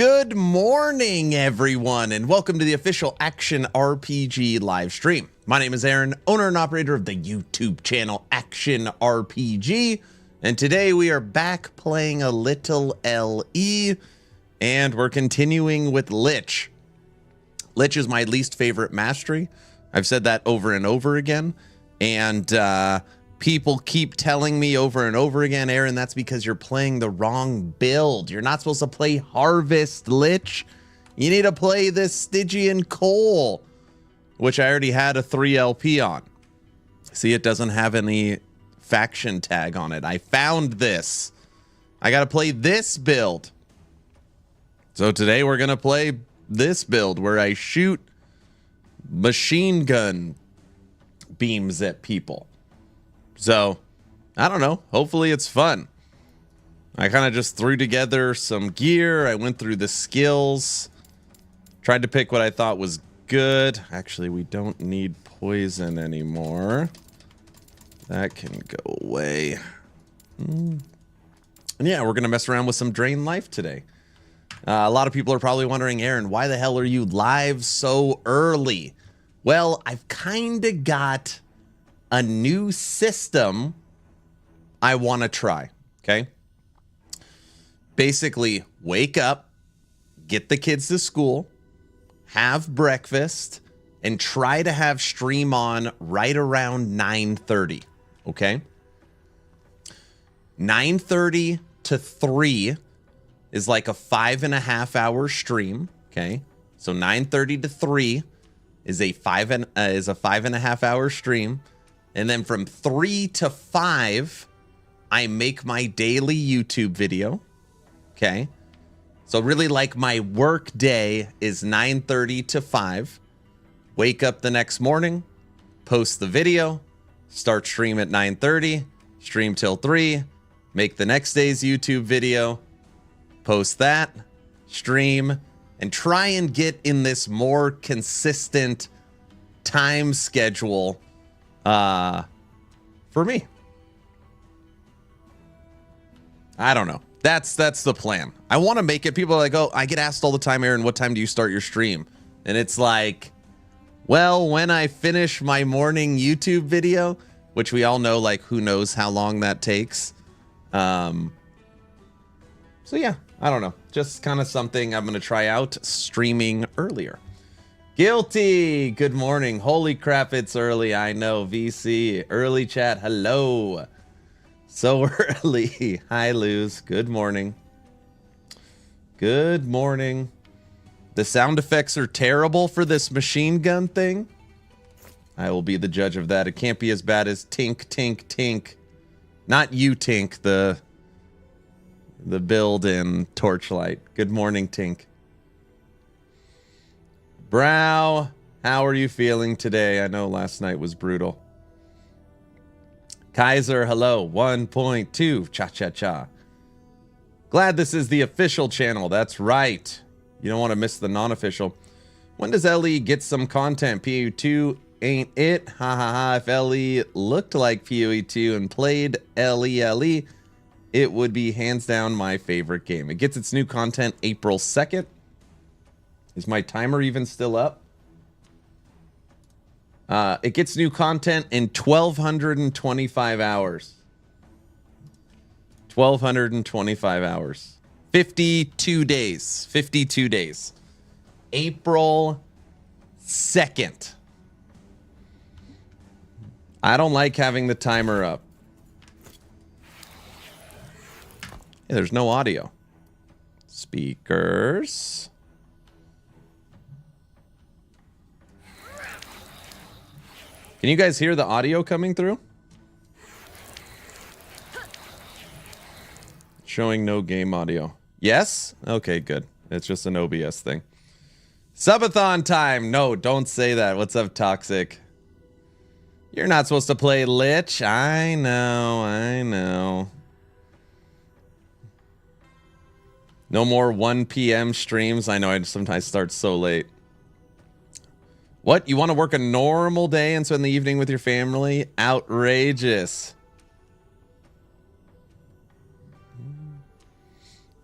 Good morning, everyone, and welcome to the official Action RPG live stream. My name is Aaron, owner and operator of the YouTube channel Action RPG, and today we are back playing a little LE, and we're continuing with Lich. Lich is my least favorite mastery. I've said that over and over again, and people keep telling me over and over again, Aaron, that's because you're playing the wrong build. You're not supposed to play Harvest Lich. You need to play this Stygian Coal, which I already had a 3 LP on. See, it doesn't have any faction tag on it. I found this. I got to play this build. So today we're going to play this build where I shoot machine gun beams at people. So, I don't know. Hopefully it's fun. I kind of just threw together some gear. I went through the skills. Tried to pick what I thought was good. Actually, we don't need poison anymore. That can go away. And yeah, we're going to mess around with some Drain Life today. A lot of people are probably wondering, Aaron, why the hell are you live so early? Well, I've kind of got a new system I want to try, okay? Basically, wake up, get the kids to school, have breakfast, and try to have stream on right around 9:30, okay? 9:30 to 3 is like a 5.5 hour stream, okay? So 9:30 to 3 is a 5.5 hour stream. And then from 3 to 5, I make my daily YouTube video. Okay. So really like my work day is 9:30 to 5. Wake up the next morning, post the video, start stream at 9:30, stream till 3, make the next day's YouTube video, post that, stream, and try and get in this more consistent time schedule for me. I don't know. That's the plan. I want to make it. People are like, oh, I get asked all the time, Aaron, what time do you start your stream? And it's like, well, when I finish my morning YouTube video, which we all know, like, who knows how long that takes. So yeah, I don't know. Just kind of something I'm going to try out, streaming earlier. Guilty. Good morning. Holy crap, it's early. I know. VC. Early chat. Hello. So early. Hi, Luz. Good morning. Good morning. The sound effects are terrible for this machine gun thing. I will be the judge of that. It can't be as bad as Tink, Tink, Tink. Not you, Tink. The build in Torchlight. Good morning, Tink. Brow, how are you feeling today? I know last night was brutal. Kaiser, hello. 1.2. Cha-cha-cha. Glad this is the official channel. That's right. You don't want to miss the non-official. When does LE get some content? PoE2 ain't it? Ha ha ha. If LE looked like PoE2 and played LE, it would be hands down my favorite game. It gets its new content April 2nd. Is my timer even still up? It gets new content in 1,225 hours. 1,225 hours. 52 days. 52 days. April 2nd. I don't like having the timer up. Hey, there's no audio. Speakers. Can you guys hear the audio coming through? Showing no game audio. Yes? Okay, good. It's just an OBS thing. Subathon time. No, don't say that. What's up, Toxic? You're not supposed to play Lich. I know, I know. No more 1 p.m. streams. I know I sometimes start so late. What? You want to work a normal day and spend the evening with your family? Outrageous.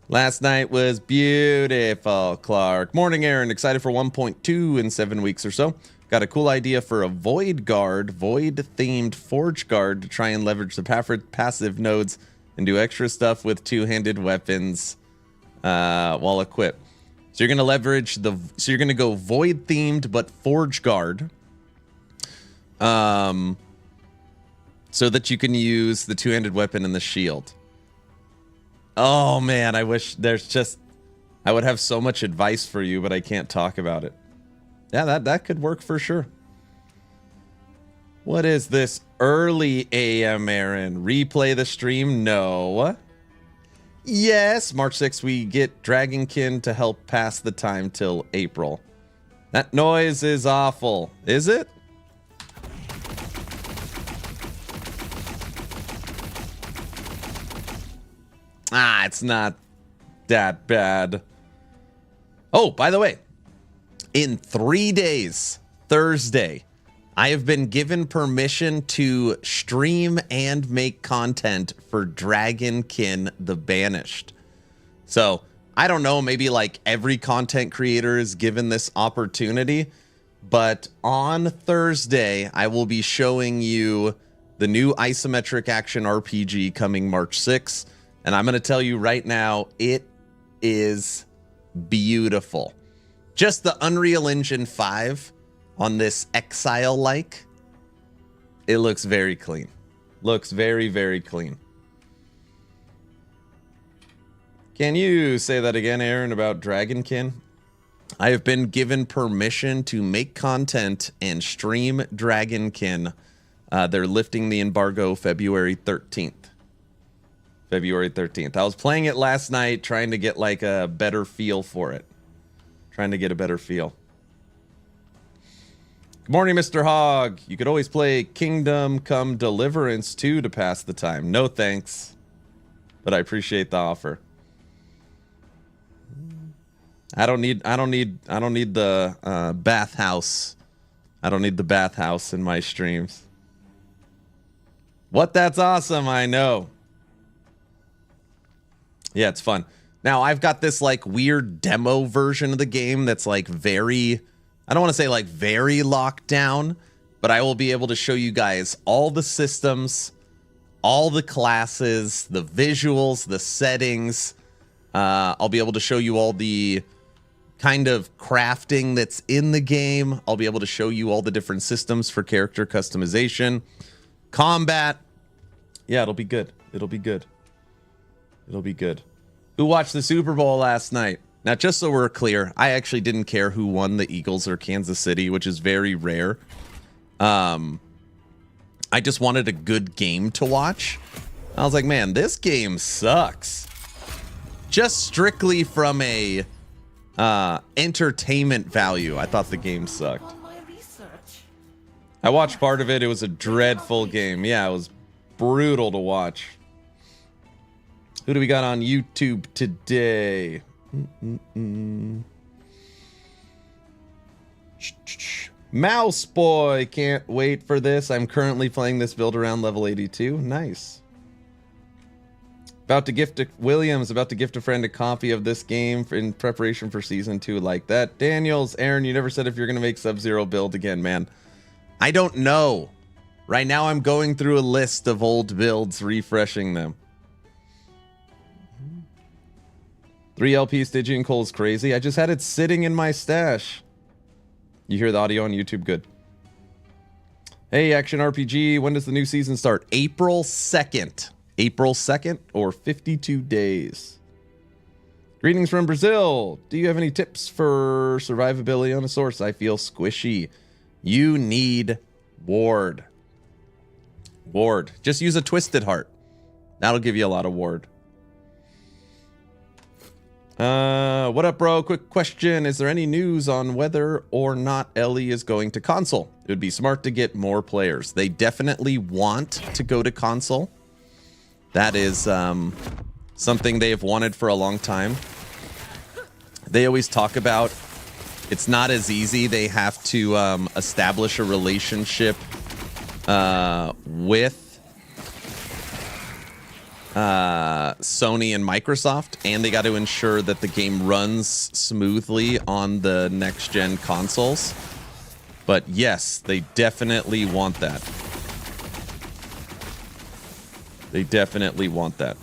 Last night was beautiful, Clark. Morning, Aaron. Excited for 1.2 in 7 weeks or so. Got a cool idea for a void themed forge guard to try and leverage the passive nodes and do extra stuff with two-handed weapons while equipped. So you're going to you're going to go void themed but forge guard, so that you can use the two-handed weapon and the shield. Oh man, I wish I would have so much advice for you, but I can't talk about it. Yeah, that could work for sure. What is this early AM, Aaron? Replay the stream? No. Yes, March 6th we get Dragonkin to help pass the time till April. That noise is awful. Is it? It's not that bad. Oh, by the way, in 3 days, Thursday, I have been given permission to stream and make content for Dragonkin the Banished. So, I don't know, maybe like every content creator is given this opportunity, but on Thursday, I will be showing you the new isometric action RPG coming March 6th. And I'm going to tell you right now, it is beautiful. Just the Unreal Engine 5 on this Exile-like, it looks very clean. Looks very, very clean. Can you say that again, Aaron, about Dragonkin? I have been given permission to make content and stream Dragonkin. They're lifting the embargo February 13th. February 13th. I was playing it last night, trying to get like a better feel for it. Trying to get a better feel. Good morning, Mr. Hogg. You could always play Kingdom Come Deliverance 2 to pass the time. No thanks, but I appreciate the offer. I don't need the bathhouse. I don't need the bathhouse in my streams. What? That's awesome. I know. Yeah, it's fun. Now, I've got this like weird demo version of the game that's like very, I don't want to say like very locked down, but I will be able to show you guys all the systems, all the classes, the visuals, the settings. I'll be able to show you all the kind of crafting that's in the game. I'll be able to show you all the different systems for character customization, combat. Yeah, it'll be good. It'll be good. It'll be good. Who watched the Super Bowl last night? Now, just so we're clear, I actually didn't care who won, the Eagles or Kansas City, which is very rare. I just wanted a good game to watch. I was like, man, this game sucks. Just strictly from a entertainment value, I thought the game sucked. I watched part of it. It was a dreadful game. Yeah, it was brutal to watch. Who do we got on YouTube today? Mouse Boy, can't wait for this. I'm currently playing this build around level 82. Nice. About to gift a friend a copy of this game in preparation for season 2 like that. Daniels, Aaron, you never said if you're going to make Sub-Zero build again, man. I don't know. Right now I'm going through a list of old builds, refreshing them. 3 LP Stygian coal is crazy. I just had it sitting in my stash. You hear the audio on YouTube? Good. Hey, Action RPG, when does the new season start? April 2nd. April 2nd or 52 days. Greetings from Brazil. Do you have any tips for survivability on a source? I feel squishy. You need ward. Ward. Just use a twisted heart. That'll give you a lot of ward. What up, bro? Quick question. Is there any news on whether or not Ellie is going to console? It would be smart to get more players. They definitely want to go to console. That is something they have wanted for a long time. They always talk about it's not as easy. They have to establish a relationship with Sony and Microsoft, and they got to ensure that the game runs smoothly on the next gen consoles. But yes, they definitely want that. They definitely want that.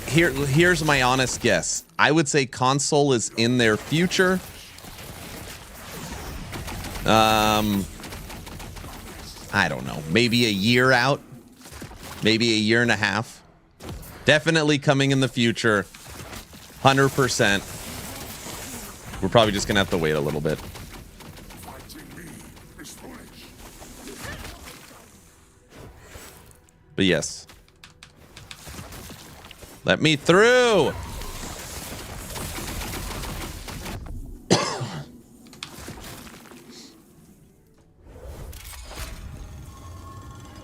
Here's my honest guess. I would say console is in their future. I don't know, maybe a year out, maybe a year and a half. Definitely coming in the future, 100%. We're probably just gonna have to wait a little bit. But yes. Let me through!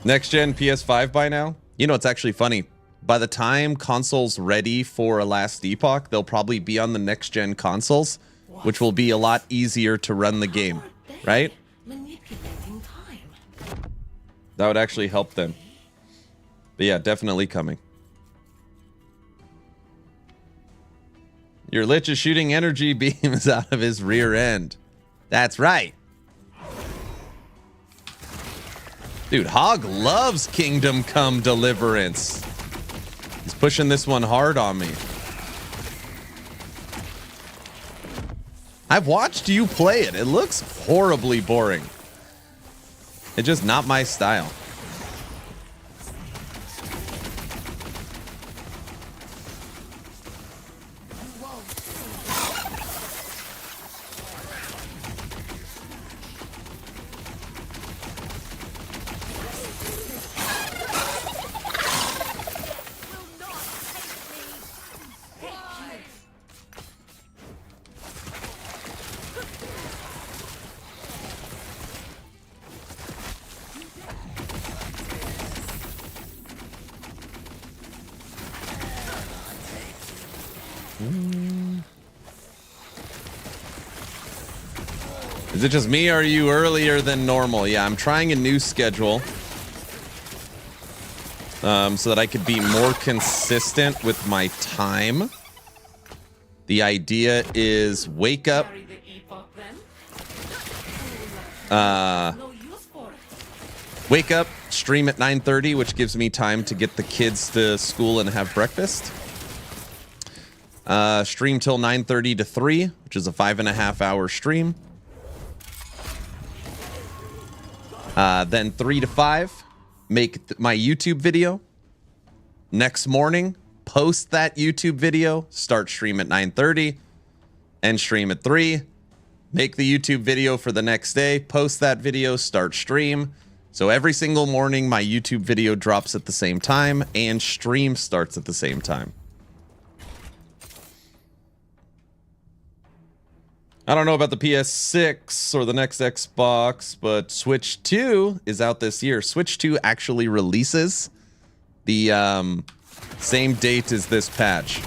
Next gen PS5 by now? You know, it's actually funny. By the time consoles ready for a last Epoch, they'll probably be on the next gen consoles, which will be a lot easier to run the game, right? That would actually help them. But yeah, definitely coming. Your Lich is shooting energy beams out of his rear end. That's right. Dude, Hog loves Kingdom Come Deliverance. He's pushing this one hard on me. I've watched you play it. It looks horribly boring. It's just not my style. Is it just me, or are you earlier than normal? Yeah, I'm trying a new schedule so that I could be more consistent with my time. The idea is wake up, stream at 9:30, which gives me time to get the kids to school and have breakfast. Stream till 9:30 to 3, which is a 5.5-hour stream. Then 3 to 5, make my YouTube video. Next morning, post that YouTube video, start stream at 9:30, end stream at 3. Make the YouTube video for the next day, post that video, start stream. So every single morning, my YouTube video drops at the same time, and stream starts at the same time. I don't know about the PS6 or the next Xbox, but Switch 2 is out this year. Switch 2 actually releases the same date as this patch.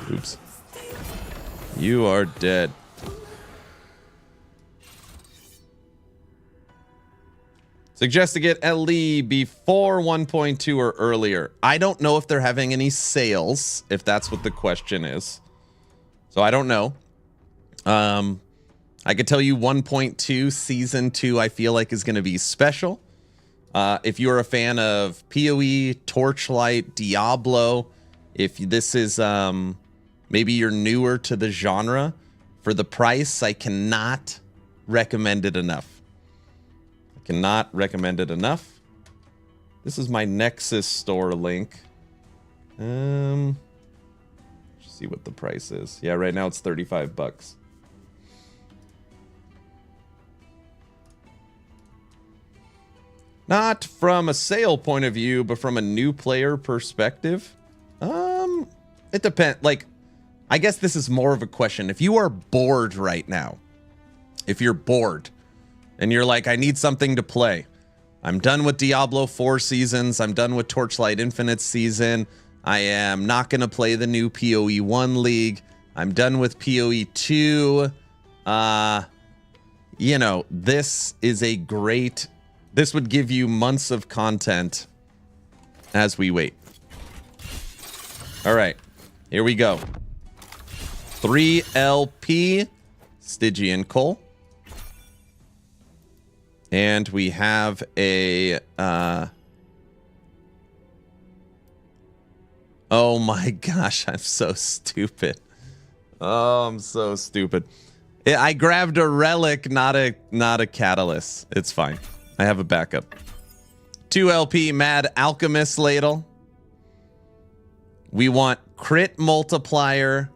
Oops. You are dead. Suggest to get LE before 1.2 or earlier. I don't know if they're having any sales, if that's what the question is. So I don't know. I could tell you 1.2 Season 2 I feel like is going to be special. If you're a fan of PoE, Torchlight, Diablo, if this is maybe you're newer to the genre, for the price, I cannot recommend it enough. Cannot recommend it enough. This is my Nexus store link. Let's see what the price is. Yeah, right now it's 35 bucks. Not from a sale point of view, but from a new player perspective. It depends. Like, I guess this is more of a question. If you are bored right now, if you're bored, and you're like, I need something to play. I'm done with Diablo 4 seasons. I'm done with Torchlight Infinite season. I am not going to play the new PoE 1 League. I'm done with PoE 2. You know, this is a great... This would give you months of content as we wait. All right, here we go. 3 LP Stygian coal. And we have a... Oh my gosh, I'm so stupid. Oh, I'm so stupid. I grabbed a relic, not a catalyst. It's fine. I have a backup. 2 LP Mad Alchemist Ladle. We want crit multiplier,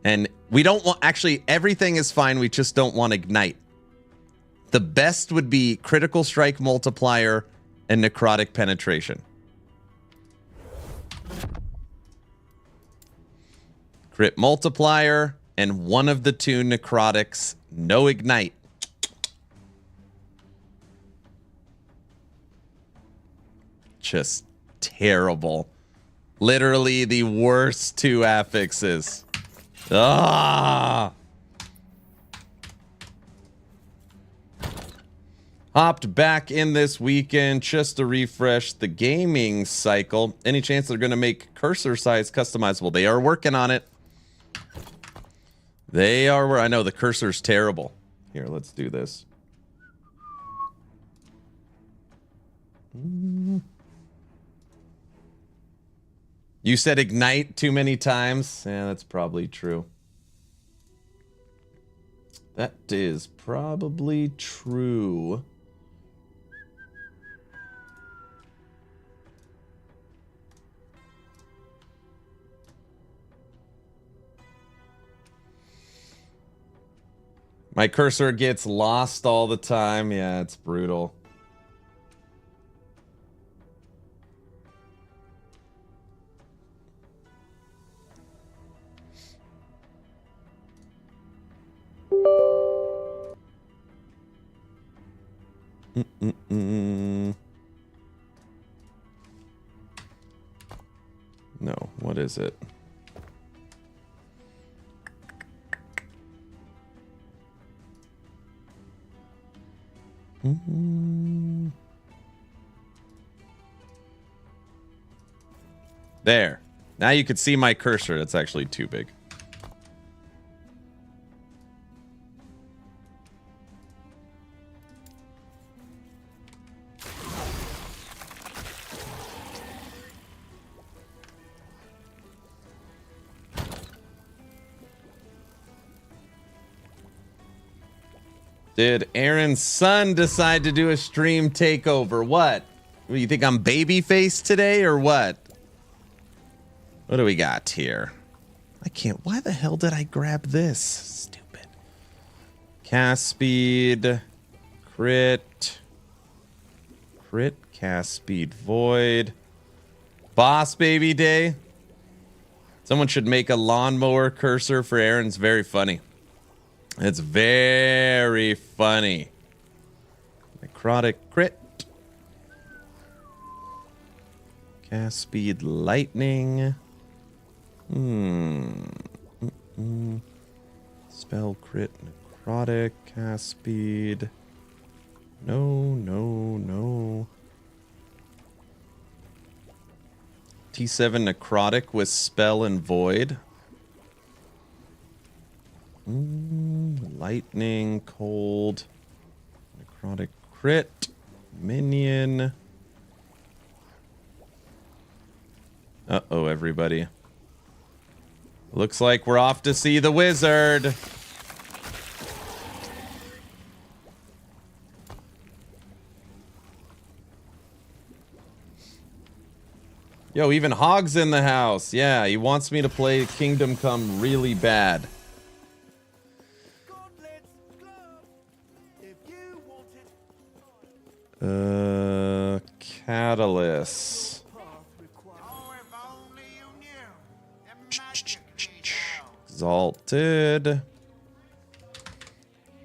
and we don't want... Actually, everything is fine. We just don't want ignite. The best would be critical strike multiplier and necrotic penetration. Crit multiplier and one of the 2 necrotics. No ignite. Just terrible. Literally the worst 2 affixes. Ah! Hopped back in this weekend just to refresh the gaming cycle. Any chance they're going to make cursor size customizable? They are working on it. They are. I know the cursor's terrible. Here, let's do this. You said ignite too many times. Yeah, that's probably true. That is probably true. My cursor gets lost all the time. Yeah, it's brutal. No, what is it? There. Now you can see my cursor. That's actually too big. Did Aaron's son decide to do a stream takeover? What? You think I'm babyface today or what? What do we got here? I can't. Why the hell did I grab this? Stupid. Cast speed. Crit. Crit. Cast speed. Void. Boss baby day. Someone should make a lawnmower cursor for Aaron's. Very funny. It's very funny. Necrotic crit. Cast speed lightning. Spell crit necrotic. Cast speed. No. T7 necrotic with spell and void. Lightning, cold, necrotic crit, minion. Uh-oh, everybody. Looks like we're off to see the wizard. Yo, even Hog's in the house. Yeah, he wants me to play Kingdom Come really bad. Catalyst. Exalted.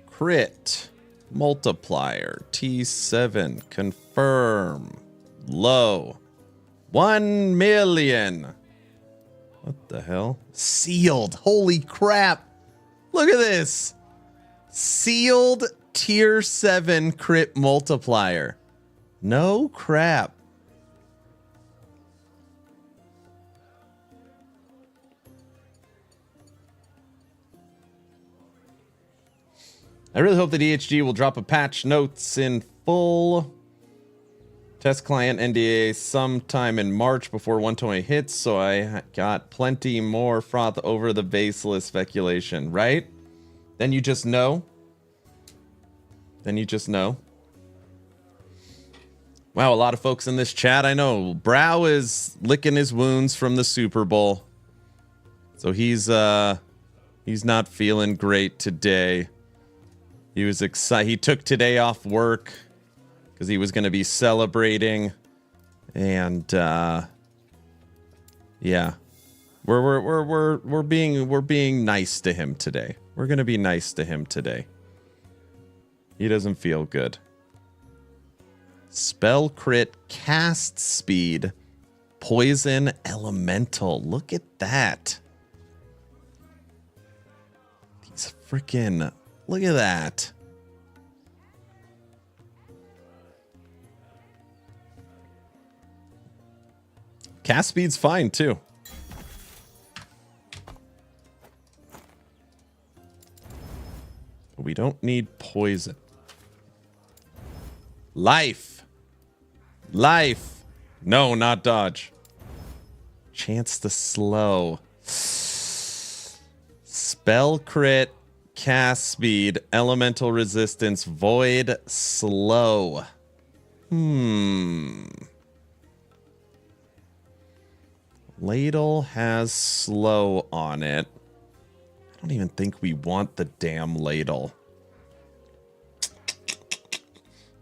Crit. Multiplier. T7. Confirm. Low. 1 million. What the hell? Sealed. Holy crap. Look at this. Sealed tier 7 crit multiplier. No crap. I really hope that EHG will drop a patch notes in full. Test client NDA sometime in March before 120 hits, so I got plenty more froth over the baseless speculation, right? Then you just know. Then you just know. Wow, a lot of folks in this chat. I know Brow is licking his wounds from the Super Bowl. So he's not feeling great today. He was excited. He took today off work because he was going to be celebrating, and yeah, we're being nice to him today. We're going to be nice to him today. He doesn't feel good. Spell crit, cast speed, poison elemental. Look at that. He's freaking. Look at that. Cast speed's fine too. But we don't need poison. Life. Life. No, not dodge. Chance to slow. Spell crit. Cast speed, elemental resistance, void, slow. Ladle has slow on it. I don't even think we want the damn ladle.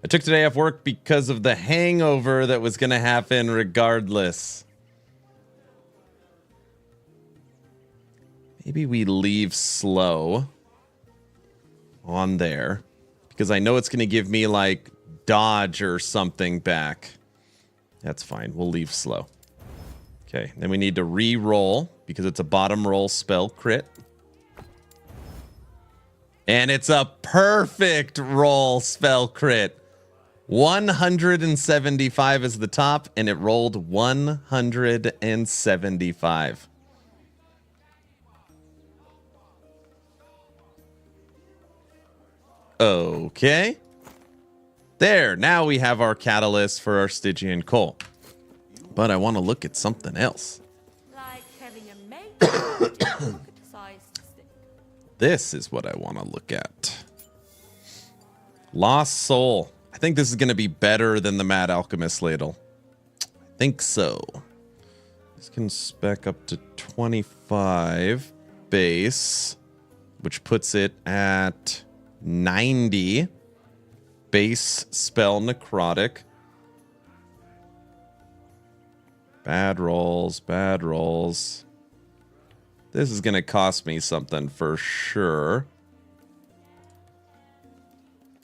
I took today off work because of the hangover that was going to happen regardless. Maybe we leave slow on there because I know it's going to give me like dodge or something back. That's fine. We'll leave slow. Okay, then we need to re-roll because it's a bottom roll spell crit. And it's a perfect roll spell crit. 175 is the top, and it rolled 175. Okay. There, now we have our catalyst for our Stygian coal. But I want to look at something else. Like having a mage sized stick. This is what I want to look at. Lost Soul. I think this is going to be better than the Mad Alchemist Ladle. I think so. This can spec up to 25 base, which puts it at 90 base spell necrotic. Bad rolls, bad rolls. This is going to cost me something for sure.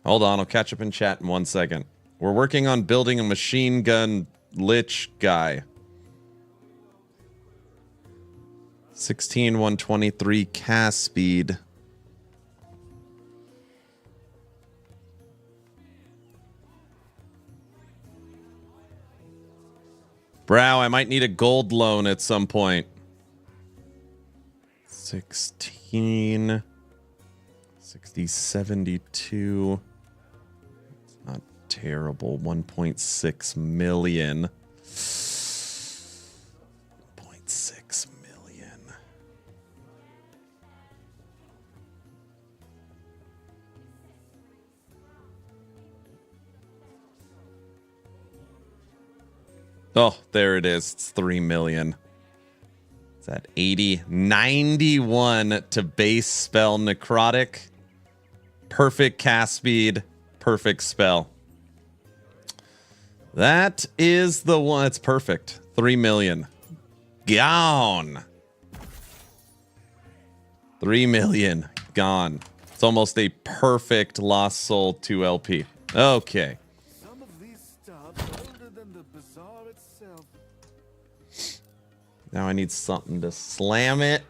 Hold on, I'll catch up in chat in 1 second. We're working on building a machine gun Lich guy. 16123 cast speed. Brow, I might need a gold loan at some point. 16. 60, 72. It's not terrible. 1.6 million. 1.6 million. Oh, there it is. It's 3 million. It's at 80. 91 to base spell necrotic. Perfect cast speed. Perfect spell. That is the one. It's perfect. 3 million. Gone. 3 million. Gone. It's almost a perfect Lost Soul 2 LP. Okay. Now I need something to slam it.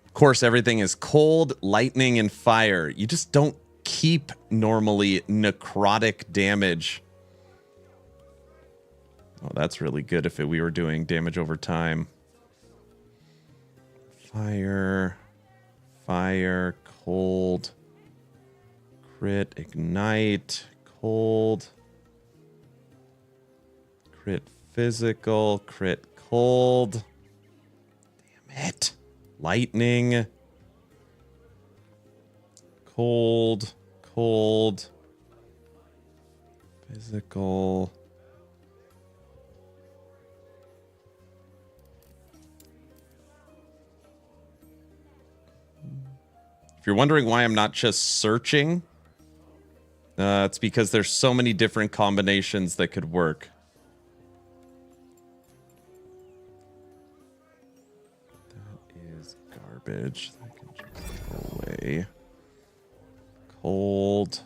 Of course, everything is cold, lightning, and fire. You just don't keep normally necrotic damage. Oh, that's really good if we were doing damage over time. Fire, fire, cold, crit, ignite, cold, crit, physical, crit, cold. Damn it. Lightning, cold, cold, physical. If you're wondering why I'm not just searching, it's because there's so many different combinations that could work. Garbage. That can just go away. Cold.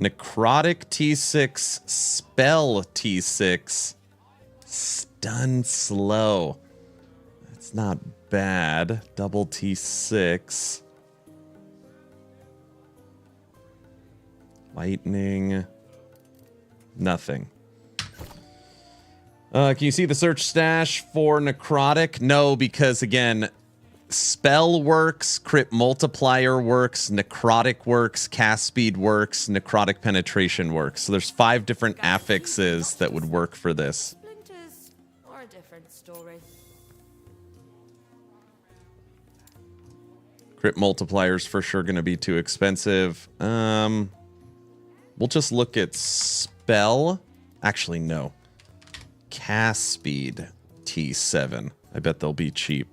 Necrotic T6, spell T6, stun slow. That's not bad. Double T6. Lightning. Nothing. Can you see the search stash for necrotic? No, because again, spell works, crit multiplier works, necrotic works, cast speed works, necrotic penetration works. So there's 5 different affixes that would work for this. Splinters or a different story. Crit multipliers for sure going to be too expensive. We'll just look at spell. Actually, no. Cast speed T7. I bet they'll be cheap.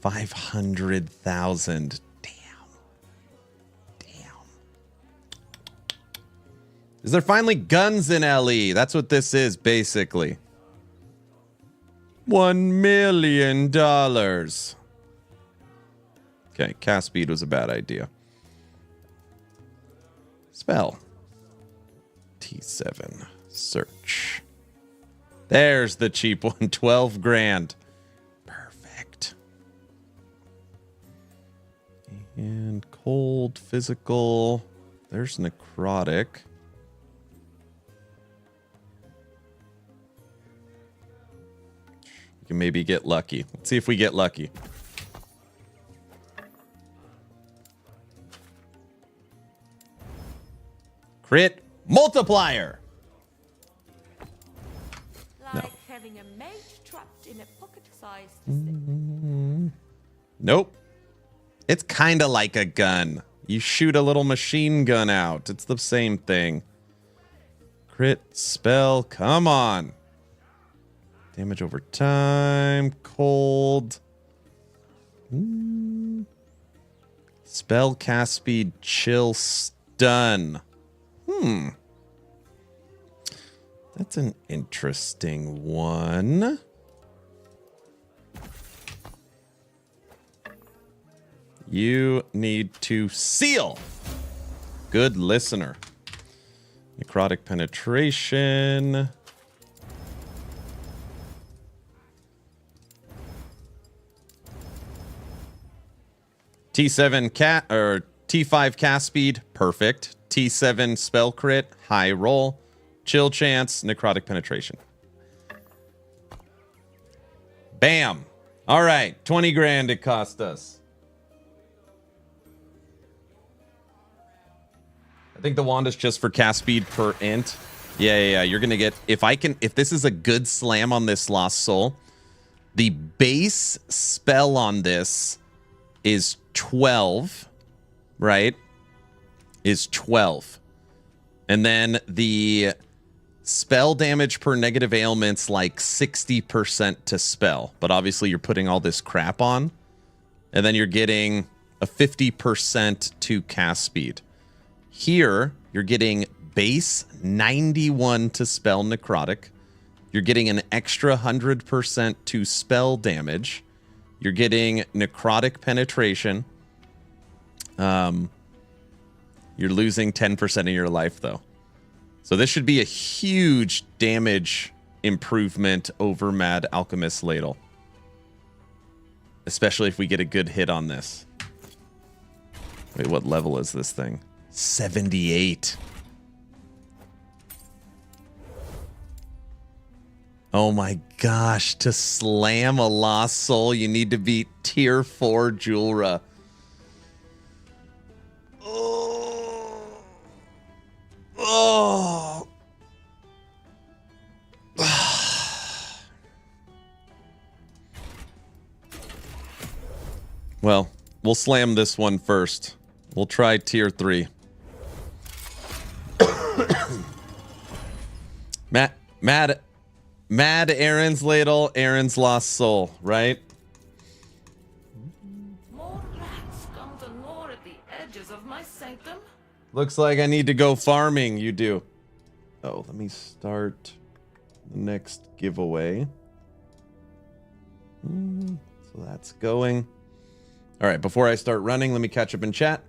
500,000. Damn. Is there finally guns in LE? That's what this is, basically. $1 million. Okay, cast speed was a bad idea. Spell. T7. Search. There's the cheap one. 12 grand. Perfect. And cold, physical. There's necrotic. We can maybe get lucky. Let's see if we get lucky. Crit multiplier. Like having a mage trapped in a pocket-sized stick. Nope. It's kind of like a gun. You shoot a little machine gun out. It's the same thing. Crit spell. Come on. Damage over time. Cold. Spell cast speed. Chill stun. That's an interesting one. You need to seal. Good listener. Necrotic penetration. T7 cat or T5 cast speed, perfect. T7 spell crit, high roll. Chill chance, necrotic penetration. Bam. All right, 20 grand it cost us. I think the wand is just for cast speed per int. Yeah. You're gonna get, if this is a good slam on this Lost Soul, the base spell on this is 12, right? Is 12. And then the spell damage per negative ailment's like 60% to spell. But obviously you're putting all this crap on. And then you're getting a 50% to cast speed. Here, you're getting base 91 to spell necrotic. You're getting an extra 100% to spell damage. You're getting necrotic penetration. You're losing 10% of your life, though. So this should be a huge damage improvement over Mad Alchemist Ladle. Especially if we get a good hit on this. Wait, what level is this thing? 78. Oh my gosh, to slam a Lost Soul, you need to beat Tier 4 Julra. Oh. Oh. Well, we'll slam this one first. We'll try Tier 3. Mad Aaron's Ladle, Aaron's Lost Soul, right? More rats come to gnaw at the edges of my sanctum. Looks like I need to go farming. You do. Oh, let me start the next giveaway. So that's going. All right, before I start running, let me catch up in chat.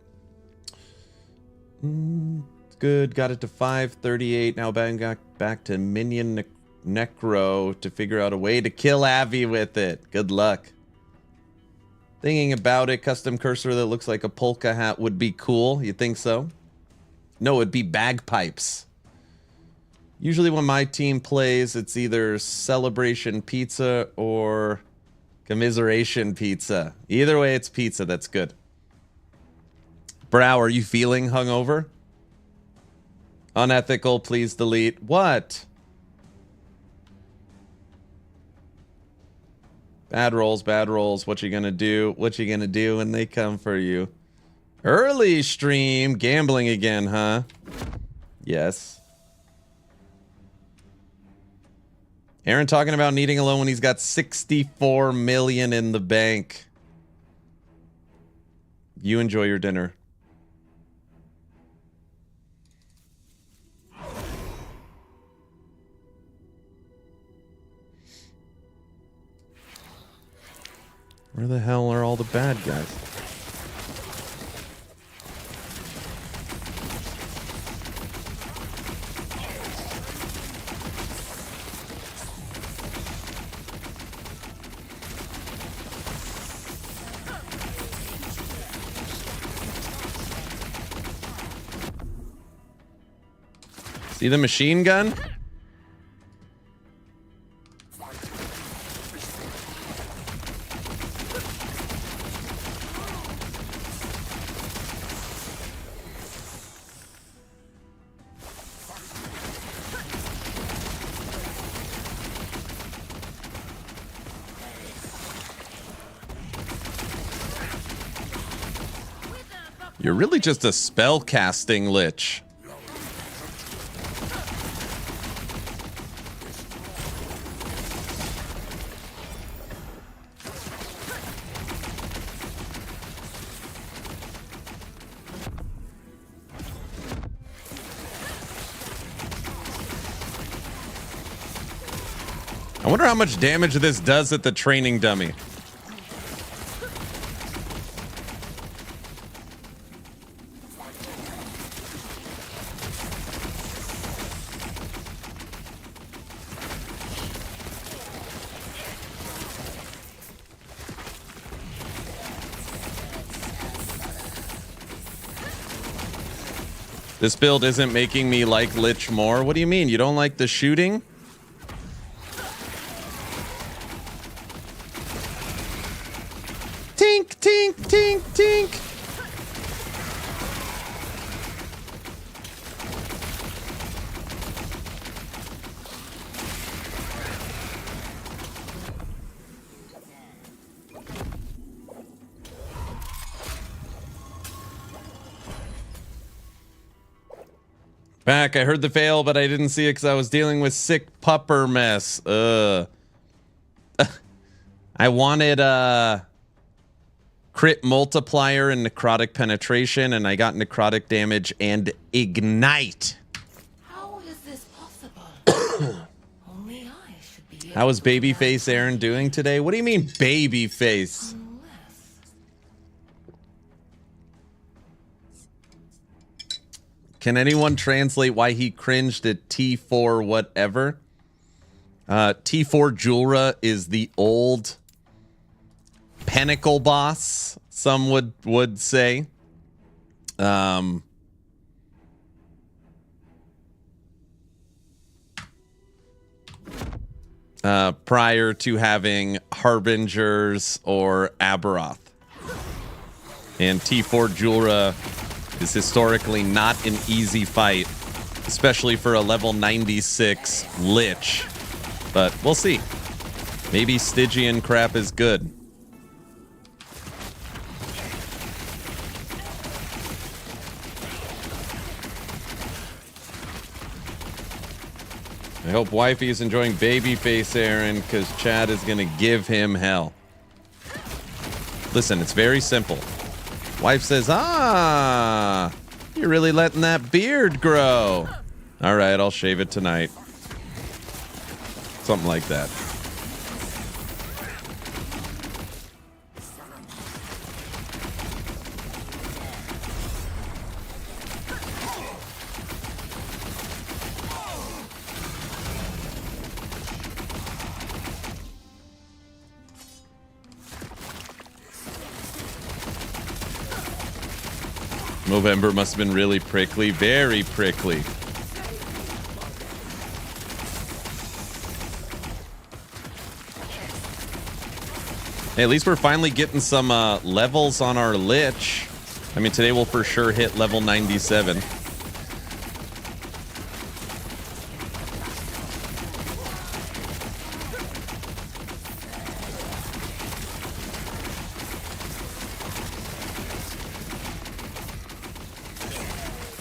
It's good. Got it to 538. Now back to Minion Necro to figure out a way to kill Avi with it. Good luck. Thinking about it, custom cursor that looks like a polka hat would be cool. You think so? No, it'd be bagpipes. Usually when my team plays, it's either Celebration Pizza or Commiseration Pizza. Either way, it's pizza. That's good. Brow, are you feeling hungover? Unethical, please delete. What? Bad rolls, bad rolls. What you gonna do? What you gonna do when they come for you? Early stream. Gambling again, huh? Yes. Aaron talking about needing a loan when he's got 64 million in the bank. You enjoy your dinner. Where the hell are all the bad guys? See the machine gun? You're really just a spell casting Lich. I wonder how much damage this does at the training dummy. This build isn't making me like Lich more. What do you mean? You don't like the shooting? Tink, tink, tink, tink. Back, I heard the fail, but I didn't see it because I was dealing with sick pupper mess. I wanted crit multiplier and necrotic penetration, and I got necrotic damage and ignite. How is Babyface Aaron doing today? What do you mean, Babyface? Can anyone translate why he cringed at T4 whatever? T4 Julra is the old Pinnacle boss, some would say. Prior to having Harbingers or Aberoth. And T4 Julra is historically not an easy fight, especially for a level 96 Lich. But we'll see. Maybe Stygian crap is good. I hope Wifey is enjoying Babyface Aaron, because Chad is going to give him hell. Listen, it's very simple. Wife says, ah, you're really letting that beard grow. All right, I'll shave it tonight. Something like that. November must have been really prickly, very prickly. Hey, at least we're finally getting some levels on our Lich. I mean, today we'll for sure hit level 97.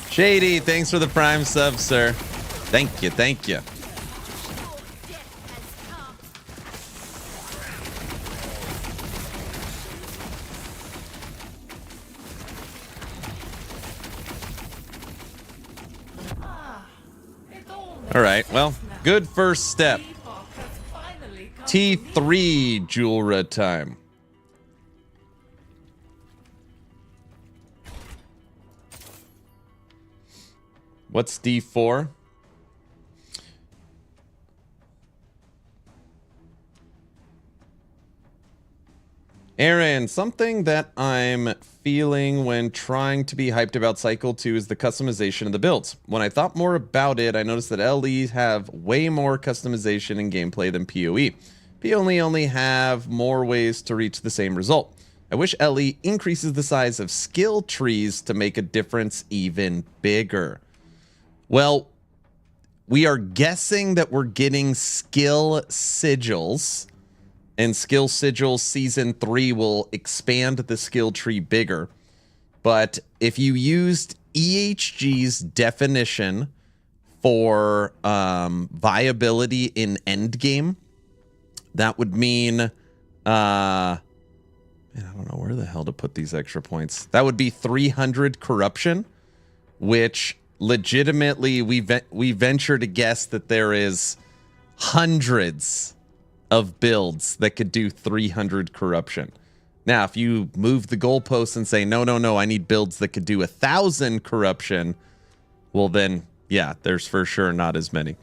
Shady, thanks for the Prime sub, sir. Thank you, thank you. All right, well, good first step. T3 Julra time. What's D4? Aaron, something that I'm feeling when trying to be hyped about Cycle 2 is the customization of the builds. When I thought more about it, I noticed that LEs have way more customization in gameplay than PoE. PoE only have more ways to reach the same result. I wish LE increases the size of skill trees to make a difference even bigger. Well, we are guessing that we're getting skill sigils, and skill sigils season 3 will expand the skill tree bigger. But if you used EHG's definition for viability in endgame, that would mean, I don't know where the hell to put these extra points. That would be 300 corruption, which legitimately we venture to guess that there is hundreds of builds that could do 300 corruption. Now, if you move the goalposts and say, no, I need builds that could do 1,000 corruption, well then, yeah, there's for sure not as many.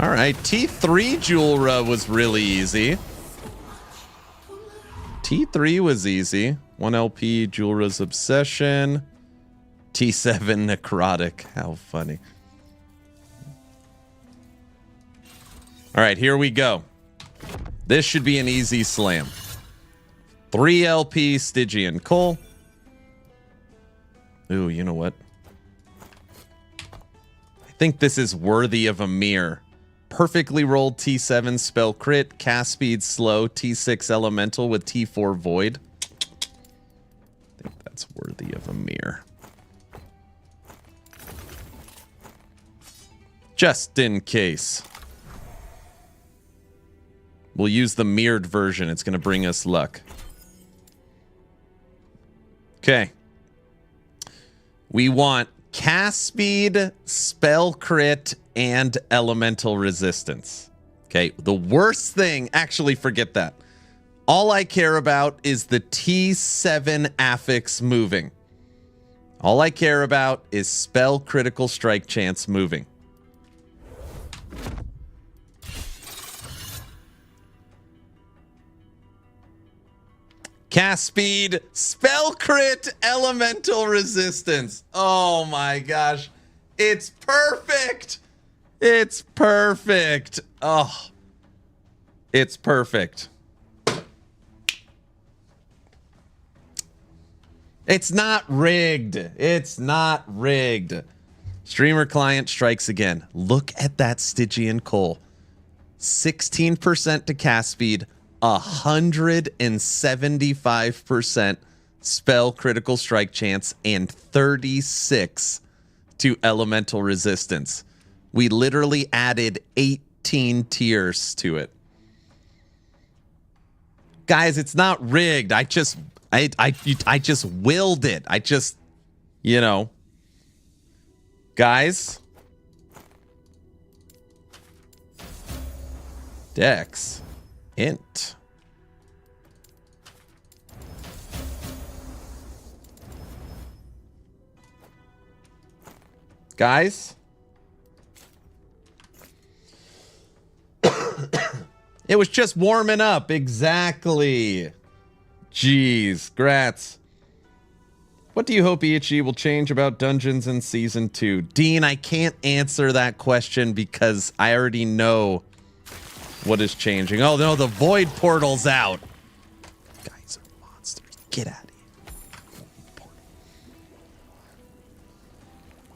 All right, T3 Julra was really easy. T3 was easy. 1 LP Julra's Obsession. T7 Necrotic. How funny. All right, here we go. This should be an easy slam. 3 LP Stygian Cole. Ooh, you know what? I think this is worthy of a mirror. Perfectly rolled T7 spell crit, cast speed slow, T6 elemental with T4 void. I think that's worthy of a mirror. Just in case. We'll use the mirrored version. It's going to bring us luck. Okay. We want cast speed, spell crit, and elemental resistance. Okay, the worst thing, actually forget that. All I care about is the T7 affix moving. All I care about is spell critical strike chance moving. Cast speed, spell crit, elemental resistance. Oh my gosh. It's perfect. It's perfect. Oh, it's perfect. It's not rigged. It's not rigged. Streamer client strikes again. Look at that Stygian coal. 16% to cast speed, 175% spell critical strike chance, and 36 to elemental resistance. We literally added 18 tiers to it. Guys, it's not rigged. I just willed it. I just, you know. Guys. Dex. Int. Guys. It was just warming up. Exactly. Jeez. Grats. What do you hope EHE will change about dungeons in Season 2? Dean, I can't answer that question because I already know what is changing. Oh, no, the void portal's out. Guys are monsters. Get out of here.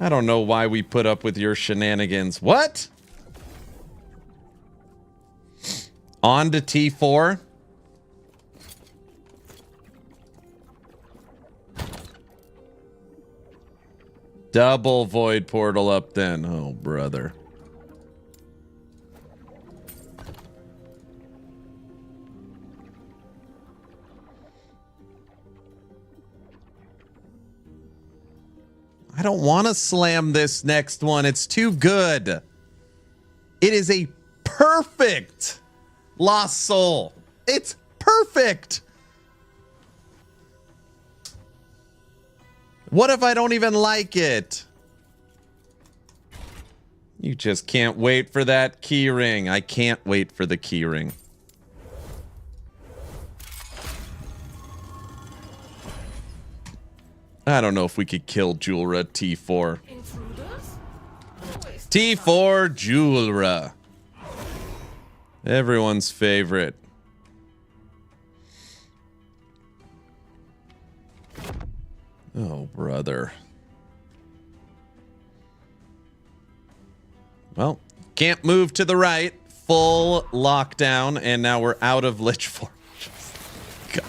I don't know why we put up with your shenanigans. What? On to T4. Double void portal up then. Oh, brother. I don't want to slam this next one. It's too good. It is a perfect Lost Soul. It's perfect. What if I don't even like it? You just can't wait for that key ring. I can't wait for the key ring. I don't know if we could kill Julra T4. T4 Julra. Everyone's favorite. Oh, brother. Well, can't move to the right. Full lockdown, and now we're out of Lich form. God.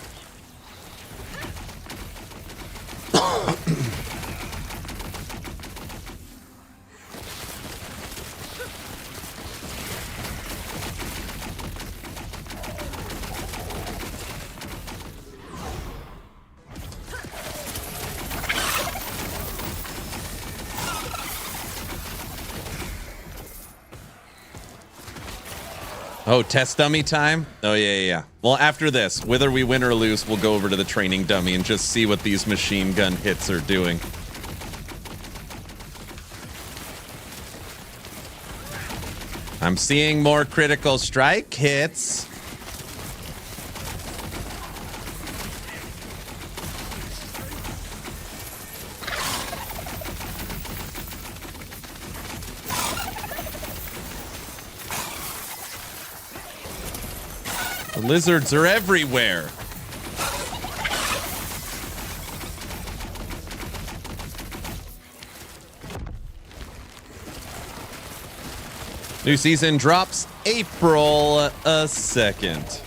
Oh, test dummy time? Oh, yeah. Well, after this, whether we win or lose, we'll go over to the training dummy and just see what these machine gun hits are doing. I'm seeing more critical strike hits. The lizards are everywhere. New season drops April 2nd.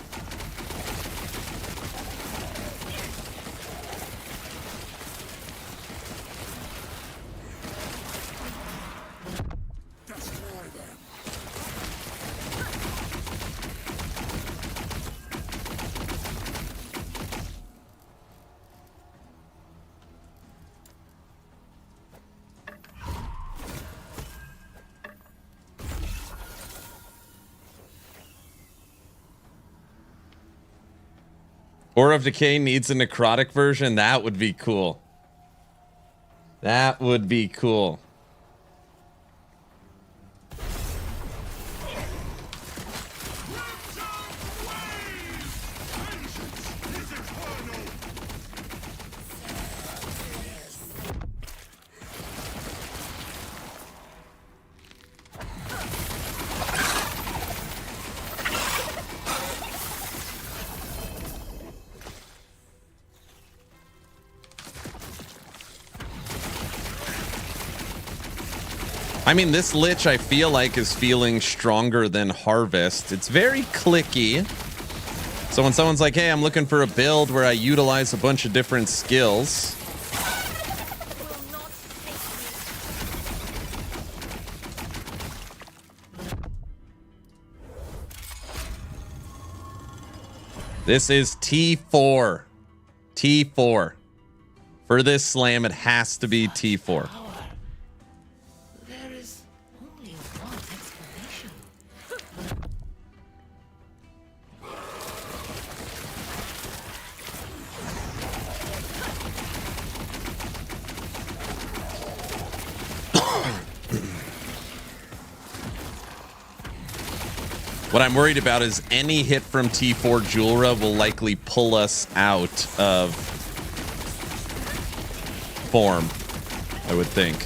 Aura of Decay needs a necrotic version. That would be cool. That would be cool. I mean, this Lich, I feel like, is feeling stronger than Harvest. It's very clicky. So when someone's like, hey, I'm looking for a build where I utilize a bunch of different skills. This is T4. T4. For this slam, it has to be T4. What I'm worried about is any hit from T4 Julra will likely pull us out of form, I would think.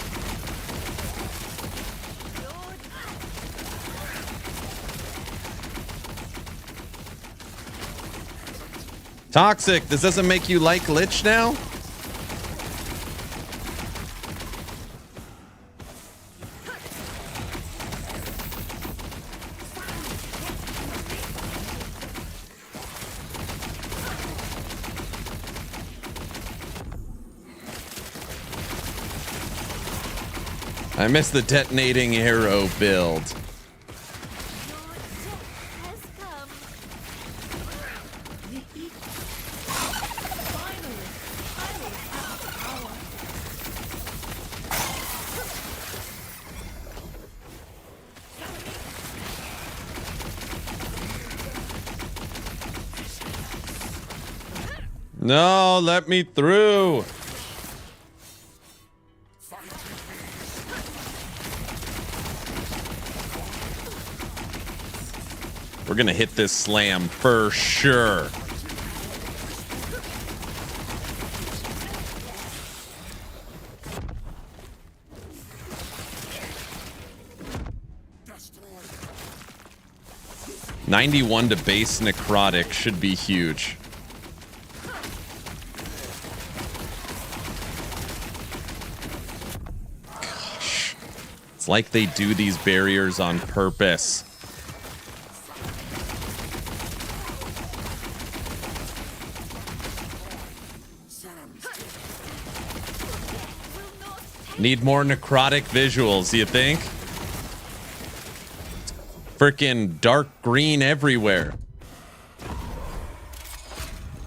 Toxic, this doesn't make you like Lich now? I missed the detonating arrow build. No, let me through. We're gonna hit this slam for sure. $91 to base necrotic should be huge. Gosh. It's like they do these barriers on purpose. Need more necrotic visuals, do you think? Freaking dark green everywhere.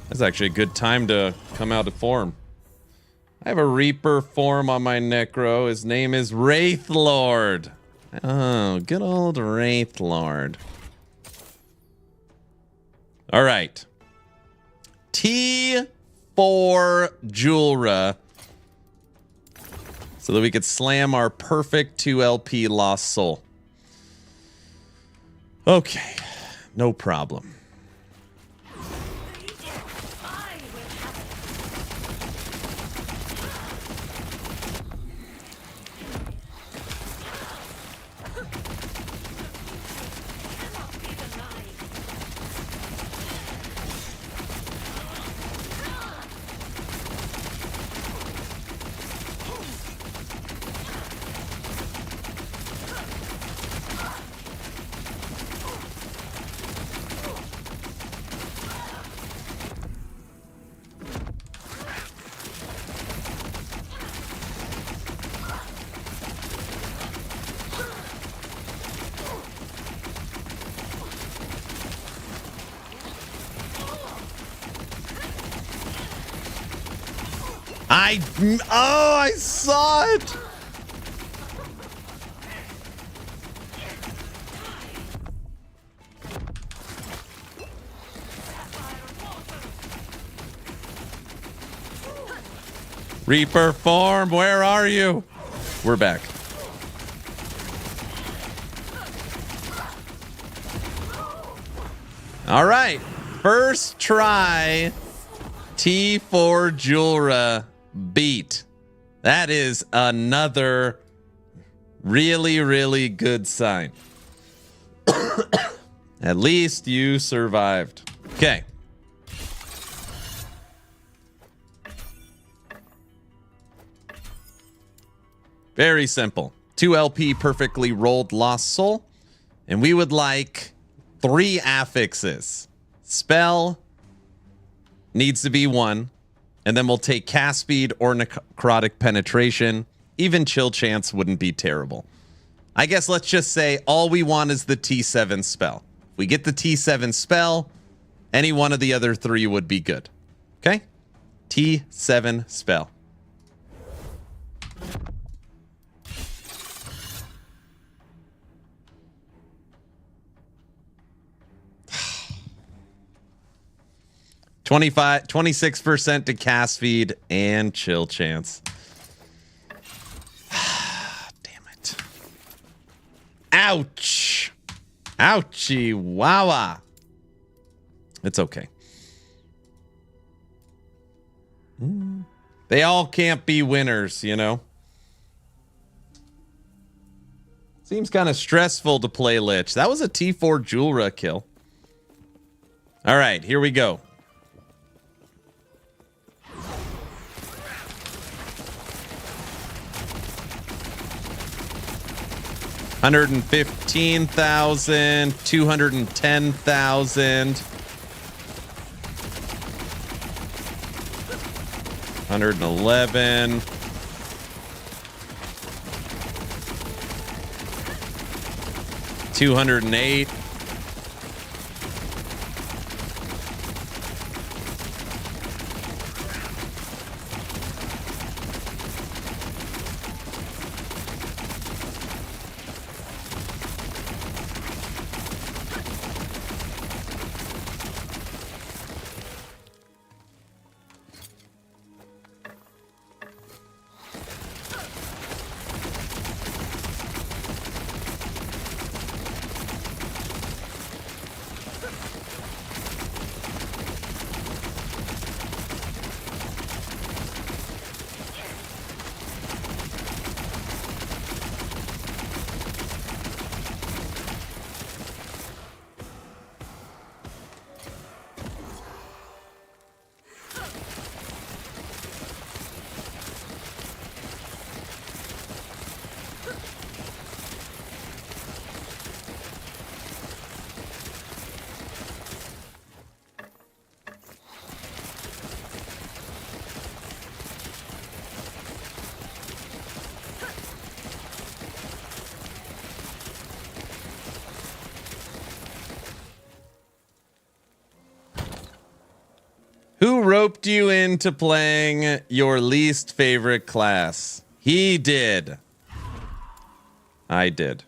That's actually a good time to come out of form. I have a Reaper form on my Necro. His name is Wraithlord. Oh, good old Wraithlord. All right. T4 Julra. So that we could slam our perfect 2 LP Lost Soul. Okay, no problem. I saw it. Reaper form, where are you? We're back. All right, first try, T4 Julra beat. That is another really, really good sign. At least you survived. Okay. Very simple. 2 LP perfectly rolled Lost Soul. And we would like 3 affixes. Spell needs to be 1. And then we'll take cast speed or necrotic penetration. Even chill chance wouldn't be terrible. I guess let's just say all we want is the T7 spell. If we get the T7 spell, any one of the other 3 would be good. Okay? T7 spell. $25, 26% to cast speed and chill chance. Damn it. Ouch. Ouchie. Wawa. It's okay. They all can't be winners, you know? Seems kind of stressful to play Lich. That was a T4 Julra kill. All right, here we go. $115,000, $210,000, $111,000, $208,000. Who roped you into playing your least favorite class? He did. I did.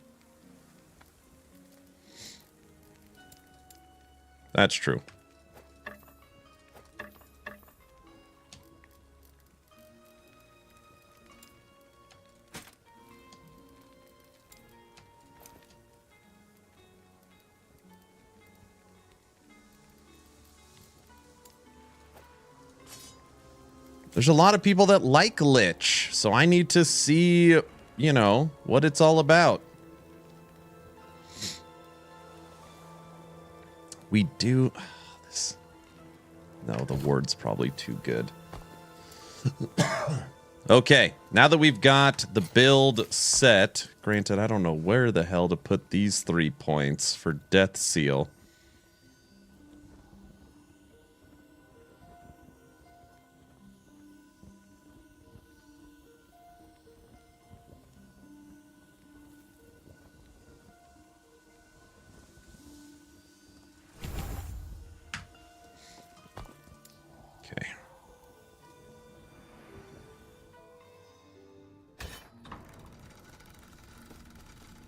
That's true. There's a lot of people that like Lich, so I need to see, you know, what it's all about. We do... this. No, the word's probably too good. Okay, now that we've got the build set, granted, I don't know where the hell to put these 3 points for Death Seal.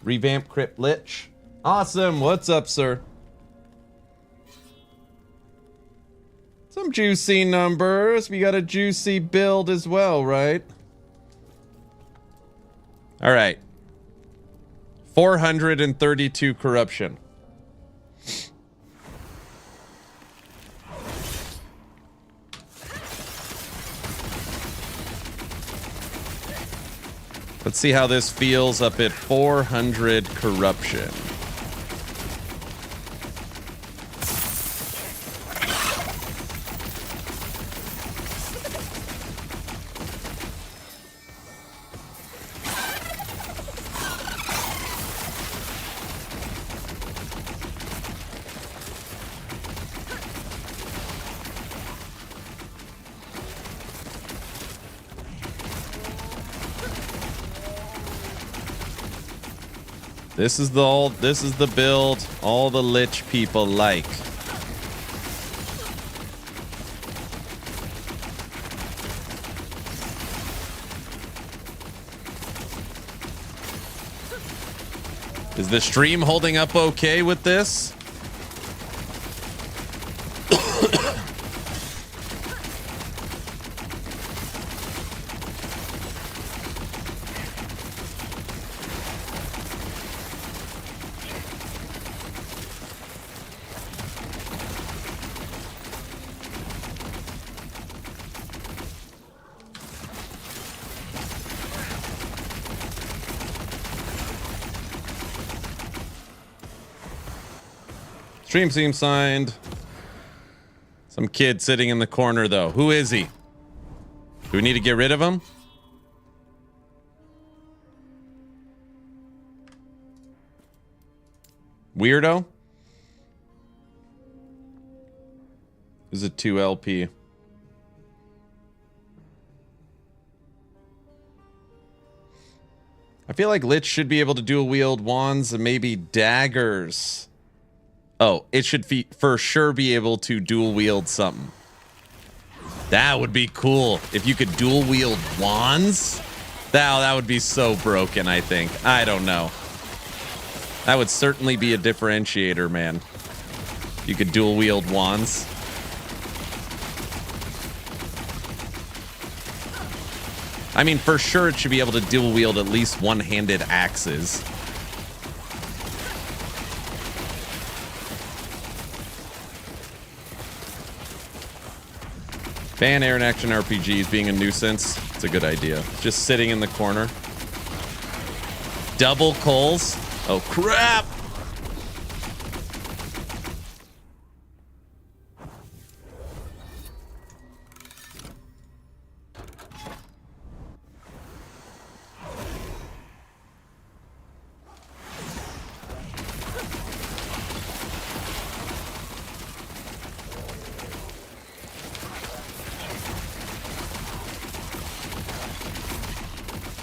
Revamp Crypt Lich. Awesome. What's up, sir? It's a Some juicy numbers. We got a juicy build as well, right? All right. 432 corruption. Let's see how this feels up at 400 corruption. This is the build all the Lich people like. Is the stream holding up okay with this? Stream seems signed. Some kid sitting in the corner, though. Who is he? Do we need to get rid of him? Weirdo? Is it 2LP? I feel like Lich should be able to dual wield wands and maybe daggers. Oh, it should for sure be able to dual wield something. That would be cool if you could dual wield wands. That would be so broken, I think. I don't know. That would certainly be a differentiator, man. You could dual wield wands. I mean, for sure it should be able to dual wield at least one-handed axes. Ban air and action RPGs being a nuisance. It's a good idea. Just sitting in the corner. Double culls. Oh, crap.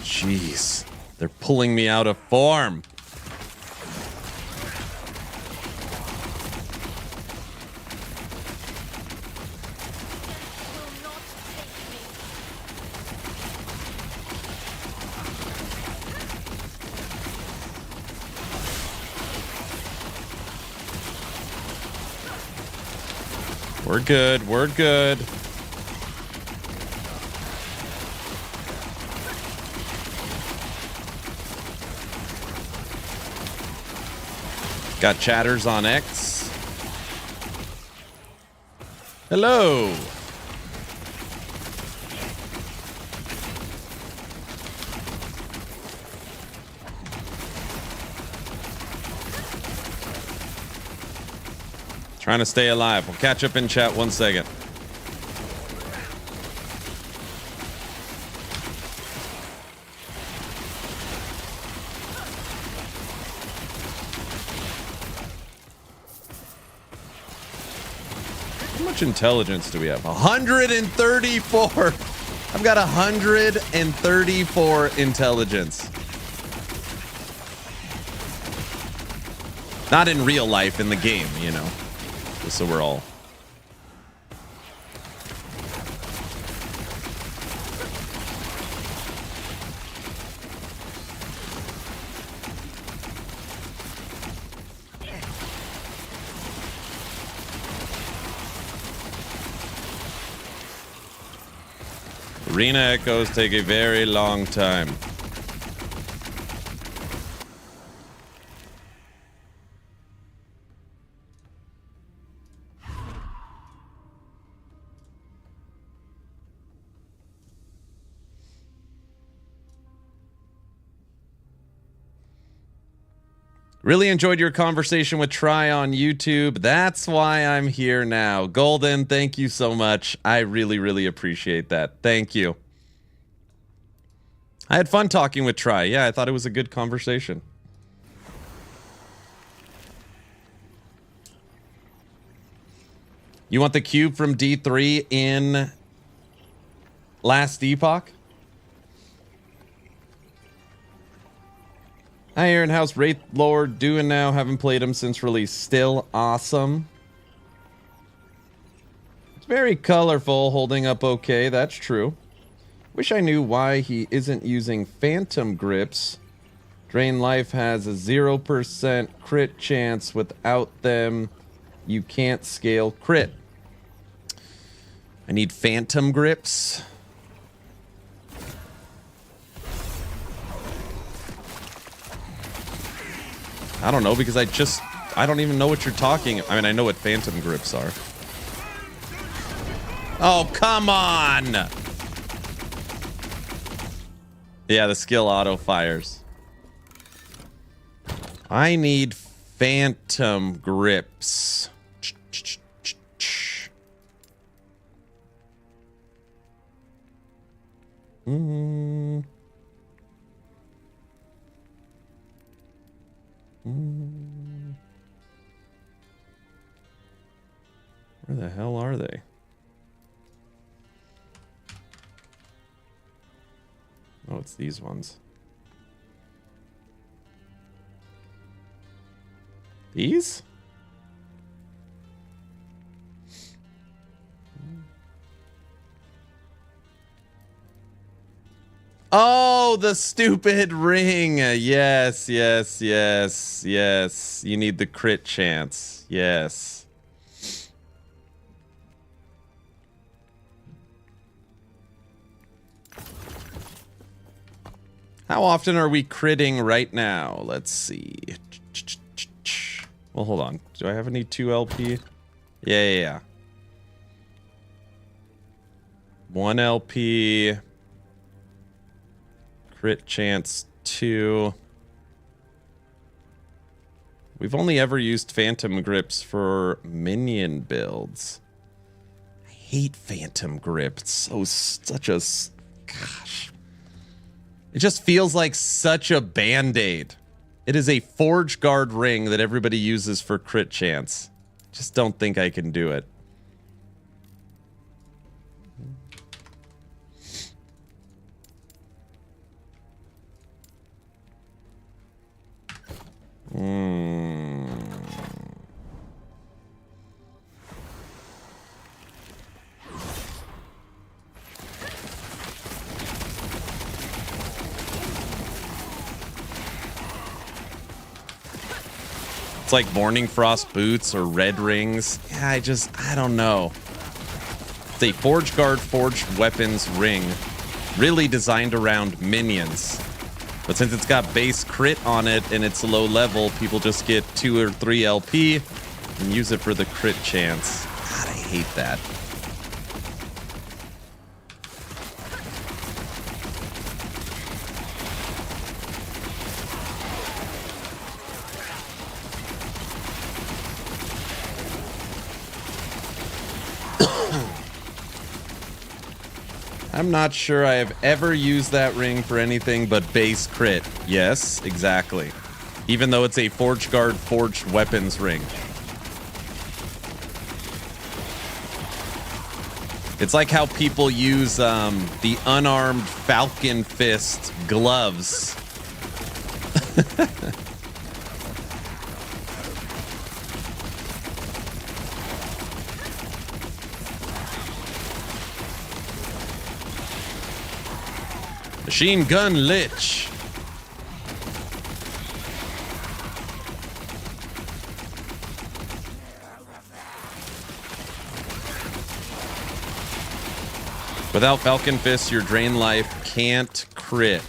Jeez, they're pulling me out of form. We're good. We're good. Got chatters on X. Hello. Trying to stay alive. We'll catch up in chat 1 second. How much intelligence do we have? 134. I've got 134 intelligence. Not in real life, in the game, you know. Just so we're all... Arena echoes take a very long time. Really enjoyed your conversation with Try on YouTube. That's why I'm here now. Golden, thank you so much. I really, really appreciate that. Thank you. I had fun talking with Try. Yeah, I thought it was a good conversation. You want the cube from D3 in Last Epoch? Hi, Aaron. How's Wraith Lord doing now? Haven't played him since release. Still awesome. It's very colorful, holding up okay. That's true. Wish I knew why he isn't using phantom grips. Drain Life has a 0% crit chance. Without them, you can't scale crit. I need phantom grips. I don't know, because I don't even know what you're talking. I mean, I know what phantom grips are. Oh, come on! Yeah, the skill auto fires. I need phantom grips. Where the hell are they? Oh, it's these ones. These? Oh, the stupid ring. Yes, yes, yes, yes. You need the crit chance. Yes. How often are we critting right now? Let's see. Well, hold on. Do I have any 2 LP? Yeah. 1 LP. Crit chance 2. We've only ever used phantom grips for minion builds. I hate phantom grip. It's such a gosh. It just feels like such a band-aid. It is a Forge Guard ring that everybody uses for crit chance. Just don't think I can do it. It's like Morning Frost boots or red rings. Yeah, I don't know. It's a Forge Guard forged weapons ring, really designed around minions. But since it's got base crit on it and it's low level, people just get 2 or 3 LP and use it for the crit chance. God, I hate that. I'm not sure I have ever used that ring for anything but base crit. Yes, exactly. Even though it's a Forge Guard forged weapons ring. It's like how people use the unarmed Falcon Fist gloves. Machine Gun Lich. Without Falcon Fist, your drain life can't crit.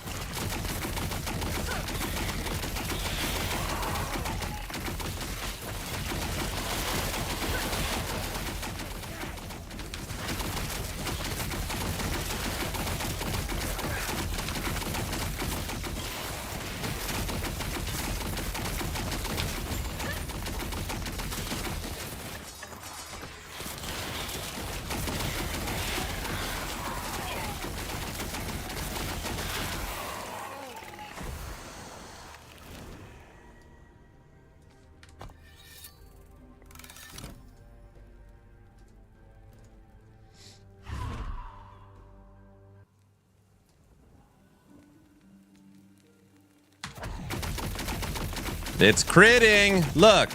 It's critting. Look.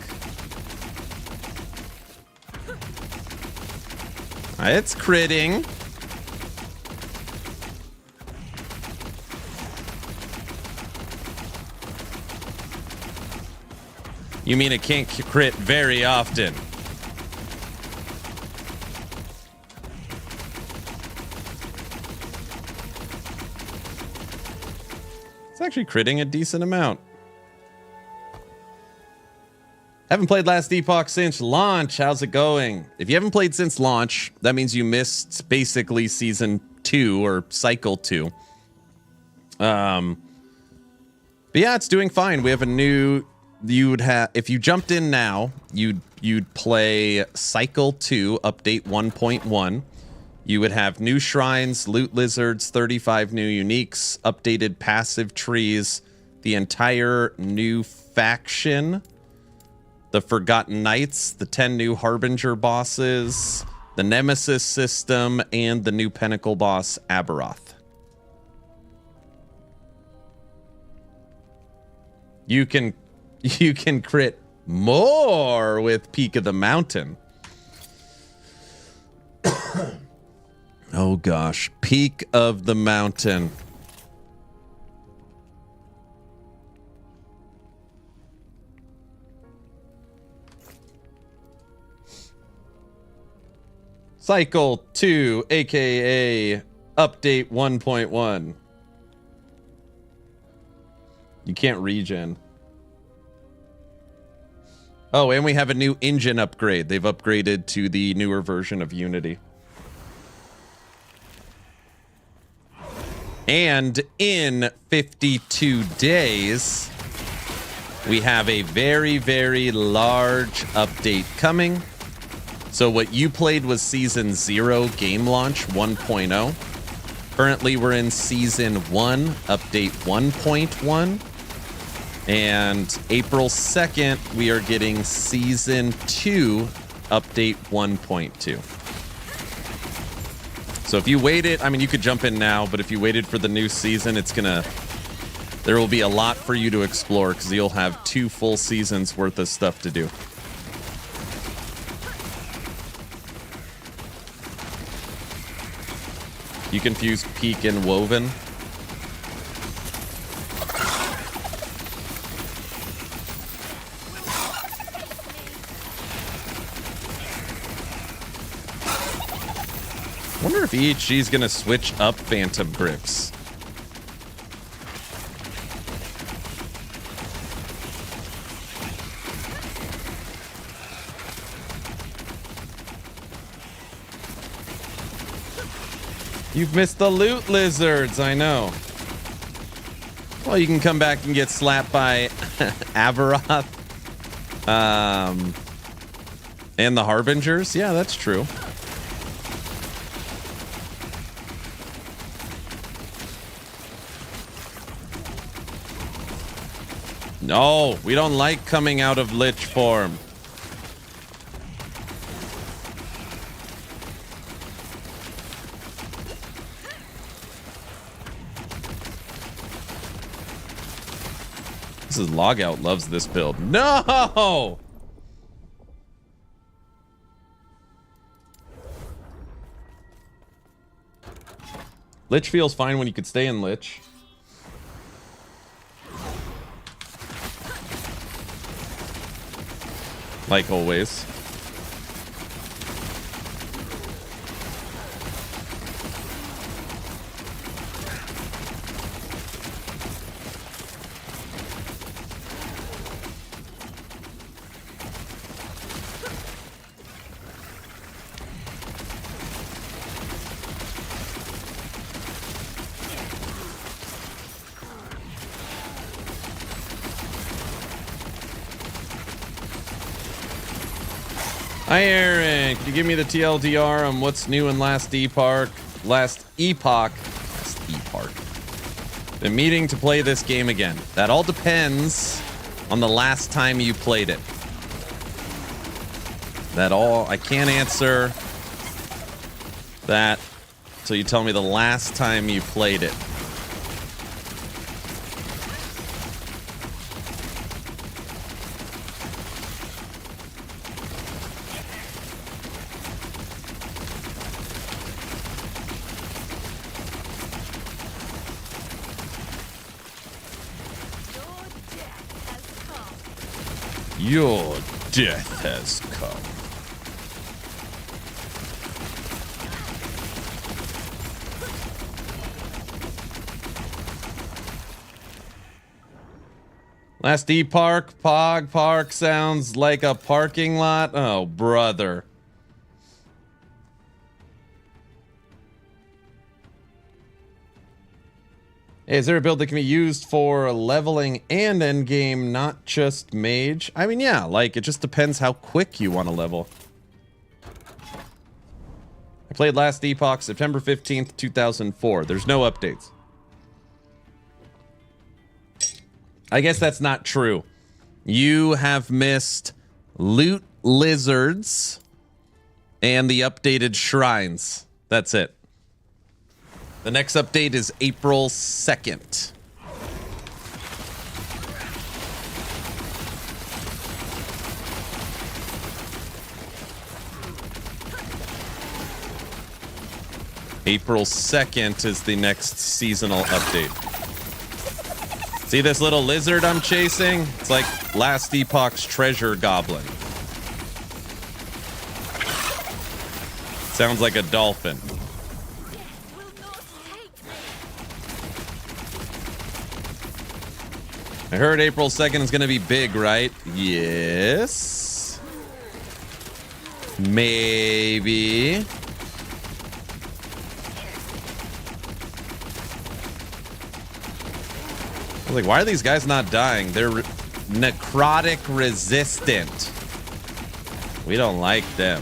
It's critting. You mean it can't crit very often? It's actually critting a decent amount. Haven't played last Epoch since launch. How's it going? If you haven't played since launch, that means you missed basically season 2 or cycle 2. But yeah, it's doing fine. We have a new. You'd have if you jumped in now, you'd play cycle 2 update 1.1. You would have new shrines, loot lizards, 35 new uniques, updated passive trees, the entire new faction. The Forgotten Knights, the 10 new Harbinger bosses, the Nemesis system, and the new Pinnacle boss, Aberoth. You can crit more with Peak of the Mountain. Oh gosh, Peak of the Mountain. Cycle 2, aka update 1.1. You can't regen. Oh, and we have a new engine upgrade. They've upgraded to the newer version of Unity. And in 52 days, we have a very, very large update coming. So what you played was Season 0 game launch 1.0. Currently, we're in Season 1, Update 1.1. And April 2nd, we are getting Season 2, Update 1.2. So if you waited, I mean, you could jump in now, but if you waited for the new season, there will be a lot for you to explore because you'll have 2 full seasons worth of stuff to do. You confuse Peak and Woven. I wonder if EHG's gonna switch up Phantom Grips. You've missed the loot lizards, I know. Well, you can come back and get slapped by Aberoth. And the Harbingers. Yeah, that's true. No, we don't like coming out of Lich form. This is Logout loves this build. No! Lich feels fine when you could stay in Lich. Like always. Hi, Aaron. Can you give me the TLDR on what's new in Last Epoch? Last Epoch. Been meaning to play this game again. That all depends on the last time you played it. I can't answer that until you tell me the last time you played it. Your death has come. Last Epoch, Pog Park sounds like a parking lot. Oh, brother. Hey, is there a build that can be used for leveling and endgame, not just mage? I mean, yeah, like, it just depends how quick you want to level. I played Last Epoch September 15th, 2004. There's no updates. I guess that's not true. You have missed loot lizards and the updated shrines. That's it. The next update is April 2nd. April 2nd is the next seasonal update. See this little lizard I'm chasing? It's like Last Epoch's treasure goblin. Sounds like a dolphin. I heard April 2nd is going to be big, right? Yes. Maybe. I was like, why are these guys not dying? They're necrotic resistant. We don't like them.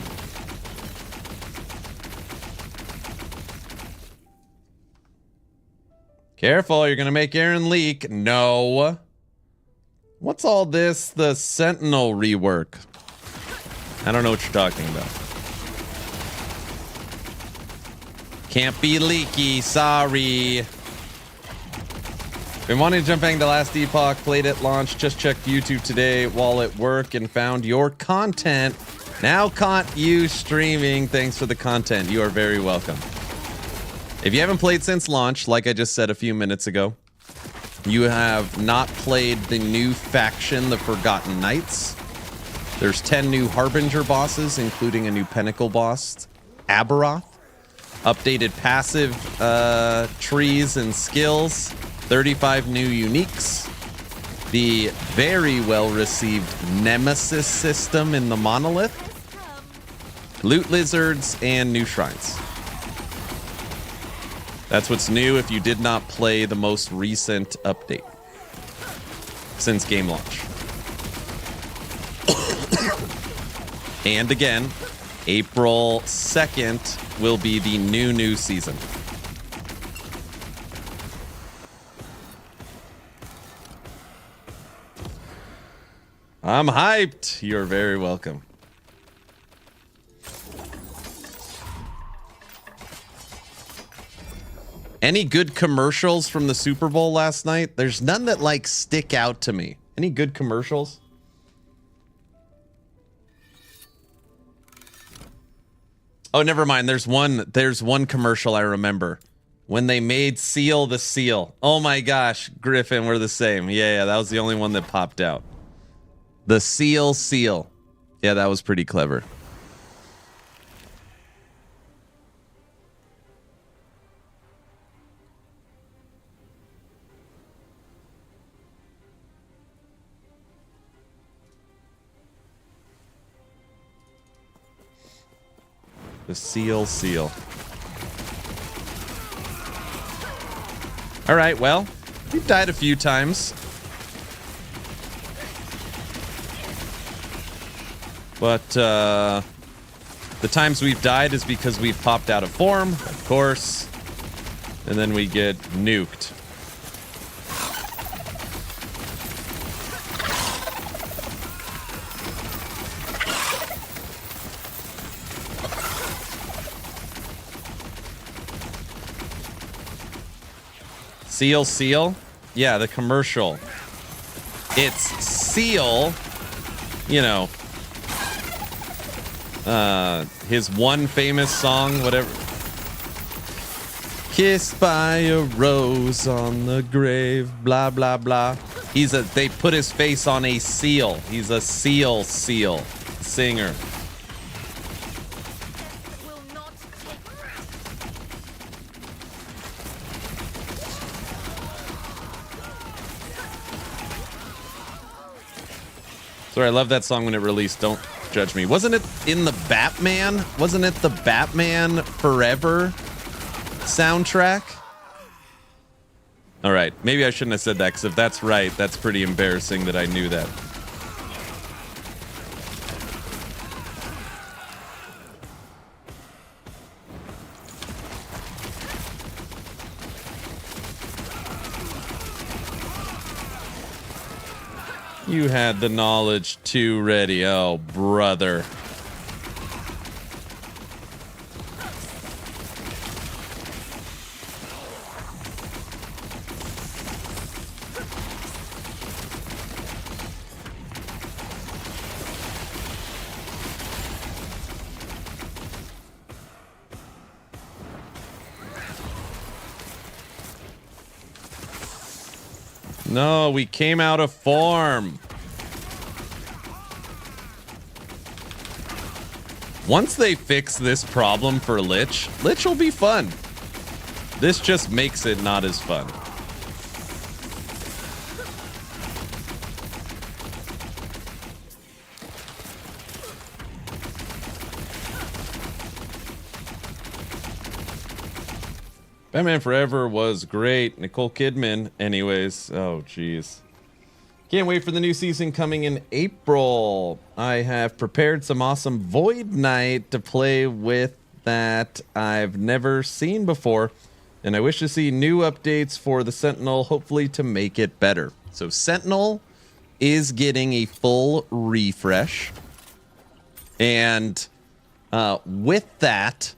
Careful, you're going to make Aaron leak. No. What's all this? The Sentinel rework. I don't know what you're talking about. Can't be leaky, sorry. Been wanting to jump into Last Epoch, played at launch, just checked YouTube today while at work and found your content. Now caught you streaming. Thanks for the content. You are very welcome. If you haven't played since launch, like I just said a few minutes ago, you have not played the new faction, the Forgotten Knights. There's 10 new Harbinger bosses, including a new Pinnacle boss, Aberoth. Updated passive trees and skills. 35 new uniques. The very well-received Nemesis system in the Monolith. Loot lizards and new shrines. That's what's new if you did not play the most recent update since game launch. And again, April 2nd will be the new season. I'm hyped. You're very welcome. Any good commercials from the Super Bowl last night? There's none that like stick out to me. Any good commercials? Oh, never mind. There's one commercial I remember. When they made Seal the Seal. Oh my gosh, Griffin, we're the same. Yeah, that was the only one that popped out. The Seal. Yeah, that was pretty clever. The Seal. All right, well, we've died a few times. But The times we've died is because we've popped out of form, of course. And then we get nuked. Seal? Yeah, the commercial. It's Seal, you know, his one famous song, whatever. Kissed by a rose on the grave, blah, blah, blah. They put his face on a seal. He's a seal singer. Sorry, I love that song when it released. Don't judge me. Wasn't it in the Batman? Wasn't it the Batman Forever soundtrack? All right, maybe I shouldn't have said that, because if that's right, that's pretty embarrassing that I knew that. You had the knowledge too ready. Oh, brother. No, we came out of form. Once they fix this problem for Lich will be fun. This just makes it not as fun. Batman Forever was great. Nicole Kidman. Anyways, oh jeez. Can't wait for the new season coming in April. I have prepared some awesome Void Knight to play with that I've never seen before. And I wish to see new updates for the Sentinel, hopefully to make it better. So Sentinel is getting a full refresh. And with that,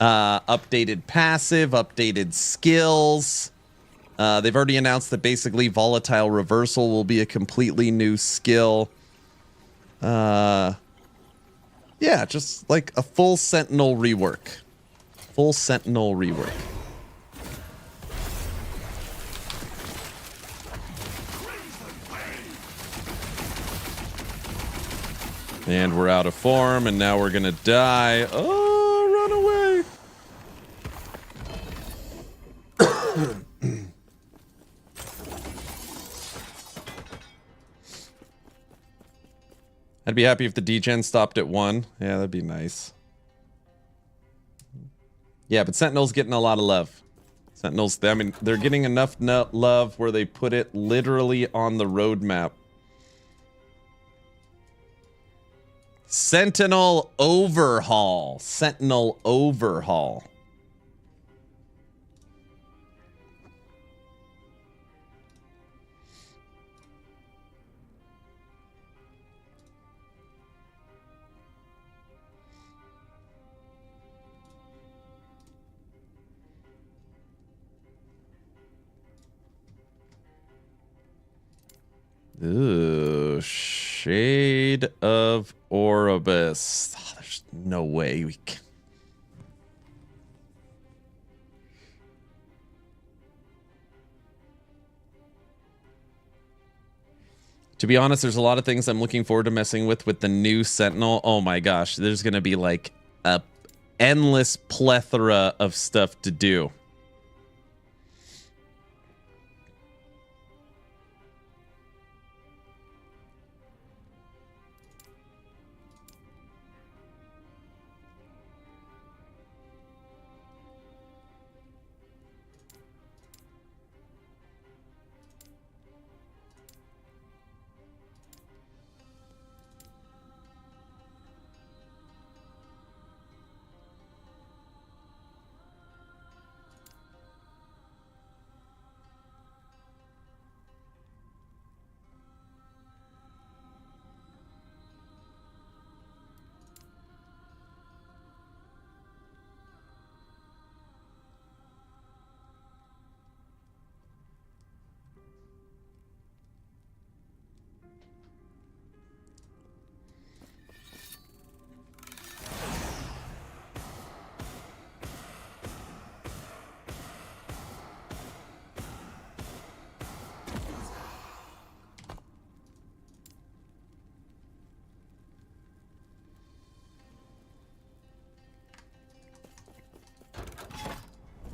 updated passive, updated skills. They've already announced that basically Volatile Reversal will be a completely new skill. Yeah, just like a full Sentinel rework. Full Sentinel rework. And we're out of form, and now we're gonna die. Oh, run away! I'd be happy if the degen stopped at 1. Yeah, that'd be nice. Yeah, but Sentinel's getting a lot of love. Sentinels, I mean, they're getting enough love where they put it literally on the roadmap. Sentinel overhaul. Sentinel overhaul. Ooh, Shade of Oribus. Oh, there's no way we can. To be honest, there's a lot of things I'm looking forward to messing with the new Sentinel. Oh my gosh, there's going to be like a endless plethora of stuff to do.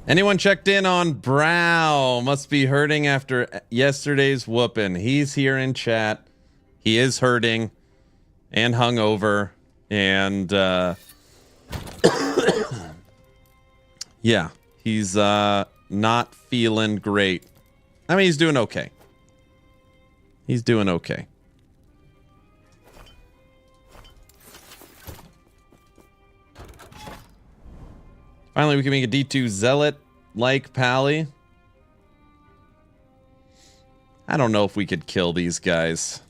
Anyone checked in on Brow? Must be hurting after yesterday's whooping. He's here in chat. He is hurting and hungover. And, yeah, he's not feeling great. I mean, he's doing okay. He's doing okay. Finally, we can make a D2 Zealot like Pally. I don't know if we could kill these guys.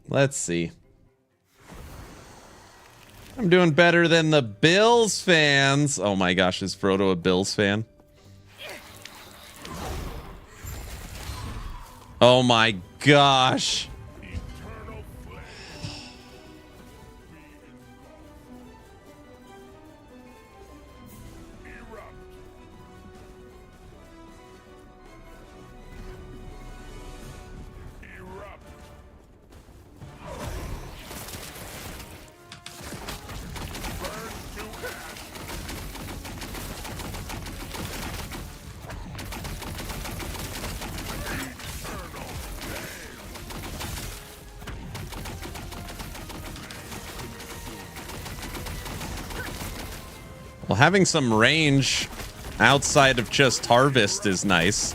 Let's see. I'm doing better than the Bills fans. Oh my gosh, is Frodo a Bills fan? Oh my gosh. Well, having some range outside of just harvest is nice.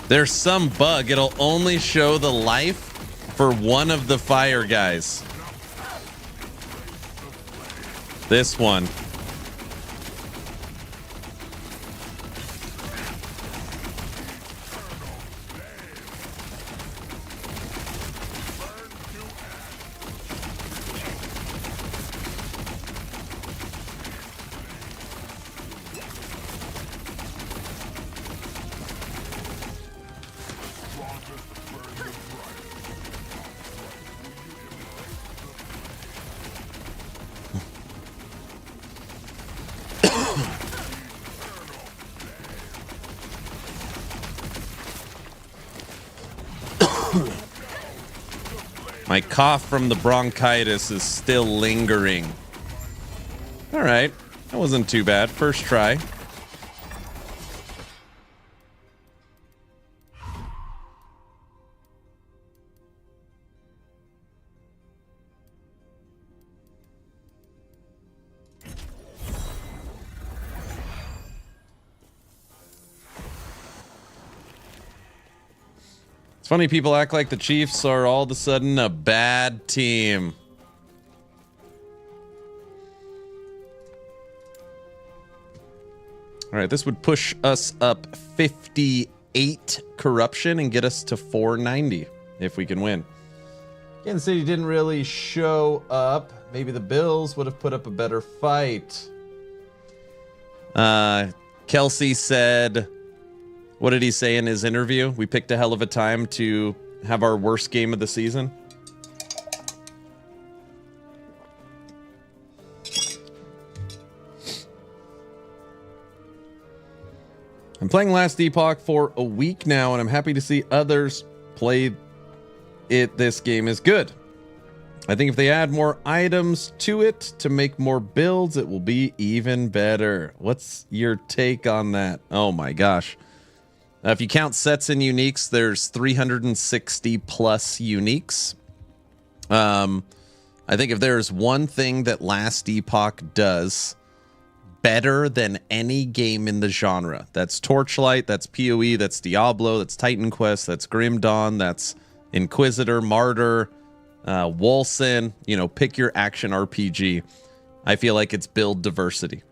There's some bug. It'll only show the life for one of the fire guys. This one. My cough from the bronchitis is still lingering. All right, that wasn't too bad. First try. It's funny people act like the Chiefs are all of a sudden a bad team. All right, this would push us up 58 corruption and get us to 490 if we can win. Kansas City didn't really show up. Maybe the Bills would have put up a better fight. Kelsey said, what did he say in his interview? We picked a hell of a time to have our worst game of the season. I'm playing Last Epoch for a week now, and I'm happy to see others play it. This game is good. I think if they add more items to it to make more builds, it will be even better. What's your take on that? Oh my gosh. If you count sets and uniques, there's 360 plus uniques. I think if there's one thing that Last Epoch does better than any game in the genre, that's Torchlight, that's PoE, that's Diablo, that's Titan Quest, that's Grim Dawn, that's Inquisitor, Martyr, Wolcen, you know, pick your action RPG. I feel like it's build diversity.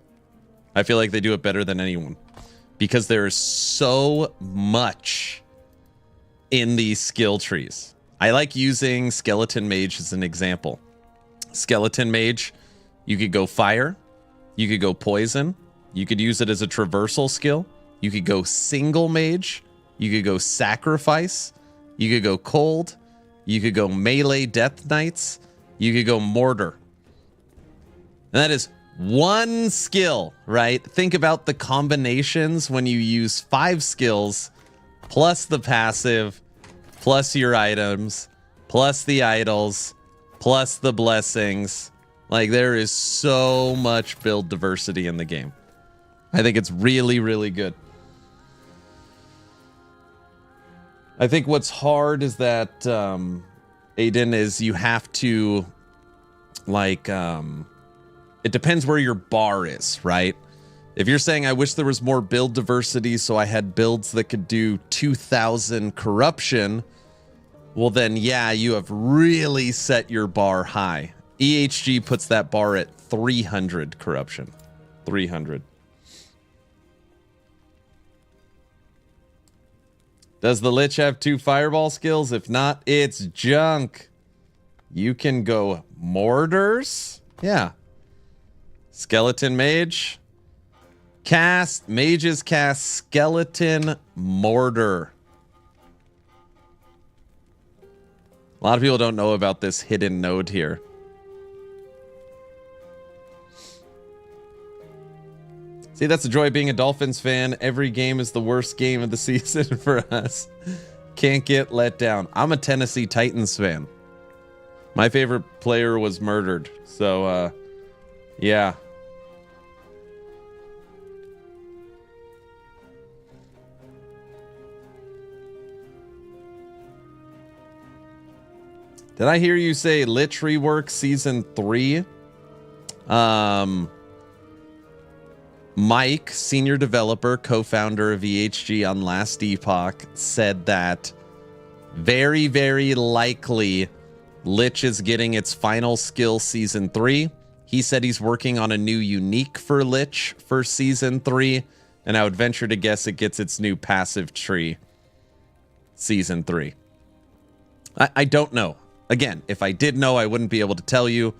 I feel like they do it better than anyone because there is so much in these skill trees. I like using Skeleton Mage as an example. Skeleton Mage, you could go fire, you could go poison, you could use it as a traversal skill, you could go single mage, you could go sacrifice, you could go cold, you could go melee death knights, you could go mortar. And that is one skill, right? Think about the combinations when you use 5 skills plus the passive, plus your items, plus the idols, plus the blessings. Like, there is so much build diversity in the game. I think it's really, really good. I think what's hard is that, Aiden, is you have to, like, it depends where your bar is, right? If you're saying, I wish there was more build diversity so I had builds that could do 2,000 corruption, well then, yeah, you have really set your bar high. EHG puts that bar at 300 corruption. 300. Does the Lich have 2 fireball skills? If not, it's junk. You can go mortars. Yeah. Skeleton Mage. Mages cast Skeleton Mortar. A lot of people don't know about this hidden node here. See, that's the joy of being a Dolphins fan. Every game is the worst game of the season for us. Can't get let down. I'm a Tennessee Titans fan. My favorite player was murdered. So, yeah. Did I hear you say Lich rework season 3? Mike, senior developer, co-founder of EHG on Last Epoch, said that very, very likely Lich is getting its final skill season 3. He said he's working on a new unique for Lich for season 3, and I would venture to guess it gets its new passive tree season 3. I don't know. Again, if I did know, I wouldn't be able to tell you.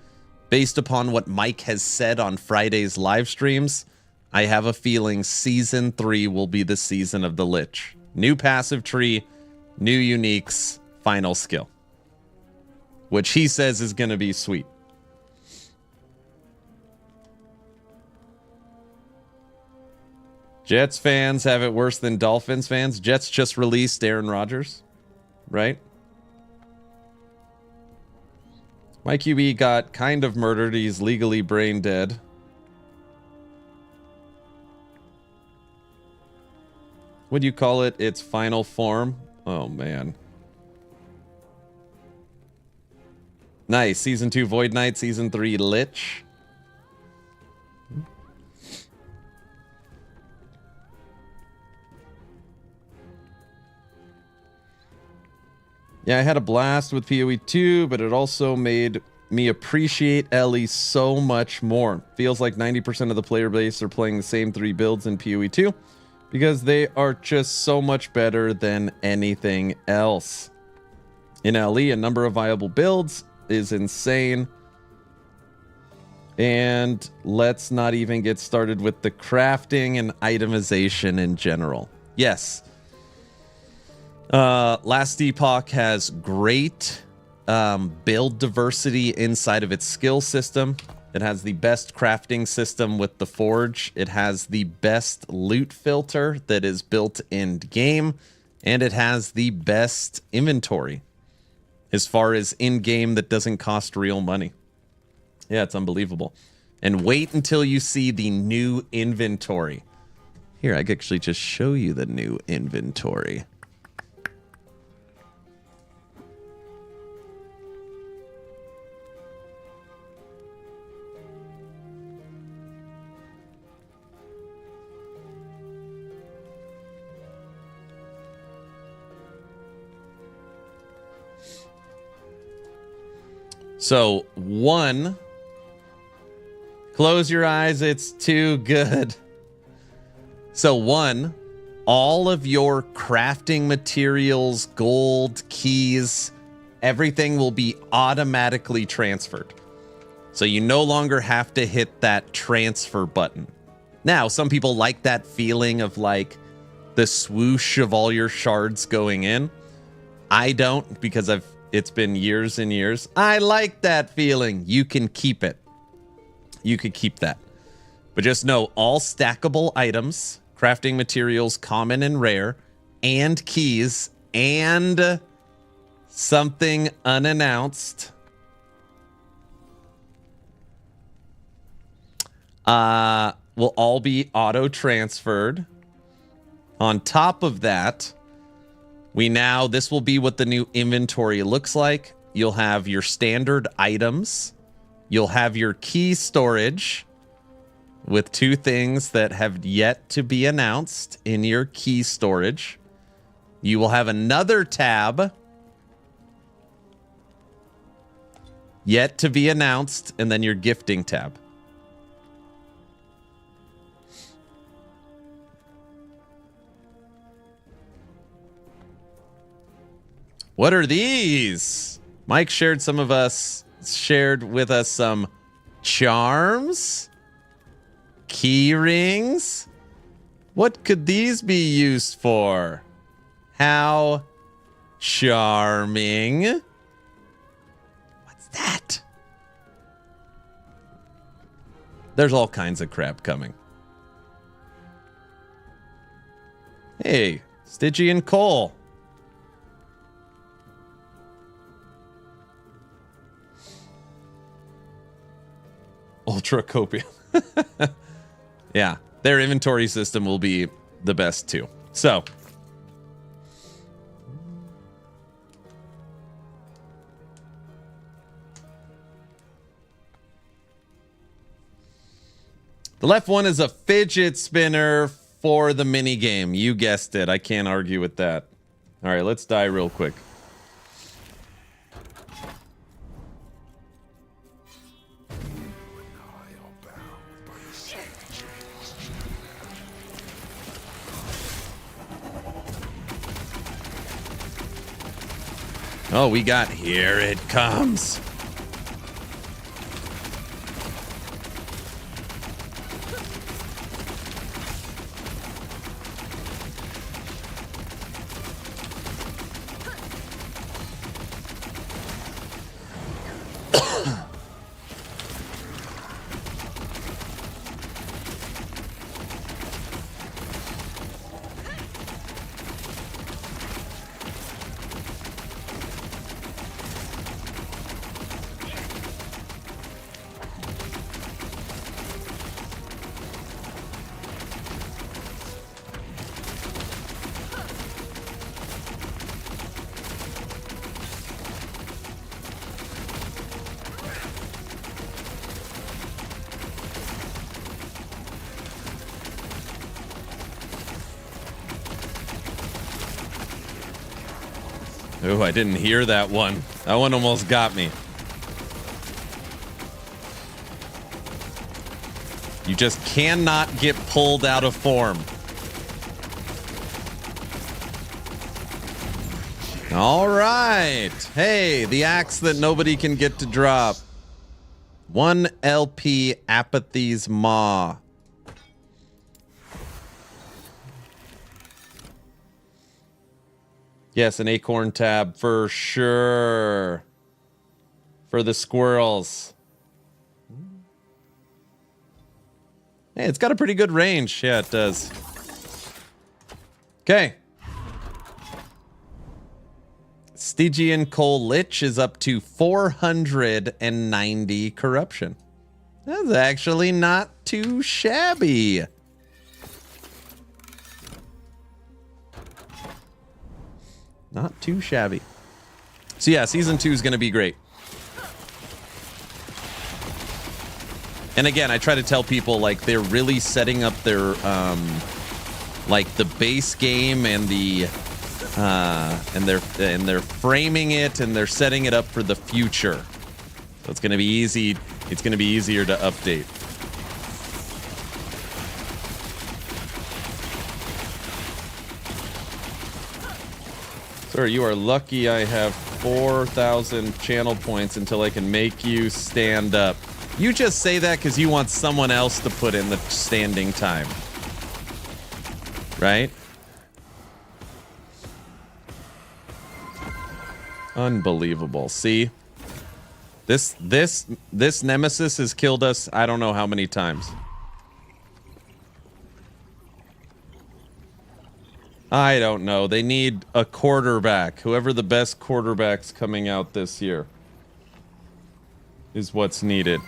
Based upon what Mike has said on Friday's live streams, I have a feeling season 3 will be the season of the Lich. New passive tree, new uniques, final skill. Which he says is going to be sweet. Jets fans have it worse than Dolphins fans. Jets just released Aaron Rodgers, right? My QB got kind of murdered. He's legally brain dead. What do you call it? Its final form? Oh, man. Nice. Season 2 Void Knight. Season 3 Lich. Yeah, I had a blast with PoE 2, but it also made me appreciate Ellie so much more. Feels like 90% of the player base are playing the same 3 builds in PoE 2 because they are just so much better than anything else. In LE, a number of viable builds is insane. And let's not even get started with the crafting and itemization in general. Yes. Last Epoch has great build diversity inside of its skill system. It has the best crafting system with the Forge. It has the best loot filter that is built in game. And it has the best inventory as far as in-game that doesn't cost real money. Yeah, it's unbelievable. And wait until you see the new inventory. Here, I could actually just show you the new inventory. So, 1 Close your eyes. It's too good. So one, all of your crafting materials, gold, keys, everything will be automatically transferred. So you no longer have to hit that transfer button. Now, some people like that feeling of like the swoosh of all your shards going in. I don't, because it's been years and years. I like that feeling. You can keep it. You could keep that. But just know all stackable items, crafting materials, common and rare, and keys, and something unannounced will all be auto-transferred. On top of that, this will be what the new inventory looks like. You'll have your standard items. You'll have your key storage with 2 things that have yet to be announced in your key storage. You will have another tab yet to be announced, and then your gifting tab. What are these? Mike shared with us some charms, key rings. What could these be used for? How charming. What's that? There's all kinds of crap coming. Hey, Stygian coal. Ultra copium. Yeah, their inventory system will be the best too. So, the left one is a fidget spinner for the mini game. You guessed it. I can't argue with that. All right, let's die real quick. Oh, we got Here It Comes. Oh, I didn't hear that one. That one almost got me. You just cannot get pulled out of form. All right. Hey, the axe that nobody can get to drop. 1 LP Apathy's Maw. Yes, an acorn tab for sure. For the squirrels. Hey, it's got a pretty good range. Yeah, it does. Okay. Stygian Coal Lich is up to 490 corruption. That's actually not too shabby. Not too shabby. So yeah, season 2 is going to be great. And again, I try to tell people like they're really setting up their like the base game and the and they're framing it and they're setting it up for the future. So it's going to be easy. It's going to be easier to update. Sir, you are lucky I have 4,000 channel points until I can make you stand up. You just say that because you want someone else to put in the standing time. Right? Unbelievable. See? This Nemesis has killed us I don't know how many times. I don't know. They need a quarterback. Whoever the best quarterback's coming out this year is what's needed.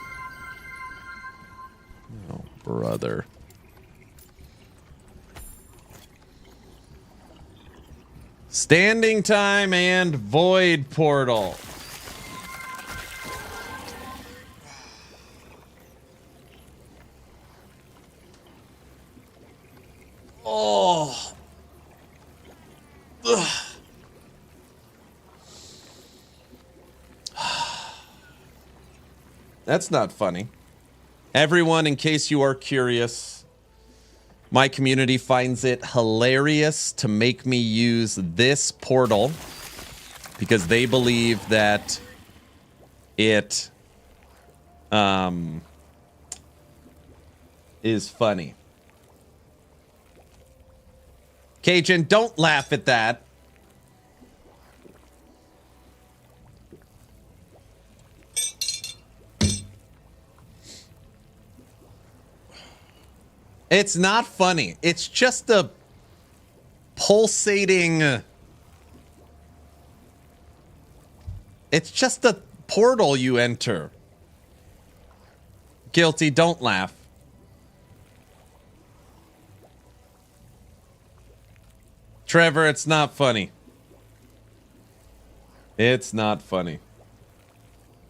Oh, brother. Standing time and void portal. Oh. Ugh. That's not funny. Everyone, in case you are curious, my community finds it hilarious to make me use this portal because they believe that it is funny. Cajun, don't laugh at that. It's not funny. It's just a pulsating... It's just a portal you enter. Guilty, don't laugh. Trevor, it's not funny. It's not funny.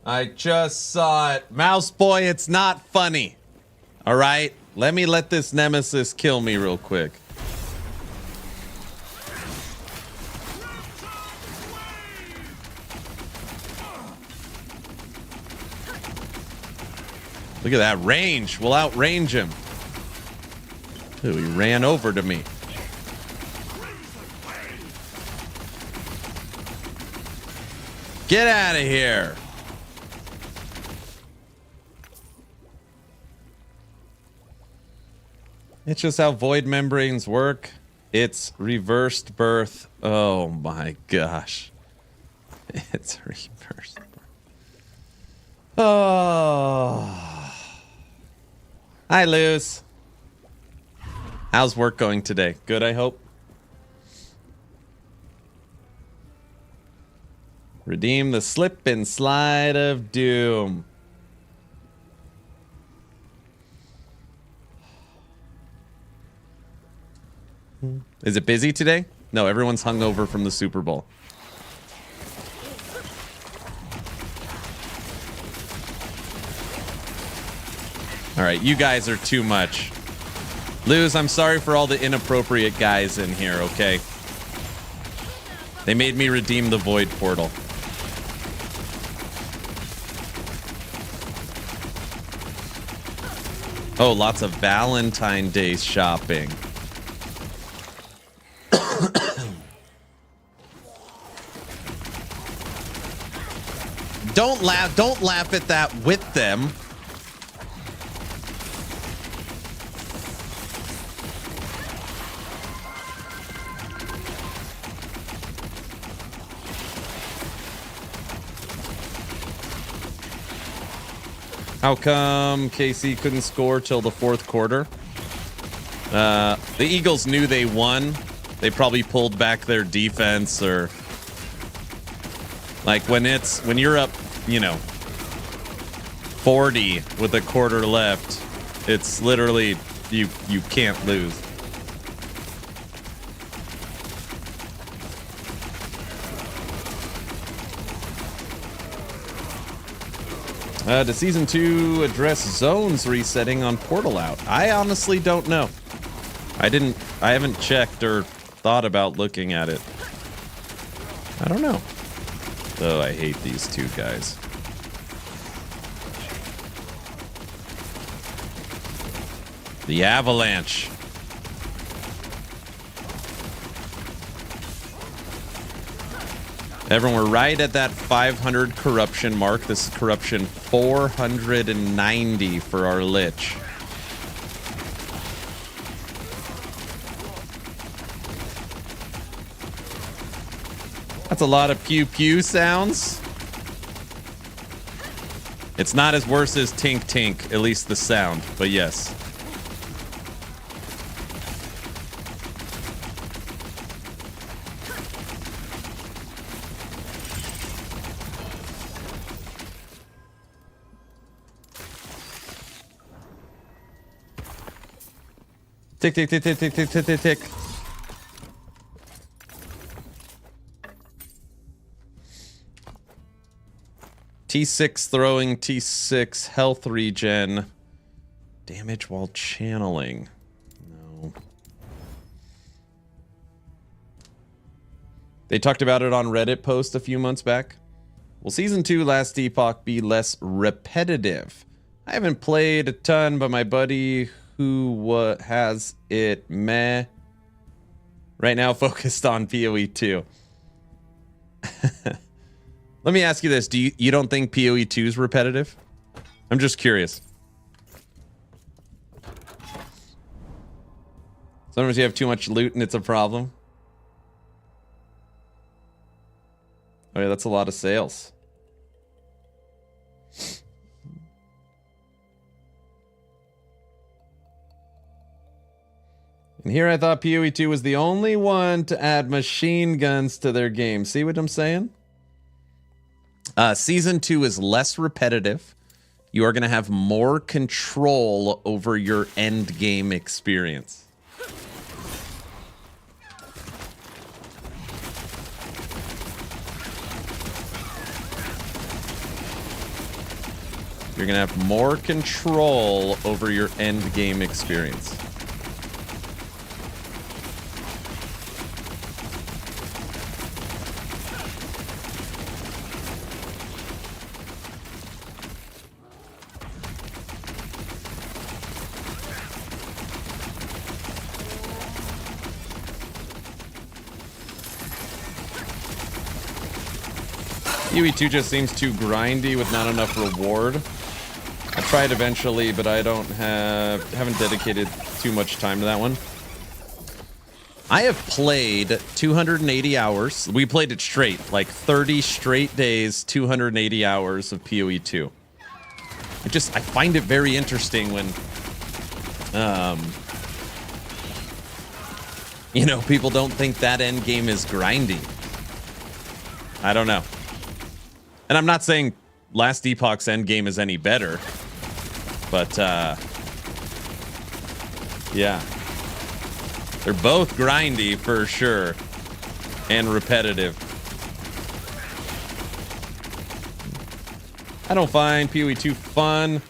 I just saw it. Mouse boy, it's not funny. All right? Let this Nemesis kill me real quick. Look at that range. We'll outrange him. Ooh, he ran over to me. Get out of here. It's just how void membranes work. It's reversed birth. Oh my gosh. It's reversed birth. Oh. Hi, Luz. How's work going today? Good, I hope. Redeem the slip and slide of doom. Is it busy today? No, everyone's hungover from the Super Bowl. All right, you guys are too much. Luz, I'm sorry for all the inappropriate guys in here, okay? They made me redeem the void portal. Oh, lots of Valentine Day shopping. Don't laugh at that with them. How come KC couldn't score till the fourth quarter? The Eagles knew they won. They probably pulled back their defense, or like when you're up, you know, 40 with a quarter left, it's literally you can't lose. Does Season 2 address zones resetting on Portal Out? I honestly don't know. I haven't checked or thought about looking at it. I don't know. Oh, I hate these two guys. The Avalanche. Everyone, we're right at that 500 corruption mark. This is corruption 490 for our Lich. That's a lot of pew pew sounds. It's not as worse as tink tink, at least the sound, but yes. Tick, tick, tick, tick, tick, tick, tick, tick, tick. T6 throwing, T6 health regen. Damage while channeling. No. They talked about it on Reddit post a few months back. Will Season 2 Last Epoch be less repetitive? I haven't played a ton, but my buddy who has it meh right now focused on PoE 2. Let me ask you this. You don't think PoE 2 is repetitive? I'm just curious. Sometimes you have too much loot and it's a problem. Oh yeah, that's a lot of sales. And here I thought PoE 2 was the only one to add machine guns to their game. See what I'm saying? Season 2 is less repetitive. You are going to have more control over your end game experience. You're going to have more control over your end game experience. UE2 just seems too grindy with not enough reward. I tried eventually, but I haven't dedicated too much time to that one. I have played 280 hours. We played it straight, like 30 straight days, 280 hours of PoE 2. I find it very interesting when, you know, people don't think that end game is grindy. I don't know. And I'm not saying Last Epoch's endgame is any better, but, yeah. They're both grindy, for sure, and repetitive. I don't find PoE 2 fun.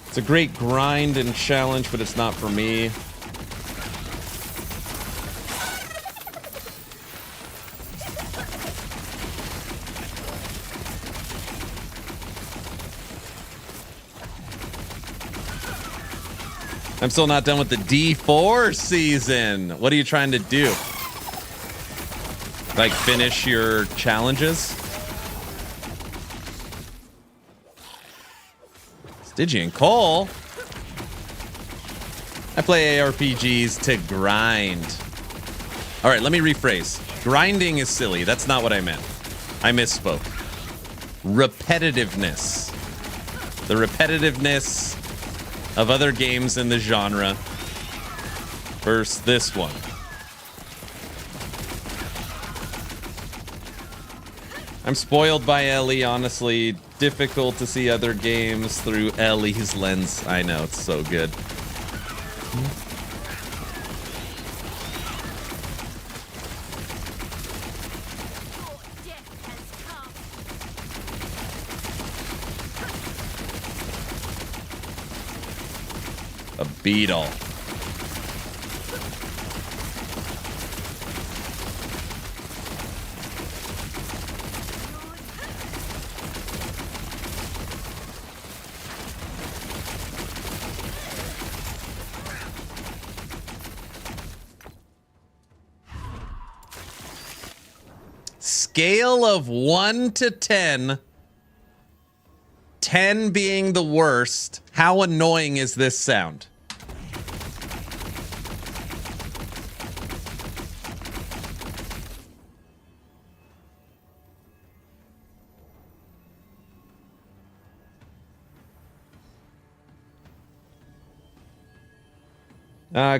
It's a great grind and challenge, but it's not for me. I'm still not done with the D4 season. What are you trying to do? Like finish your challenges? Stygian Cole? I play ARPGs to grind. All right, let me rephrase. Grinding is silly. That's not what I meant. I misspoke. Repetitiveness. The repetitiveness of other games in the genre versus this one. I'm spoiled by Ellie, honestly. Difficult to see other games through Ellie's lens. I know, it's so good. A beetle. scale of 1 to 10, 10 being the worst, how annoying is this sound?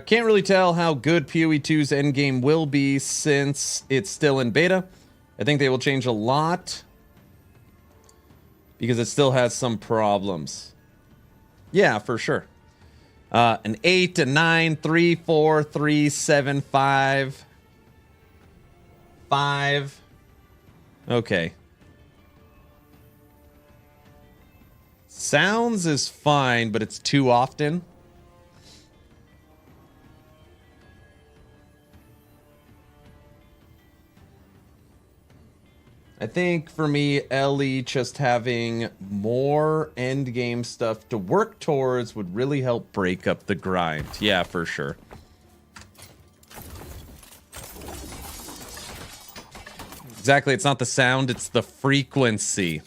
Can't really tell how good PoE 2's endgame will be since it's still in beta. I think they will change a lot because it still has some problems. Yeah, for sure. An 8, a 9, 3, 4, 3, 7, 5. 5. Okay. Sounds is fine, but it's too often. I think for me, Ellie just having more endgame stuff to work towards would really help break up the grind. Yeah, for sure. Exactly, it's not the sound, it's the frequency.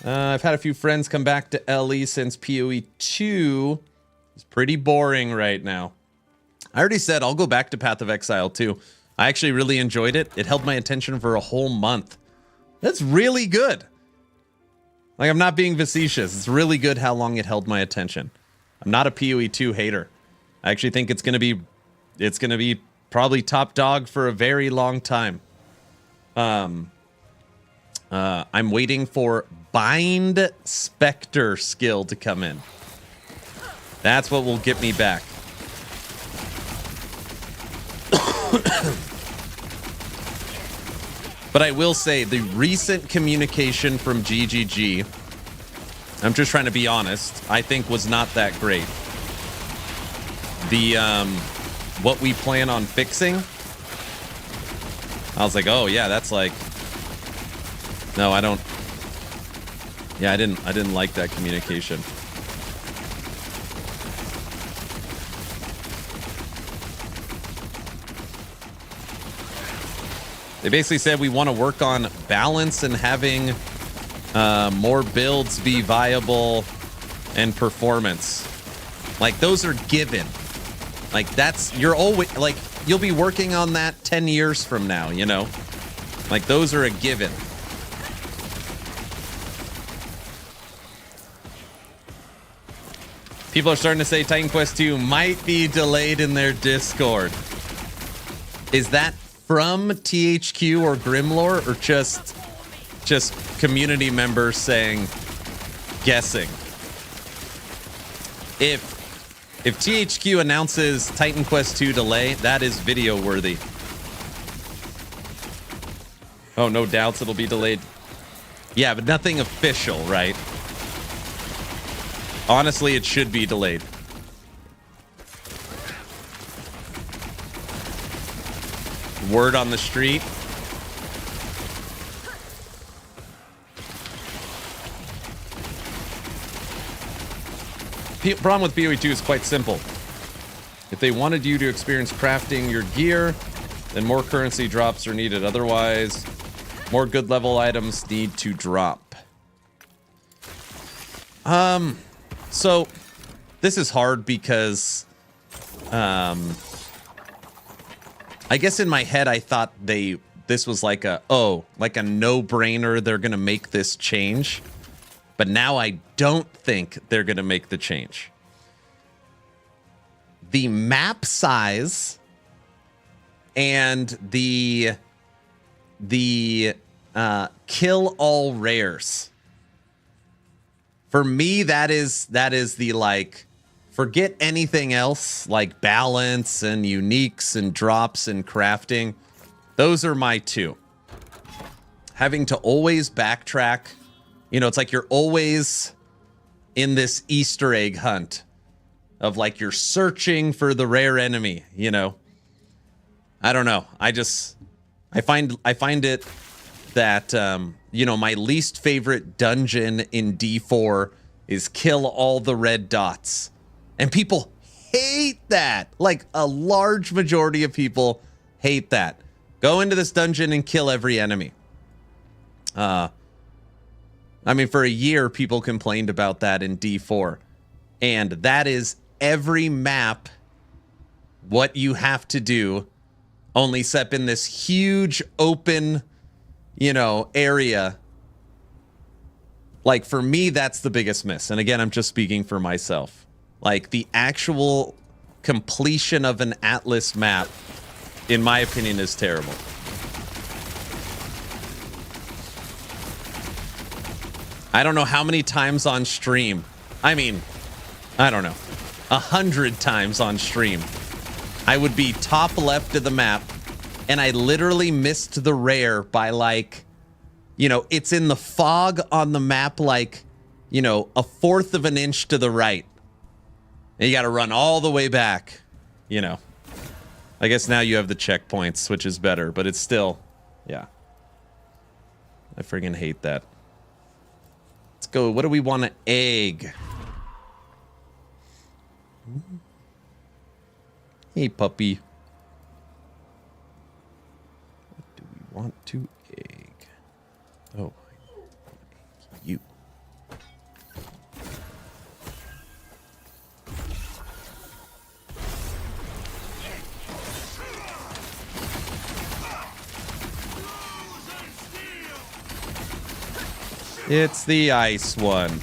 I've had a few friends come back to Ellie since PoE 2. It's pretty boring right now. I already said I'll go back to Path of Exile too. I actually really enjoyed it. It held my attention for a whole month. That's really good. Like, I'm not being facetious. It's really good how long it held my attention. I'm not a PoE 2 hater. I actually think it's gonna be probably top dog for a very long time. I'm waiting for Bind Spectre skill to come in. That's what will get me back. But I will say the recent communication from GGG, I'm just trying to be honest, I think was not that great. The, what we plan on fixing, I was like, oh yeah, that's like, no, I don't, yeah, I didn't like that communication. They basically said we want to work on balance and having more builds be viable and performance. Like, those are given. Like, that's, you're always, like, you'll be working on that 10 years from now, you know? Like, those are a given. People are starting to say Titan Quest 2 might be delayed in their Discord. Is that from THQ or Grimlore, or just community members saying, guessing? If THQ announces Titan Quest 2 delay, that is video worthy. Oh, no doubts it'll be delayed. Yeah, but nothing official, right? Honestly, it should be delayed. Word on the street. Problem with PoE 2 is quite simple. If they wanted you to experience crafting your gear, then more currency drops are needed. Otherwise, more good level items need to drop. So this is hard because I guess in my head I thought this was like a no-brainer, they're gonna make this change. But now I don't think they're gonna make the change. The map size and the kill all rares. For me, that is the, like, forget anything else, like balance and uniques and drops and crafting. Those are my two. Having to always backtrack. You know, it's like you're always in this Easter egg hunt of, like, you're searching for the rare enemy, you know. I don't know. I find it that, you know, my least favorite dungeon in D4 is kill all the red dots. And people hate that. Like a large majority of people hate that. Go into this dungeon and kill every enemy. I mean, for a year, people complained about that in D4. And that is every map what you have to do, only set in this huge open, area. Like, for me, that's the biggest miss. And again, I'm just speaking for myself. Like, the actual completion of an Atlas map, in my opinion, is terrible. I don't know how many times on stream. I mean, I don't know. 100 times on stream. I would be top left of the map, and I literally missed the rare by like, it's in the fog on the map like, a fourth of an inch to the right. And you got to run all the way back, I guess now you have the checkpoints, which is better, but it's still, yeah. I friggin' hate that. Let's go. What do we want to egg? Hey, puppy. What do we want to egg? Oh, you. It's the ice one.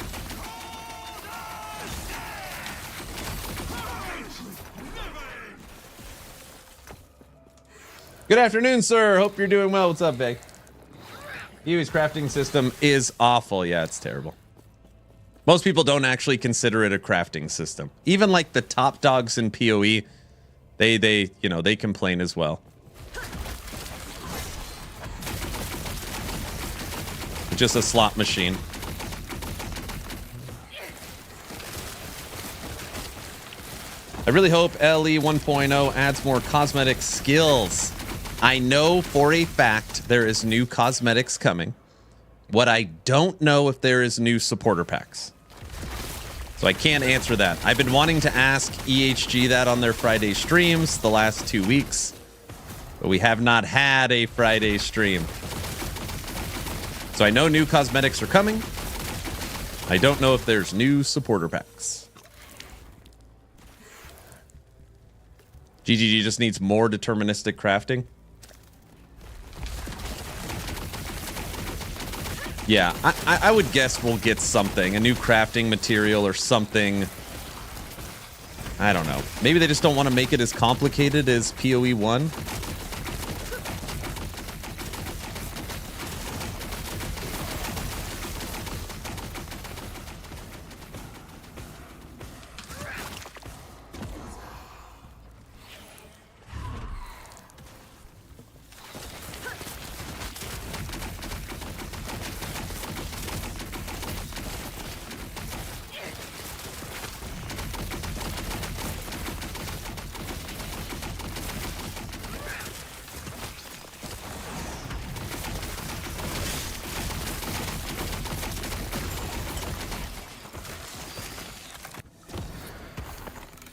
Good afternoon, sir. Hope you're doing well. What's up, Big? Huey's crafting system is awful. Yeah, it's terrible. Most people don't actually consider it a crafting system. Even like the top dogs in PoE, they complain as well. Just a slot machine. I really hope LE 1.0 adds more cosmetic skills. I know for a fact there is new cosmetics coming. What I don't know if there is new supporter packs. So I can't answer that. I've been wanting to ask EHG that on their Friday streams the last 2 weeks, but we have not had a Friday stream. So I know new cosmetics are coming. I don't know if there's new supporter packs. GGG just needs more deterministic crafting. Yeah, I would guess we'll get something. A new crafting material or something. I don't know. Maybe they just don't want to make it as complicated as PoE 1.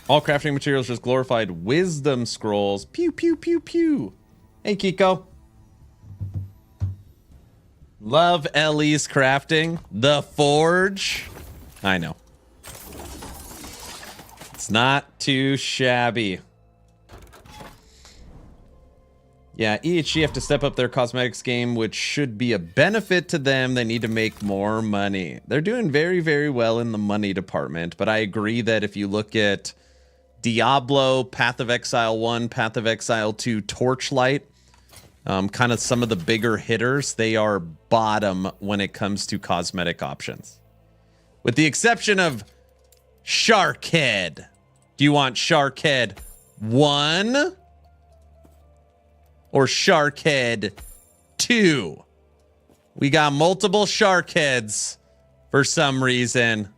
All crafting materials just glorified wisdom scrolls. Pew, pew, pew, pew. Hey, Kiko. Love Ellie's crafting. The Forge. I know. It's not too shabby. Yeah, EHG have to step up their cosmetics game, which should be a benefit to them. They need to make more money. They're doing very, very well in the money department, but I agree that if you look at Diablo, Path of Exile 1, Path of Exile 2, Torchlight, kind of some of the bigger hitters, they are bottom when it comes to cosmetic options. With the exception of Sharkhead. Do you want Sharkhead 1 or Sharkhead 2? We got multiple Sharkheads for some reason.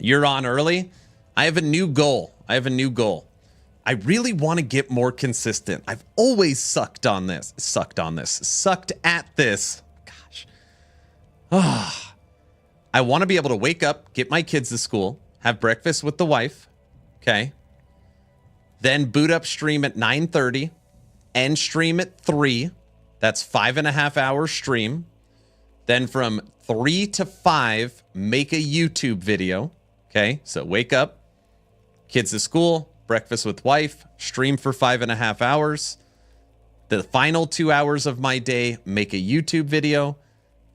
You're on early. I have a new goal. I really want to get more consistent. I've always sucked at this. Gosh. I want to be able to wake up, get my kids to school, have breakfast with the wife. Okay. Then boot up stream at 9:30, end stream at 3. That's 5.5 hours stream. Then from 3 to 5, make a YouTube video. Okay. So wake up, kids to school, breakfast with wife, stream for 5.5 hours. The final 2 hours of my day, make a YouTube video.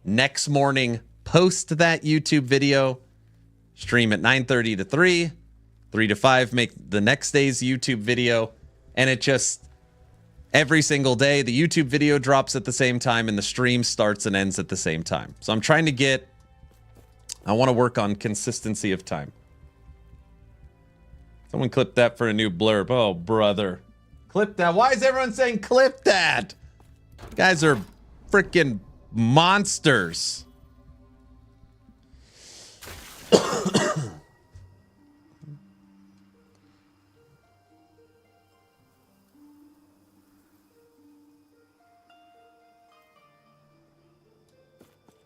Next morning, post that YouTube video, stream at 9:30 to 3, 3 to 5, make the next day's YouTube video. And it just, every single day, the YouTube video drops at the same time and the stream starts and ends at the same time. So I'm trying to get, I want to work on consistency of time. Someone clip that for a new blurb. Oh, brother. Clip that. Why is everyone saying clip that? You guys are freaking monsters.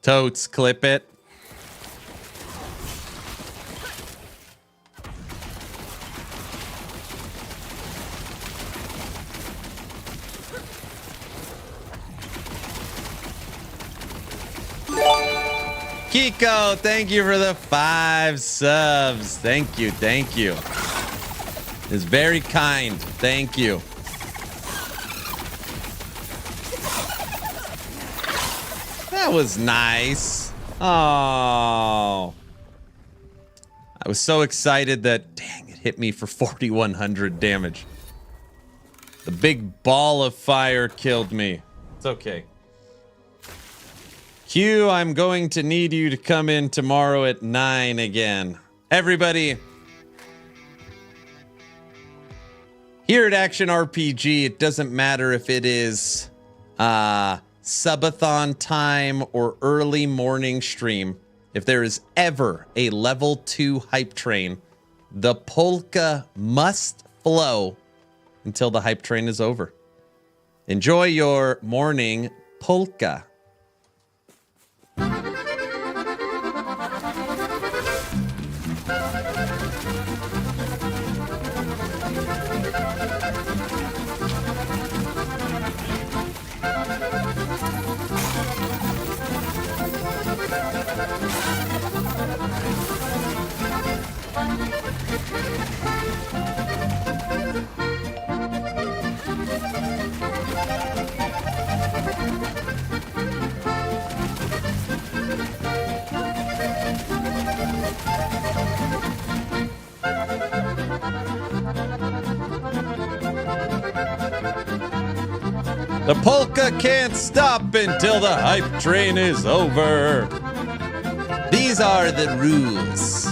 Totes, clip it. Kiko, thank you for the 5 subs. Thank you, thank you. It's very kind. Thank you. That was nice. Oh. I was so excited that, dang, it hit me for 4,100 damage. The big ball of fire killed me. It's okay. Q, I'm going to need you to come in tomorrow at 9 again. Everybody, here at Action RPG, it doesn't matter if it is subathon time or early morning stream. If there is ever a level 2 hype train, the polka must flow until the hype train is over. Enjoy your morning polka. The polka can't stop until the hype train is over. These are the rules.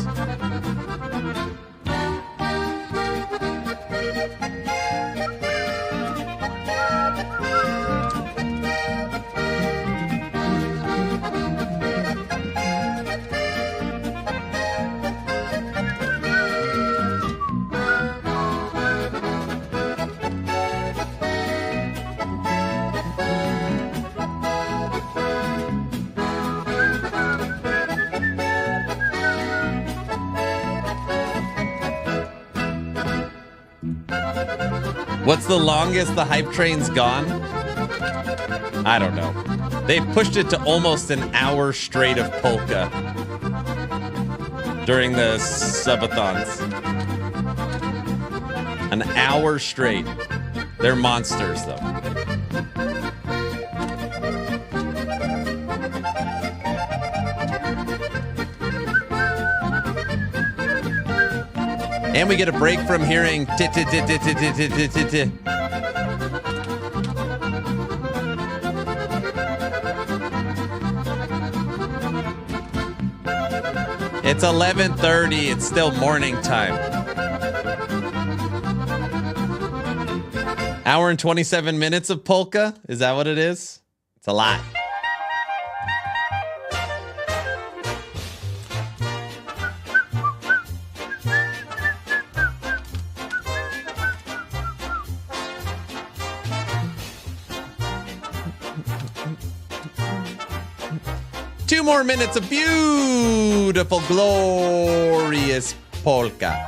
What's the longest the hype train's gone? I don't know. They pushed it to almost an hour straight of polka during the subathons. An hour straight. They're monsters, though. And we get a break from hearing t-t-t-t-t-t-t-t-t-t. It's 11:30. It's still morning time. Hour and 27 minutes of polka? Is that what it is? It's a lot. 2 more minutes of beautiful, glorious polka.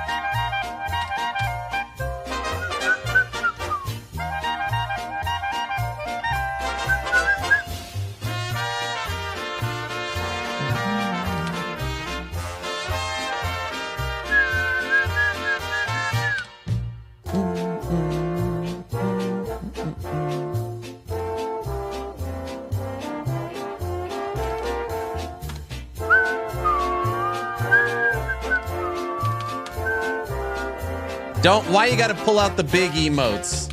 Why you gotta pull out the big emotes?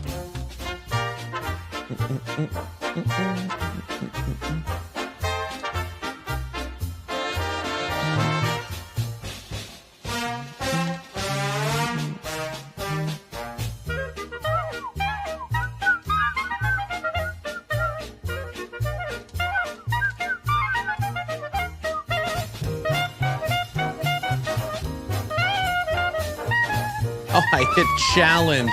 Oh, I hit challenge.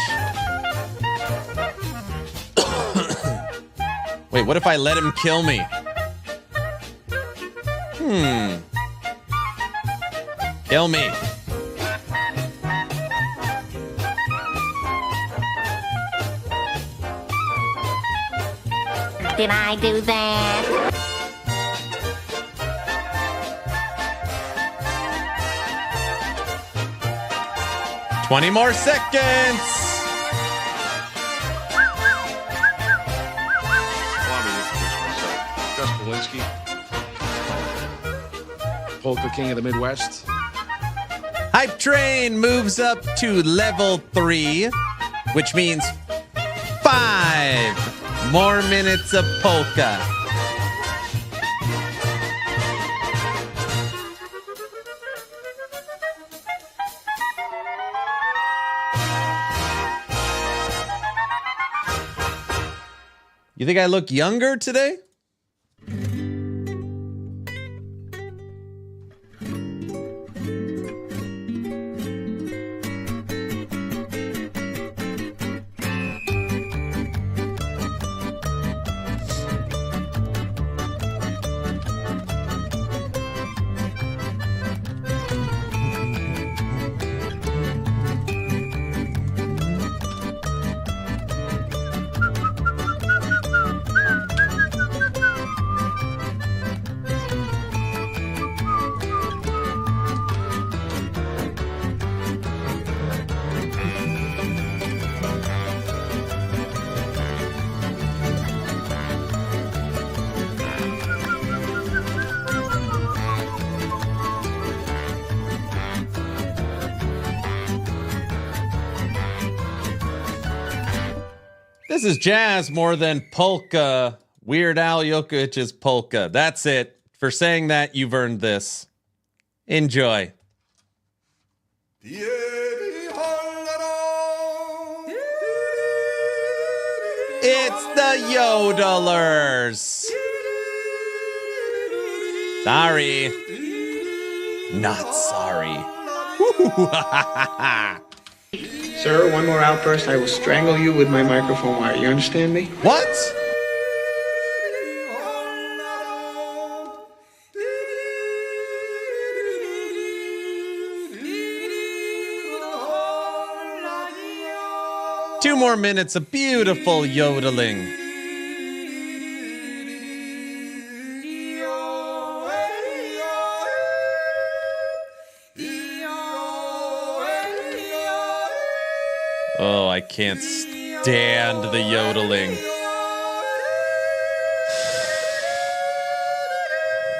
Wait, what if I let him kill me? Kill me. Did I do that? 20 more seconds. Polka King of the Midwest. Hype Train moves up to level 3, which means 5 more minutes of polka. You think I look younger today? This is jazz more than polka. Weird Al Yankovic's polka. That's it. For saying that, you've earned this. Enjoy. It's the Yodelers. Sorry. Not sorry. Sir, one more outburst, I will strangle you with my microphone wire. You understand me? What? Two more minutes of beautiful yodeling. Oh, I can't stand the yodeling.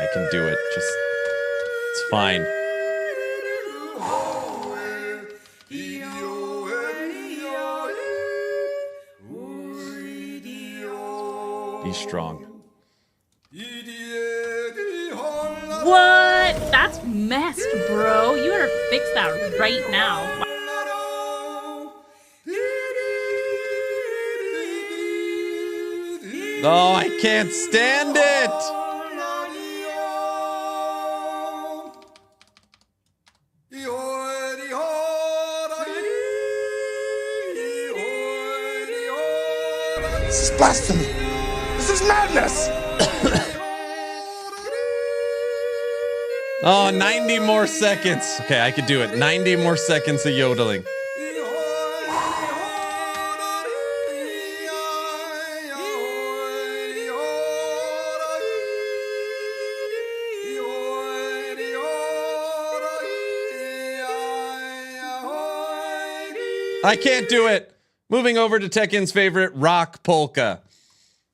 I can do it. Just, it's fine. Be strong. What? That's messed, bro. You better fix that right now. Oh, I can't stand it! This is blasphemy! This is madness! Oh, 90 more seconds. Okay, I could do it. 90 more seconds of yodeling. I can't do it. Moving over to Tekken's favorite, rock polka.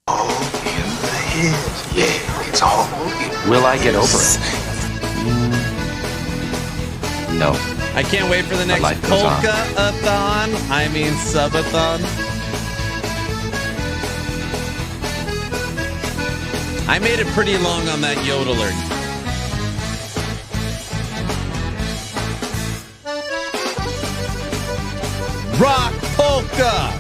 All in the head. Yeah, it's all in. Will I get over it? No. I can't wait for the next polka-a-thon. I mean subathon. I made it pretty long on that yodeler. Rock polka.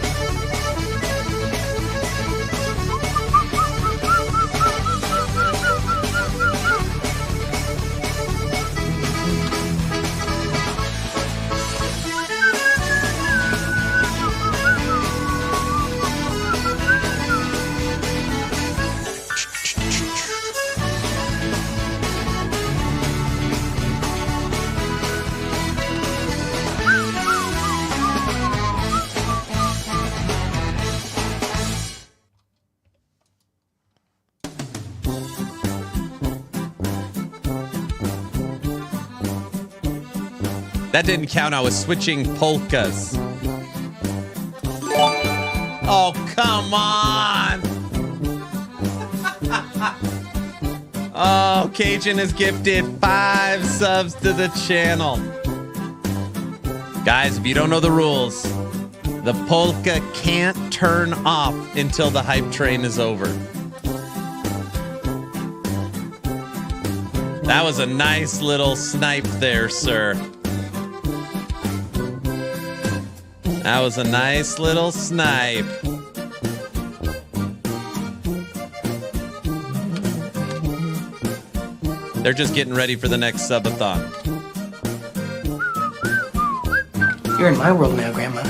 That didn't count. I was switching polkas. Oh, come on. Oh, Cajun has gifted 5 subs to the channel. Guys, if you don't know the rules, the polka can't turn off until the hype train is over. That was a nice little snipe there, sir. That was a nice little snipe. They're just getting ready for the next subathon. You're in my world now, Grandma.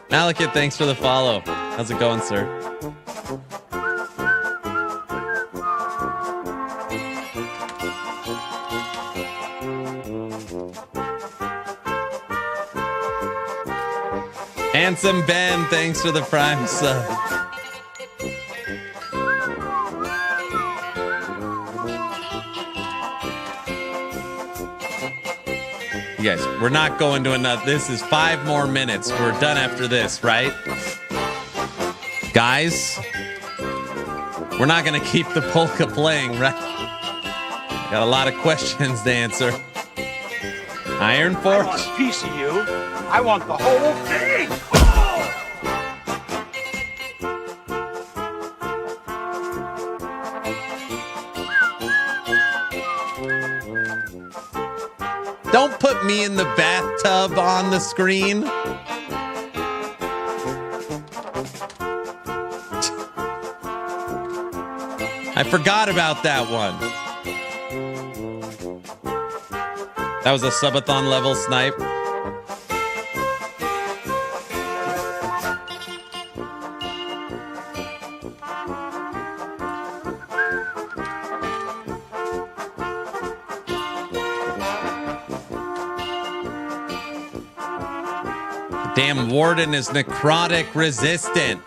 Malekith, thanks for the follow. How's it going, sir? Handsome Ben, thanks for the prime sub. You guys, we're not going to another. This is 5 more minutes. We're done after this, right? Guys, we're not going to keep the polka playing, right? I got a lot of questions to answer. Iron Forge? I want a piece of you. I want the whole thing. Don't put me in the bathtub on the screen. I forgot about that one. That was a subathon level snipe. Damn, Warden is necrotic resistant.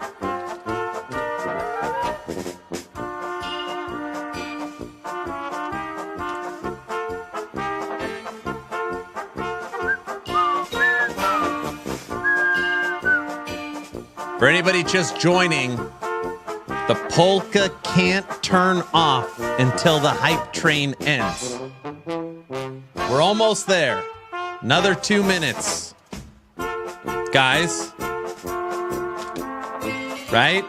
For anybody just joining, the polka can't turn off until the hype train ends. We're almost there. Another 2 minutes. Guys. Right?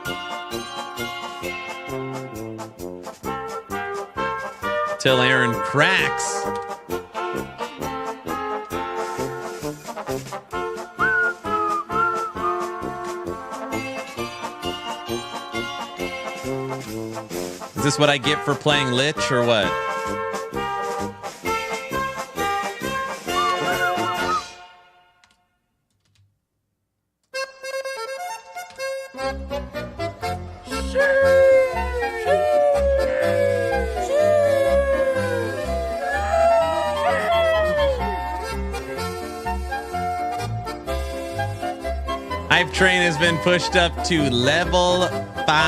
Till Aaron cracks. Is this what I get for playing Lich or what? Hype train has been pushed up to level 5.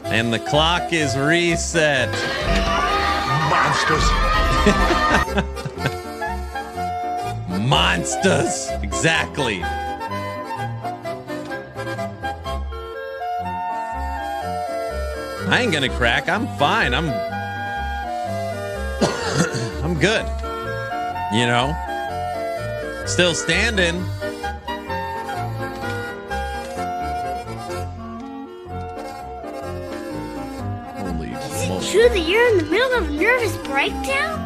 And the clock is reset. Monsters. Monsters. Exactly. I ain't gonna crack. I'm fine. I'm good. You know? Still standing. Holy moly. True that you're in the middle of a nervous breakdown?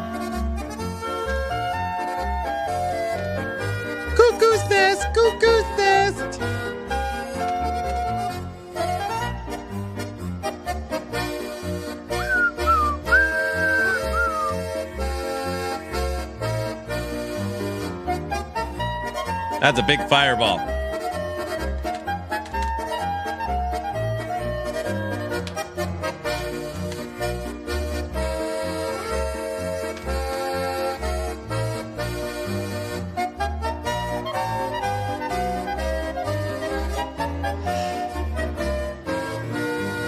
Cuckoo's nest, cuckoo's nest. That's a big fireball.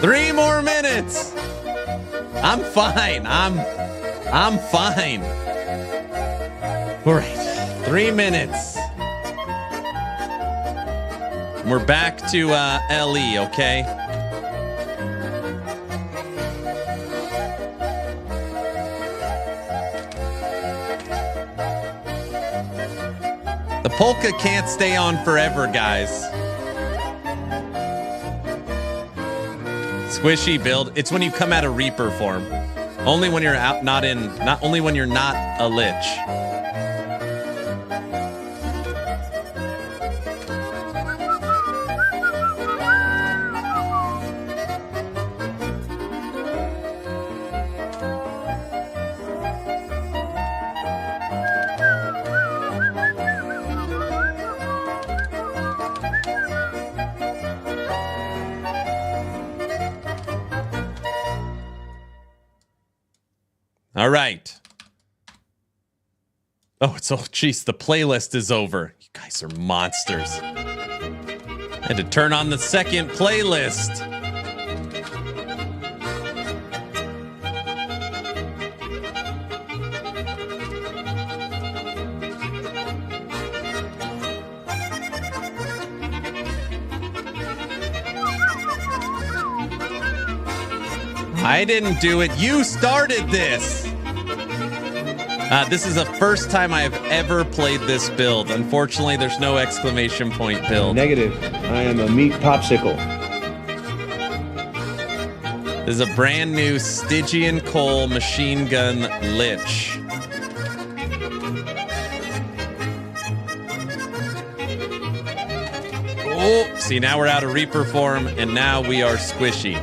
Three more minutes. I'm fine. I'm fine. All right. 3 minutes. We're back to LE, okay? The polka can't stay on forever, guys. Squishy build. It's when you come out of Reaper form. Only when you're out, not only when you're not a Lich. All right. Oh, jeez, the playlist is over. You guys are monsters. I had to turn on the second playlist. I didn't do it. You started this. This is the first time I have ever played this build. Unfortunately, there's no exclamation point build. Negative. I am a meat popsicle. This is a brand new Stygian Coal machine gun Lich. Oh, see, now we're out of Reaper form, and now we are squishy.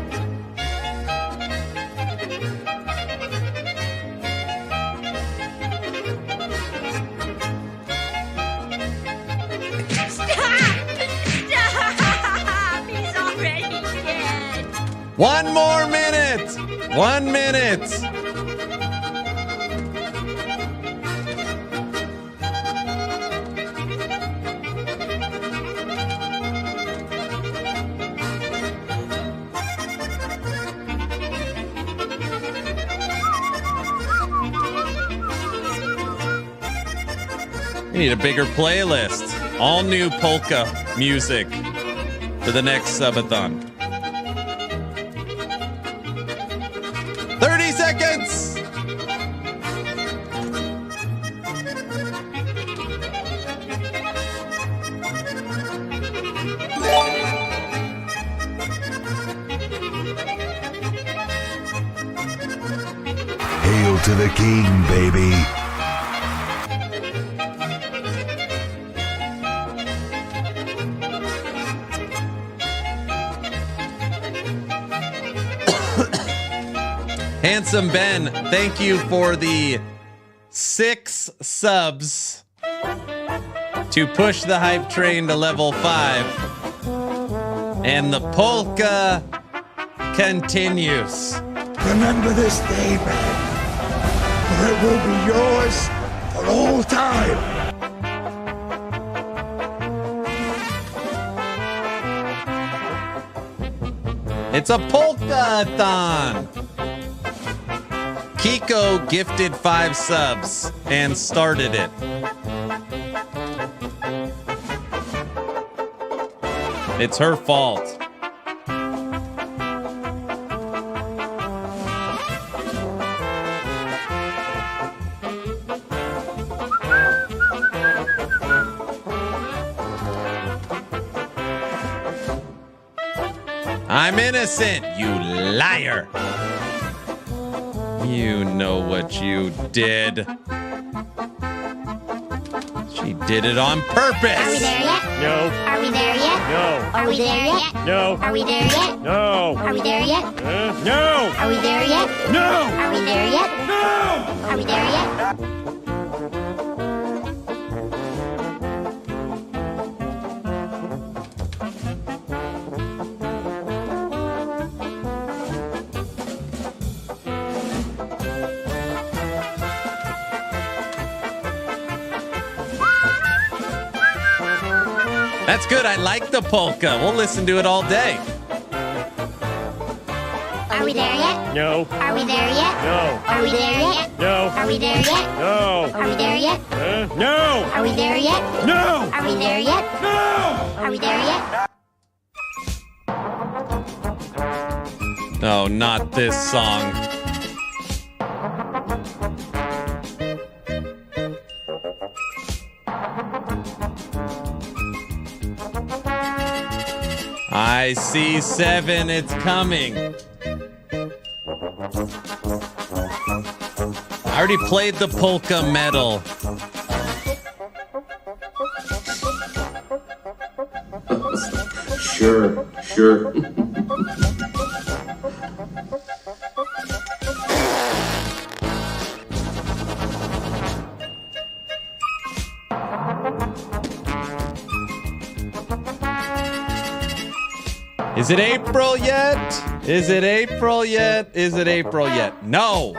One more minute! 1 minute! We need a bigger playlist. All new polka music for the next Subathon. 30 seconds! Hail to the king, baby. Handsome Ben, thank you for the 6 subs to push the hype train to level 5. And the polka continues. Remember this day, man, for it will be yours for all time. It's a polka-a-thon. Kiko gifted 5 subs and started it. It's her fault. I'm innocent, you liar. You know what you did. She did it on purpose. Are we there yet? No. Are we there yet? No. Are we there yet? No. Are we there yet? No. Are we there yet? No. Are we there yet? No. Are we there yet? No. Are we there yet? That's good. I like the polka. We'll listen to it all day. Are we there yet? No. Are we there yet? No. Are we there yet? No. Are we there yet? No. Are we there yet? No. Are we there yet? No. Are we there yet? No. Are we there yet? Oh, not this song. I see 7. It's coming. I already played the polka metal. Sure. Is it April yet? Is it April yet? Is it April yet? No.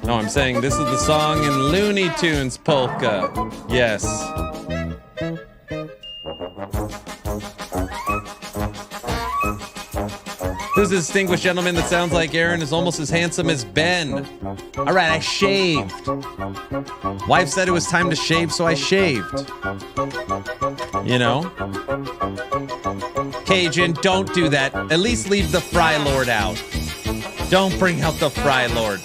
No, I'm saying this is the song in Looney Tunes polka. Yes. Who's a distinguished gentleman that sounds like Aaron is almost as handsome as Ben? All right, I shaved. Wife said it was time to shave, so I shaved. You know? Cajun, don't do that. At least leave the Fry Lord out. Don't bring out the Fry Lord.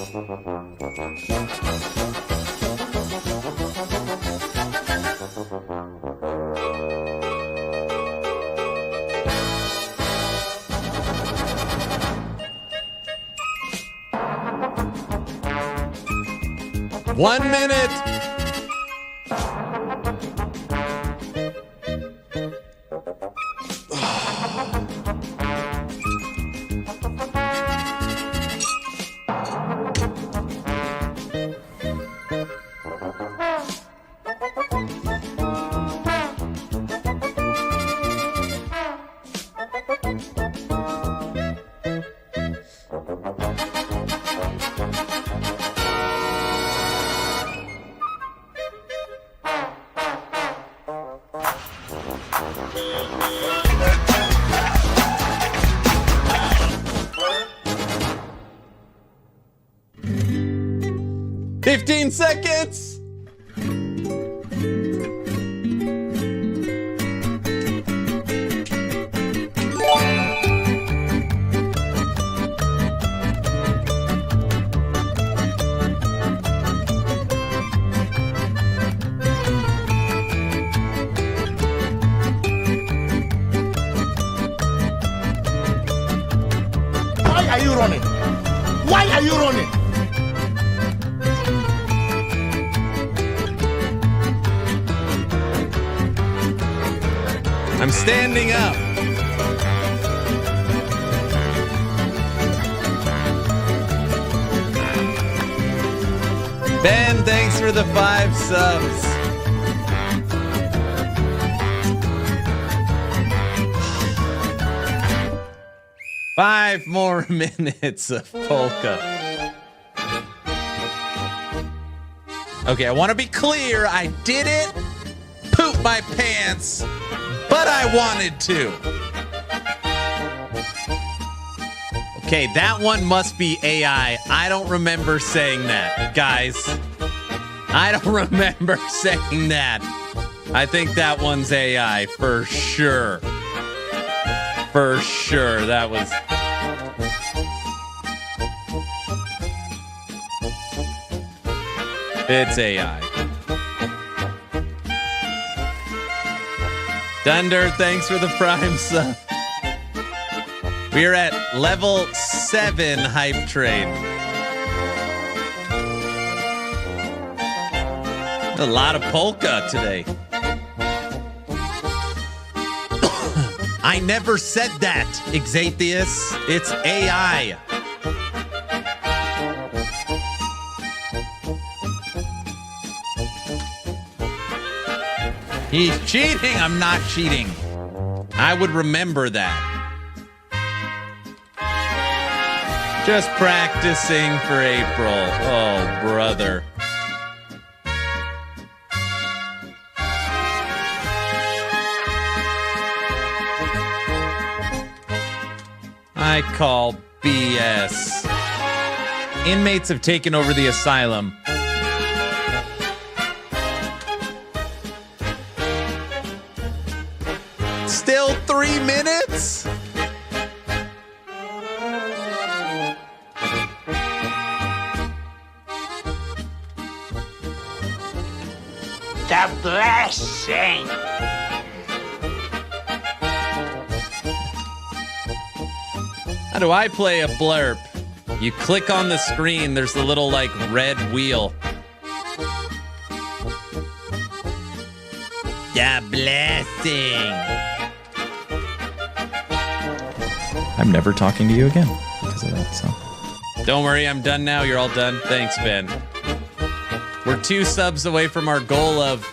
One minute. $15 seconds. Why are you running? Why are you running? I'm standing up. Ben, thanks for the 5 subs. Five more minutes of polka. Okay, I want to be clear. I didn't poop my pants, but I wanted to. Okay, that one must be AI. I don't remember saying that, guys. I don't remember saying that. I think that one's AI for sure. For sure, that was... It's AI. Dunder, thanks for the prime sub. We're at level 7 hype train. A lot of polka today. I never said that, Exatheus. It's AI. He's cheating. I'm not cheating. I would remember that. Just practicing for April. Oh, brother. I call BS. Inmates have taken over the asylum. Still 3 minutes? The blessing. How do I play a blurb? You click on the screen, there's the little like red wheel. The blessing. I'm never talking to you again because of that, so. Don't worry, I'm done now. You're all done. Thanks, Ben. We're 2 subs away from our goal of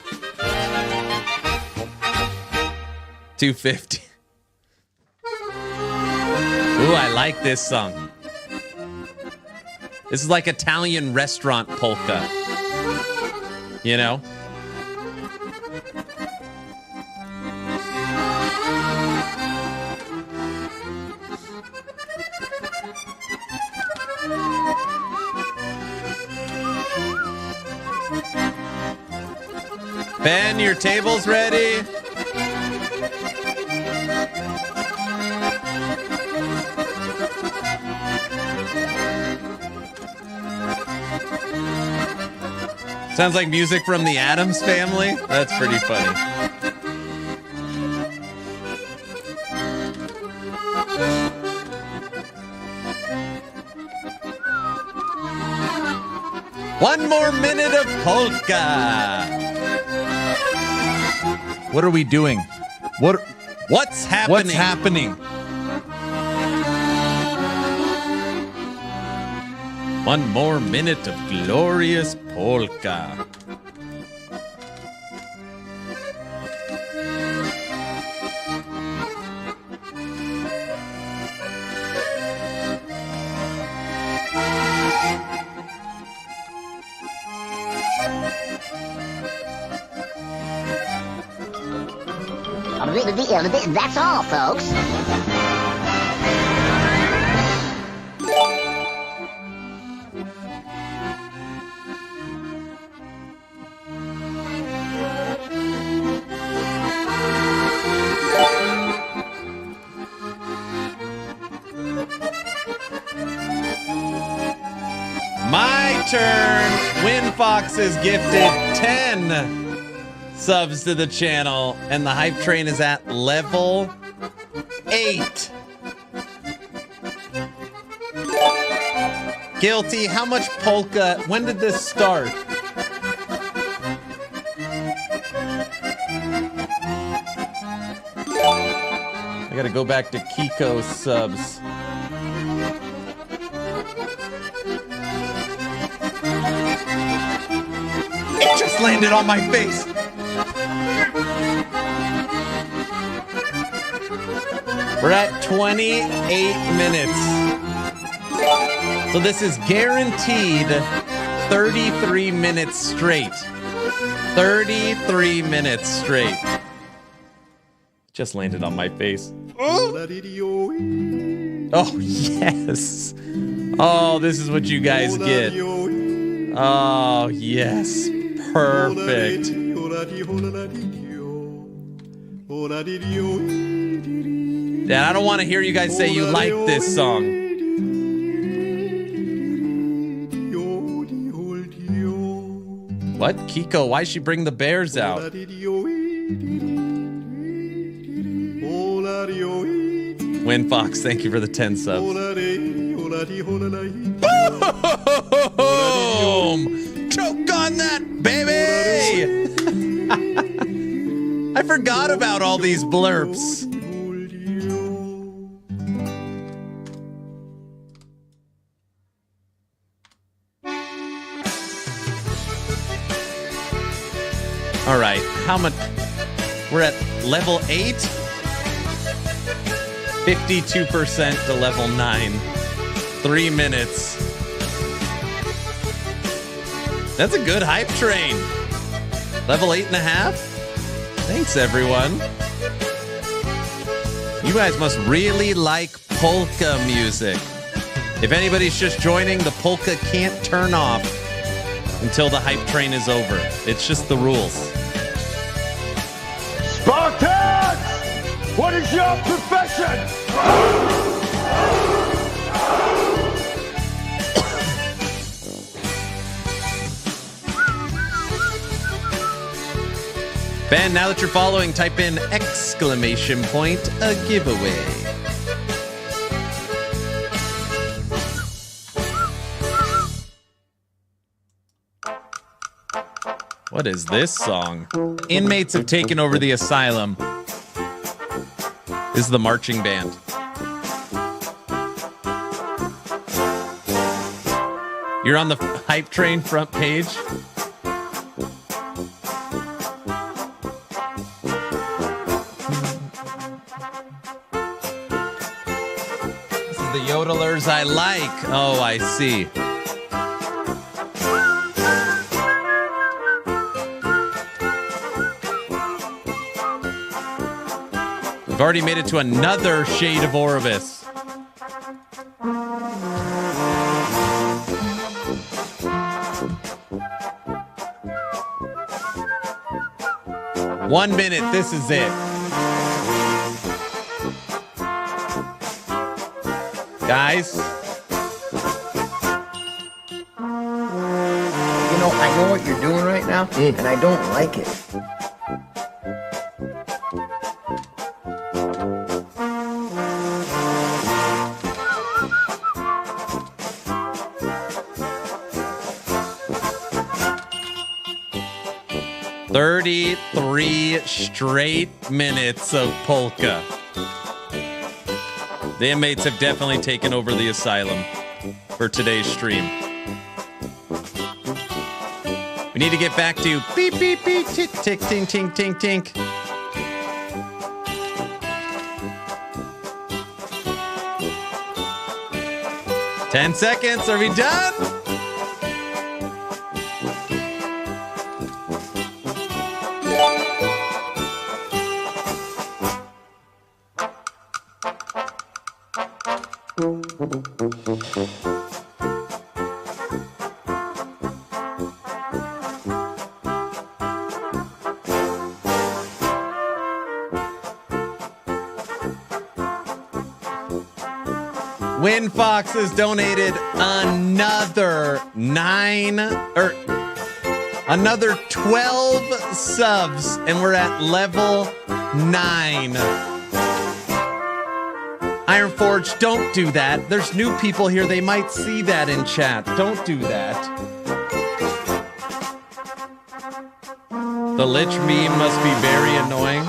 250. Ooh, I like this song. This is like Italian restaurant polka. You know? Ben, your table's ready. Sounds like music from the Addams Family. That's pretty funny. One more minute of polka. What are we doing? What's happening? What's happening? One more minute of glorious polka. That's all, folks. My turn. Winfox is gifted 10 subs to the channel, and the hype train is at level 8. Guilty, how much polka? When did this start? I gotta go back to Kiko's subs. landed on my face. We're at 28 minutes. So this is guaranteed 33 minutes straight. 33 minutes straight. Just landed on my face. Oh, yes. Oh, this is what you guys get. Oh, yes. Perfect. Yeah, I don't want to hear you guys say you like this song. What? Kiko, why'd she bring the bears out? Win Fox, thank you for the 10 subs. Boom! Choke on that, baby! I forgot about all these blurps. All right, how much? We're at level 8. 52% to level 9. 3 minutes. That's a good hype train. Level 8.5. Thanks, everyone. You guys must really like polka music. If anybody's just joining, the polka can't turn off until the hype train is over. It's just the rules. Spartans! What is your profession? Ben, now that you're following, type in exclamation point, a giveaway. What is this song? Inmates have taken over the asylum. This is the marching band. You're on the hype train front page. This is the yodelers I like. Oh, I see. We've already made it to another shade of Oribus. One minute, this is it. Guys. You know, I know what you're doing right now, and I don't like it. "33 straight minutes of polka." The inmates have definitely taken over the asylum for today's stream. We need to get back to beep, beep, beep, tick, tick, tink, tink, tink, tink. "10 seconds, are we done?" Win Fox has donated another 12 subs, and we're at level 9. Ironforge, don't do that. There's new people here. They might see that in chat. Don't do that. The Lich meme must be very annoying.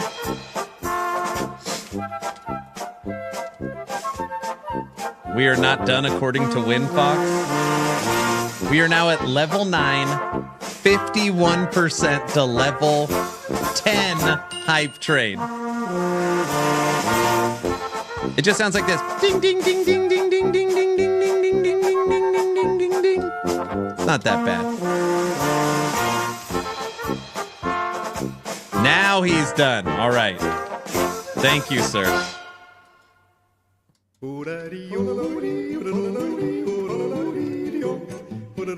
We are not done according to WinFox. We are now at level 9, 51% to level 10 hype train. It just sounds like this. Ding, ding, ding, ding, ding, ding, ding, ding, ding, ding, ding, ding, ding, ding, ding, ding, ding, ding. It's not that bad. Now he's done. All right. Thank you, sir.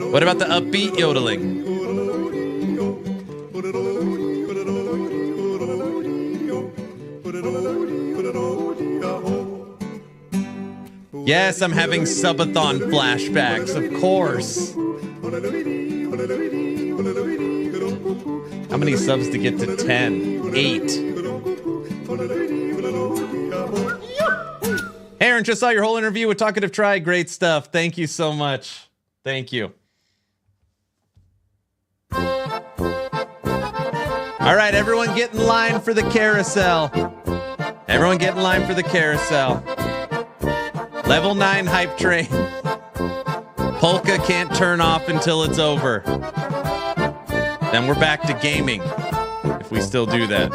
What about the upbeat yodeling? Yes, I'm having Subathon flashbacks, of course. How many subs to get to 10? 8. Aaron, just saw your whole interview with Talkative Try. Great stuff. Thank you so much. Thank you. All right, everyone get in line for the carousel. Everyone get in line for the carousel. Level 9 hype train. Polka can't turn off until it's over. Then we're back to gaming, if we still do that.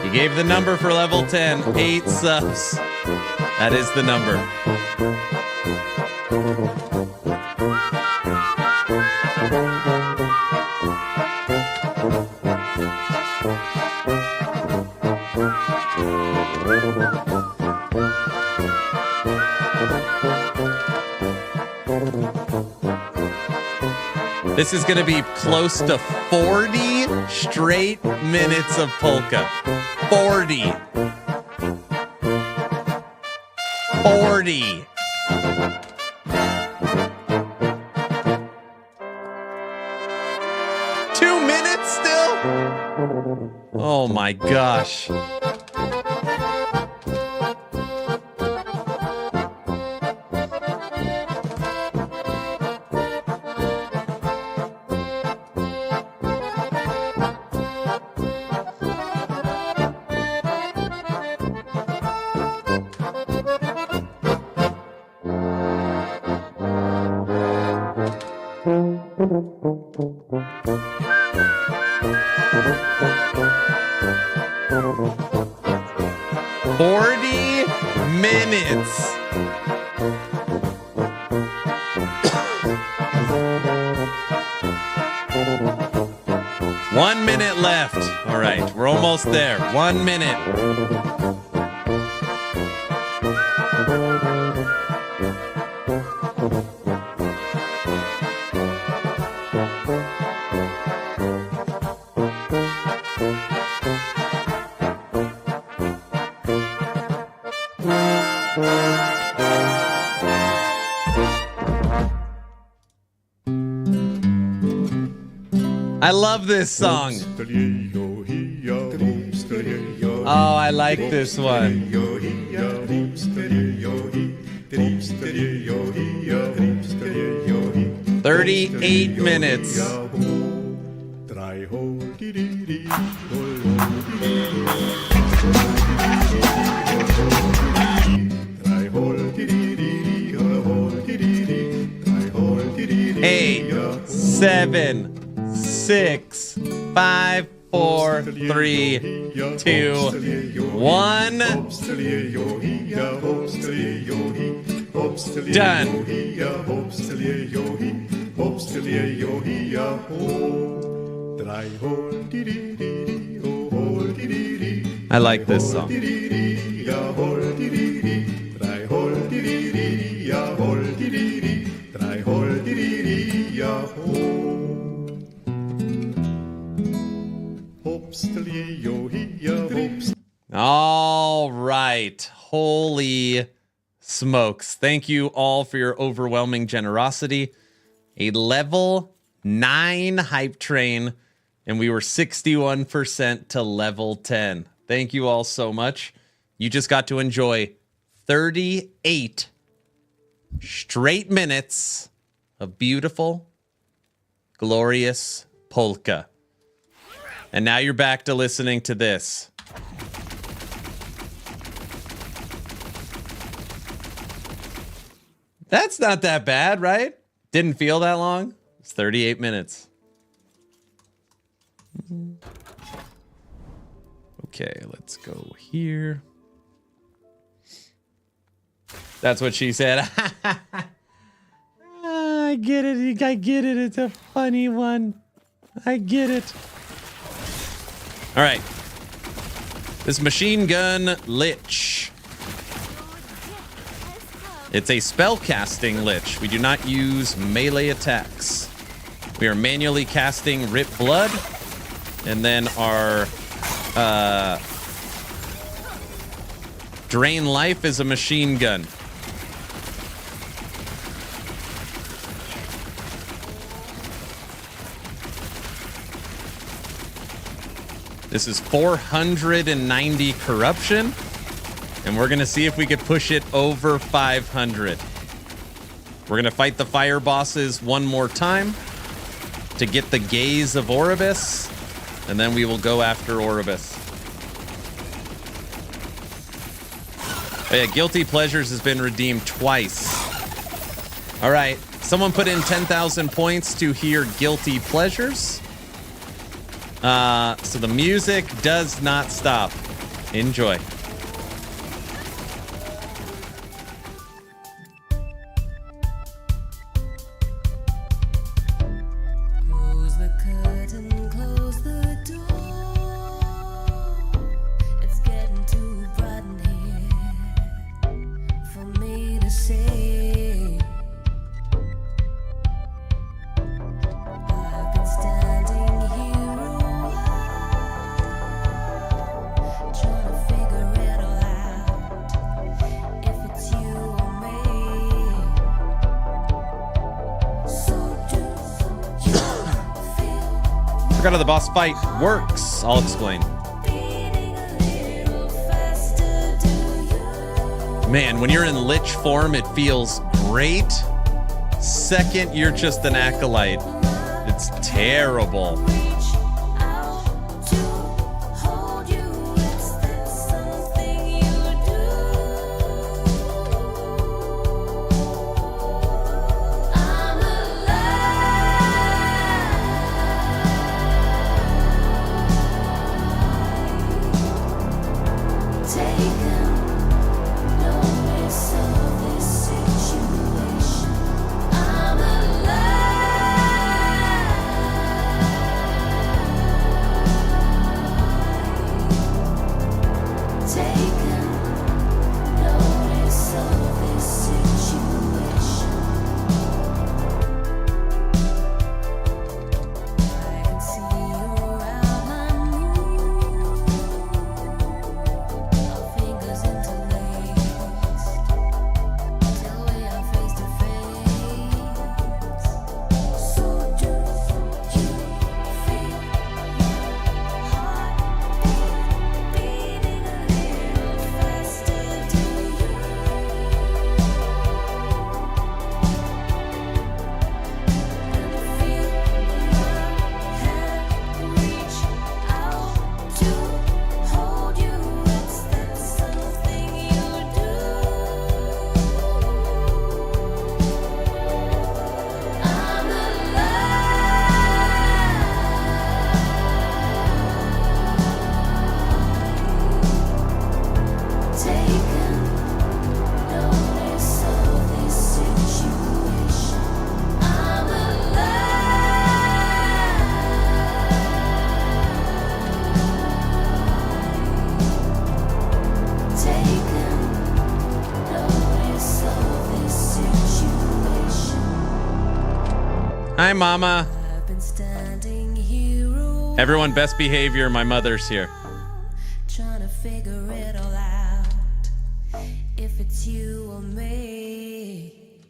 You gave the number for level 10, 8 subs. That is the number. This is going to be close to 40 straight minutes of polka. 40. 40. Still? Oh my gosh. Minutes. One minute left. All right, we're almost there. 1 minute. I love this song. Oh, I like this one. 38 minutes. Eight, 7, 6, 5, 4, 3, 2, 1. Done. I like this song. All right. Holy smokes. Thank you all for your overwhelming generosity. A level 9 hype train, and we were 61% to level 10. Thank you all so much. You just got to enjoy 38 straight minutes of beautiful, glorious polka. And now you're back to listening to this. That's not that bad, right? Didn't feel that long. It's 38 minutes. Okay, let's go here. That's what she said. I get it. I get it. It's a funny one. I get it. All right. This machine gun Lich. It's a spell-casting Lich. We do not use melee attacks. We are manually casting Rip Blood, and then our Drain Life is a machine gun. This is 490 corruption. And we're going to see if we could push it over 500. We're going to fight the fire bosses one more time to get the gaze of Oribus. And then we will go after Oribus. Oh yeah, Guilty Pleasures has been redeemed twice. All right. Someone put in 10,000 points to hear Guilty Pleasures. So the music does not stop. Enjoy. Forgot how the boss fight works. I'll explain. Man, when you're in Lich form, it feels great. Second, you're just an Acolyte. It's terrible. Hi, Mama. Everyone, best behavior. My mother's here. Trying to figure it all out. If it's you or me.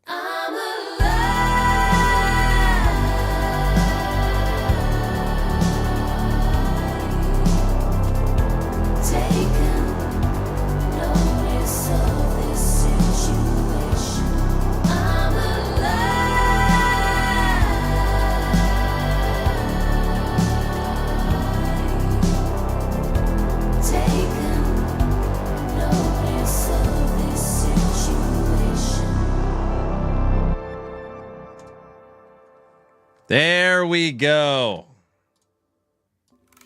I'm alive. Taking notice of this situation. I'm alive. Taking notice of this. There we go.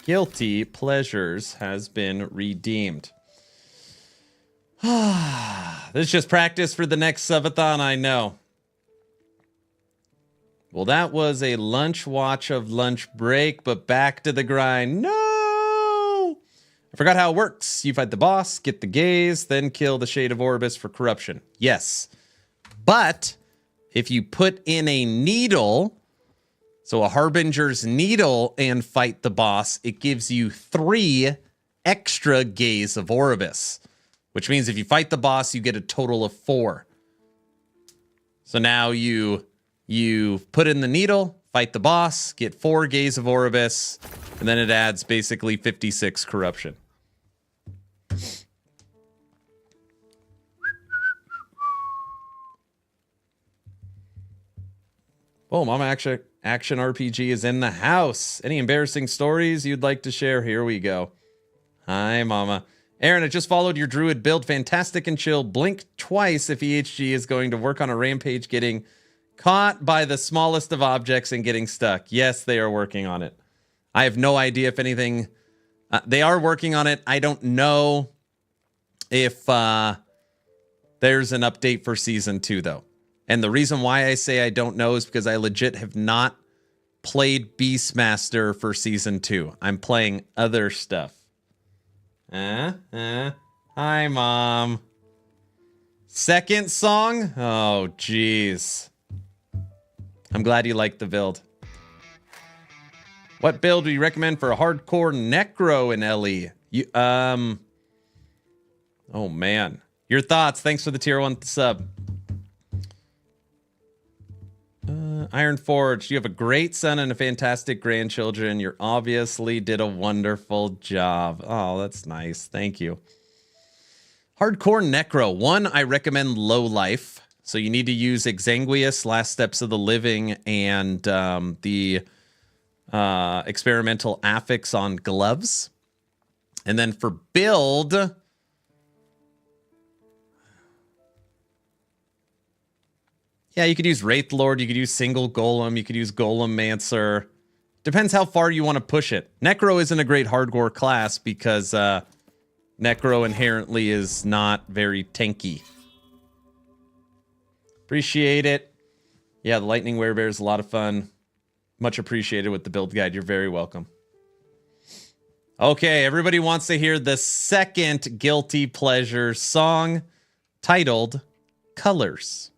Guilty Pleasures has been redeemed. This is just practice for the next Subathon, I know. Well, that was a lunch watch of lunch break, but back to the grind. No! I forgot how it works. You fight the boss, get the gaze, then kill the Shade of Orbis for corruption. Yes. But if you put in a needle, so a Harbinger's needle, and fight the boss, it gives you 3 extra gaze of Orbis. Which means if you fight the boss, you get a total of 4. So now you put in the needle, fight the boss, get 4 gaze of Orbis, and then it adds basically 56 corruption. Oh, Mama Action RPG is in the house. Any embarrassing stories you'd like to share? Here we go. Hi, Mama. Aaron, I just followed your druid build. Fantastic and chill. Blink twice if EHG is going to work on a rampage getting caught by the smallest of objects and getting stuck. Yes, they are working on it. I have no idea if anything... they are working on it. I don't know if there's an update for Season 2, though. And the reason why I say I don't know is because I legit have not played Beastmaster for Season 2. I'm playing other stuff. Hi, Mom. Second song? Oh, jeez. I'm glad you liked the build. What build do you recommend for a hardcore necro in LE? Oh, man. Your thoughts. Thanks for the tier 1 sub. Iron Forge, you have a great son and a fantastic grandchildren. You obviously did a wonderful job. Oh, that's nice. Thank you. Hardcore Necro. 1, I recommend Low Life. So you need to use Exanguius, Last Steps of the Living, and the experimental affix on gloves. And then for build... yeah, you could use Wraith Lord, you could use Single Golem, you could use Golem Mancer. Depends how far you want to push it. Necro isn't a great hardcore class because Necro inherently is not very tanky. Appreciate it. Yeah, the Lightning Werebear is a lot of fun. Much appreciated with the build guide. You're very welcome. Okay, everybody wants to hear the second Guilty Pleasure song titled Colors.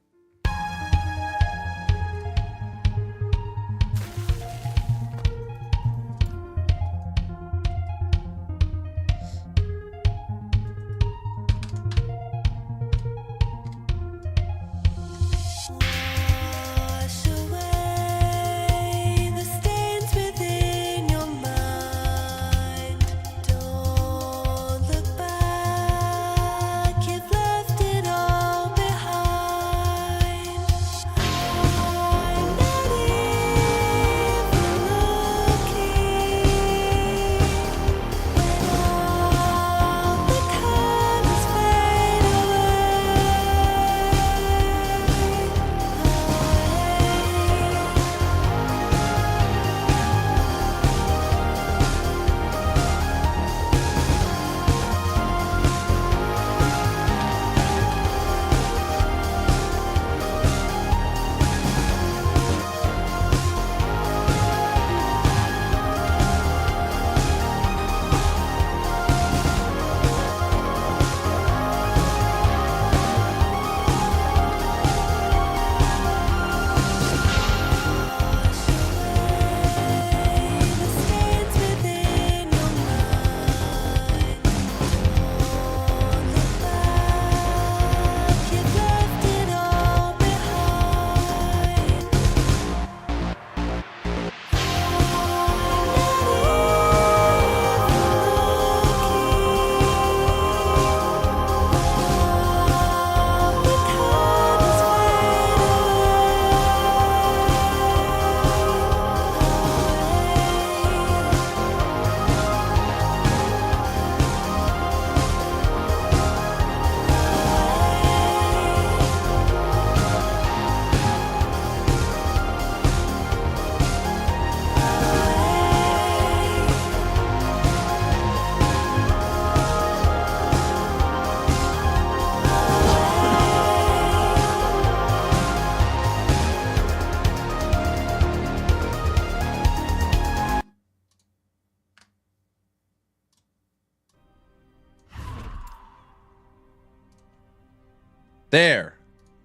There.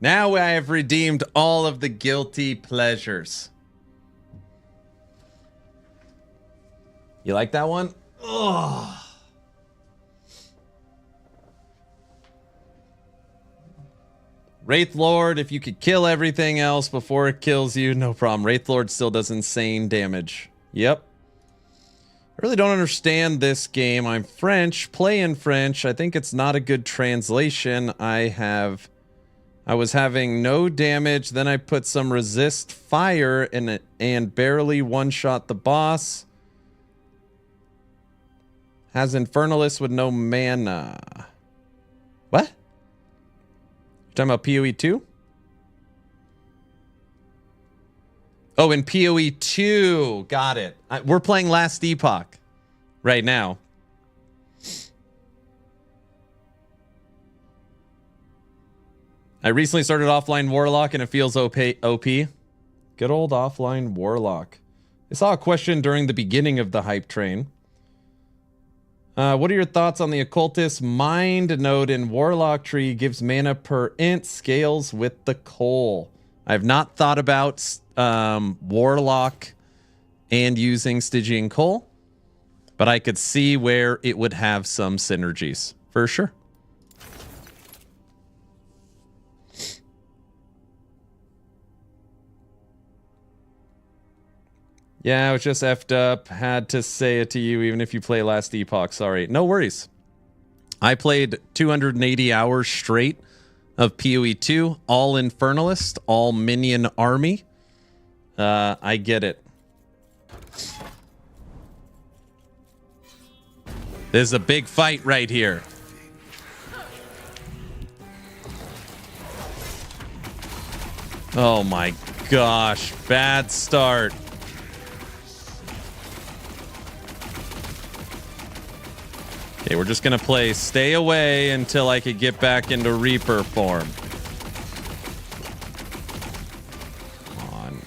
Now I have redeemed all of the guilty pleasures. You like that one? Ugh. Wraith Lord, if you could kill everything else before it kills you, no problem. Wraith Lord still does insane damage. Yep. I really don't understand this game. I'm French, play in French. I think it's not a good translation. I was having no damage, then I put some resist fire in it and barely one-shot the boss. Has Infernalist with no mana. What? Talking about PoE 2? Oh, in PoE 2. Got it. We're playing Last Epoch right now. I recently started offline Warlock and it feels OP. Good old offline Warlock. I saw a question during the beginning of the hype train. What are your thoughts on the occultist mind node in Warlock tree? Gives mana per int, scales with the coal. I have not thought about Warlock and using Stygian coal, but I could see where it would have some synergies for sure. Yeah, I was just effed up. Had to say it to you, even if you play Last Epoch. Sorry. No worries. I played 280 hours straight of PoE 2, all Infernalist, all minion army. I get it. There's a big fight right here. Oh my gosh. Bad start. Okay, we're just going to play stay away until I could get back into Reaper form. Come on.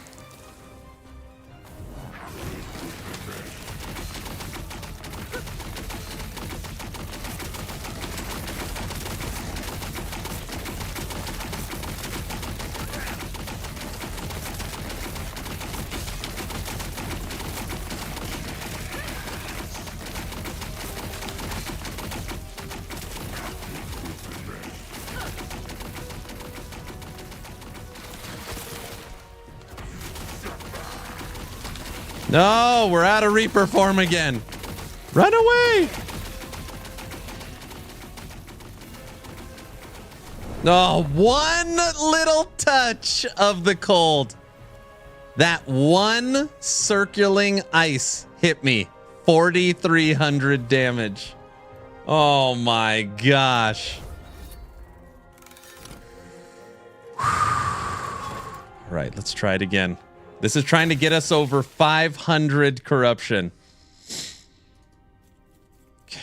No, we're out of Reaper form again. Run away. No, one little touch of the cold. That one circling ice hit me. 4,300 damage. Oh my gosh. All right, let's try it again. This is trying to get us over 500 corruption. Okay.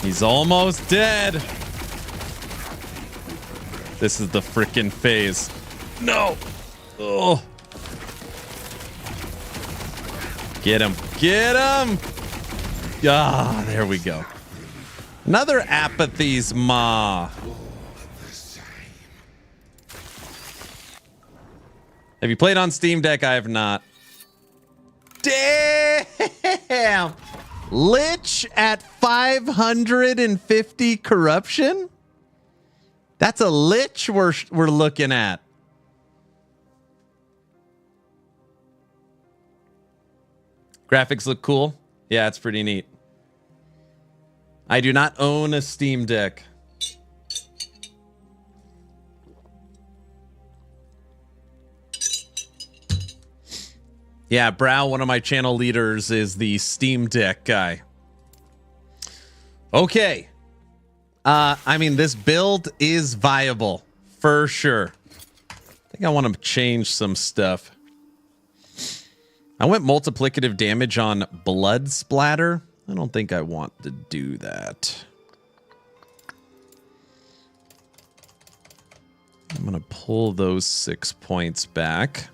He's almost dead. This is the frickin' phase. No. Oh. Get him. Get him. Ah, there we go. Another apathy's maw. Have you played on Steam Deck? I have not. Damn. Lich at 550 corruption? That's a Lich we're looking at. Graphics look cool. Yeah, it's pretty neat. I do not own a Steam Deck. Yeah, Brow, one of my channel leaders, is the Steam Deck guy. Okay. I mean, this build is viable for sure. I think I want to change some stuff. I went multiplicative damage on blood splatter. I don't think I want to do that. I'm going to pull those 6 points back.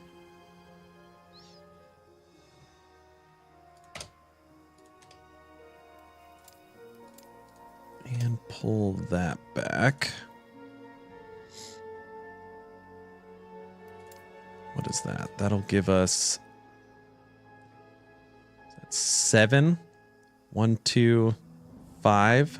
And pull that back. What is that? That'll give us 7. 1, 2, 5.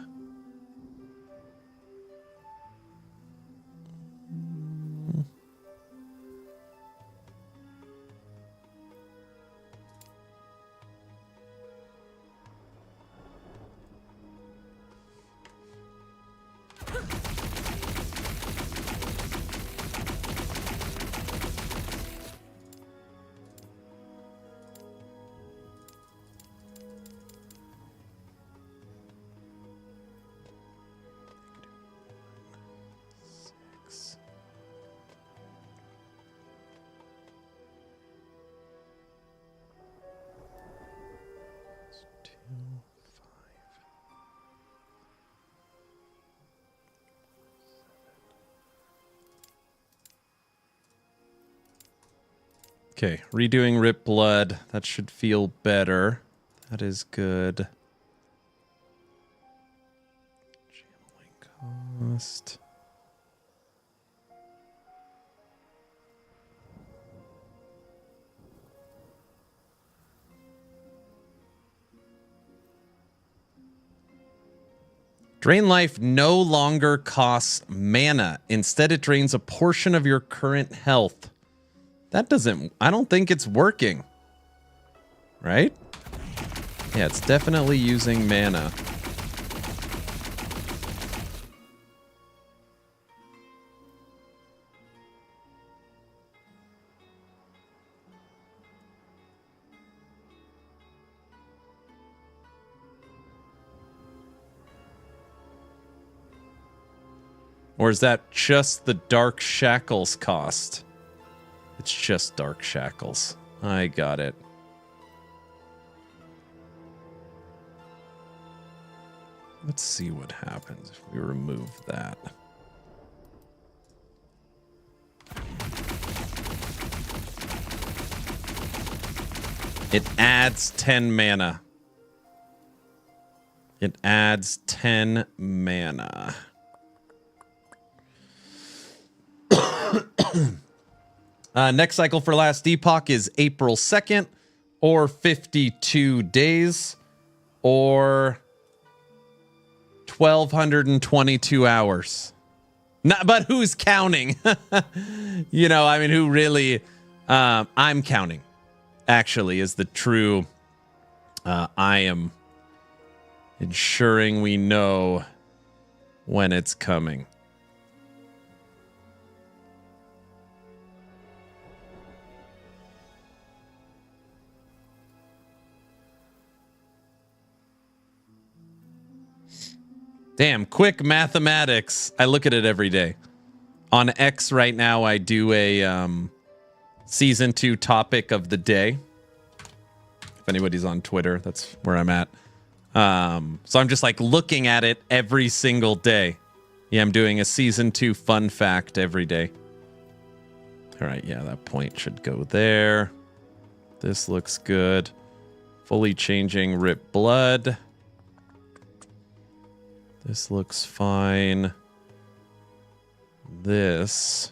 Okay, redoing Rip Blood. That should feel better. That is good. Channeling cost. Drain life no longer costs mana. Instead, it drains a portion of your current health. That doesn't... I don't think it's working. Right? Yeah, it's definitely using mana. Or is that just the Dark Shackles cost? It's just Dark Shackles. I got it. Let's see what happens if we remove that. It adds 10 mana. It adds 10 mana. Next cycle for Last Epoch is April 2nd, or 52 days, or 1,222 hours. Not, but who's counting? You know, I mean, who really... I'm counting, actually, is the true... I am ensuring we know when it's coming. Damn, quick mathematics. I look at it every day. On X right now, I do a season 2 topic of the day. If anybody's on Twitter, that's where I'm at. So I'm just like looking at it every single day. Yeah, I'm doing a season 2 fun fact every day. All right, yeah, that point should go there. This looks good. Fully changing Rip Blood. This looks fine. This.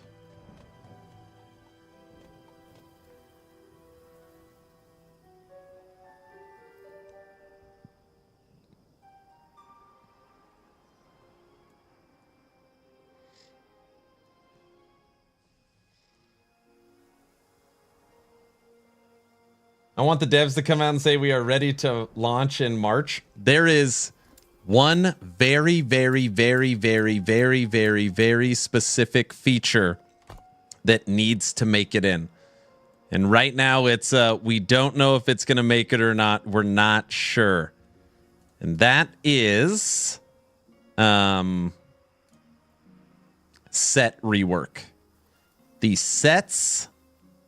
I want the devs to come out and say we are ready to launch in March. There is one very, very, very, very, very, very, very specific feature that needs to make it in. And right now it's we don't know if it's going to make it or not. We're not sure. And that is set rework. The sets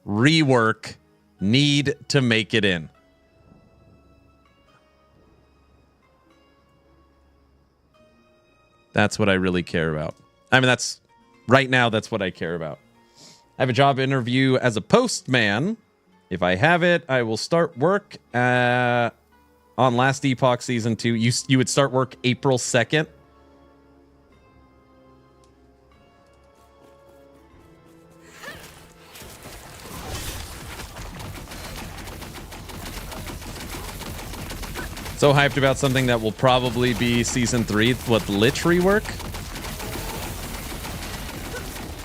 rework need to make it in. That's what I really care about. I mean, that's right now, that's what I care about. I have a job interview as a postman. If I have it, I will start work on Last Epoch Season 2. You would start work April 2nd. So hyped about something that will probably be Season 3. What, Lich rework?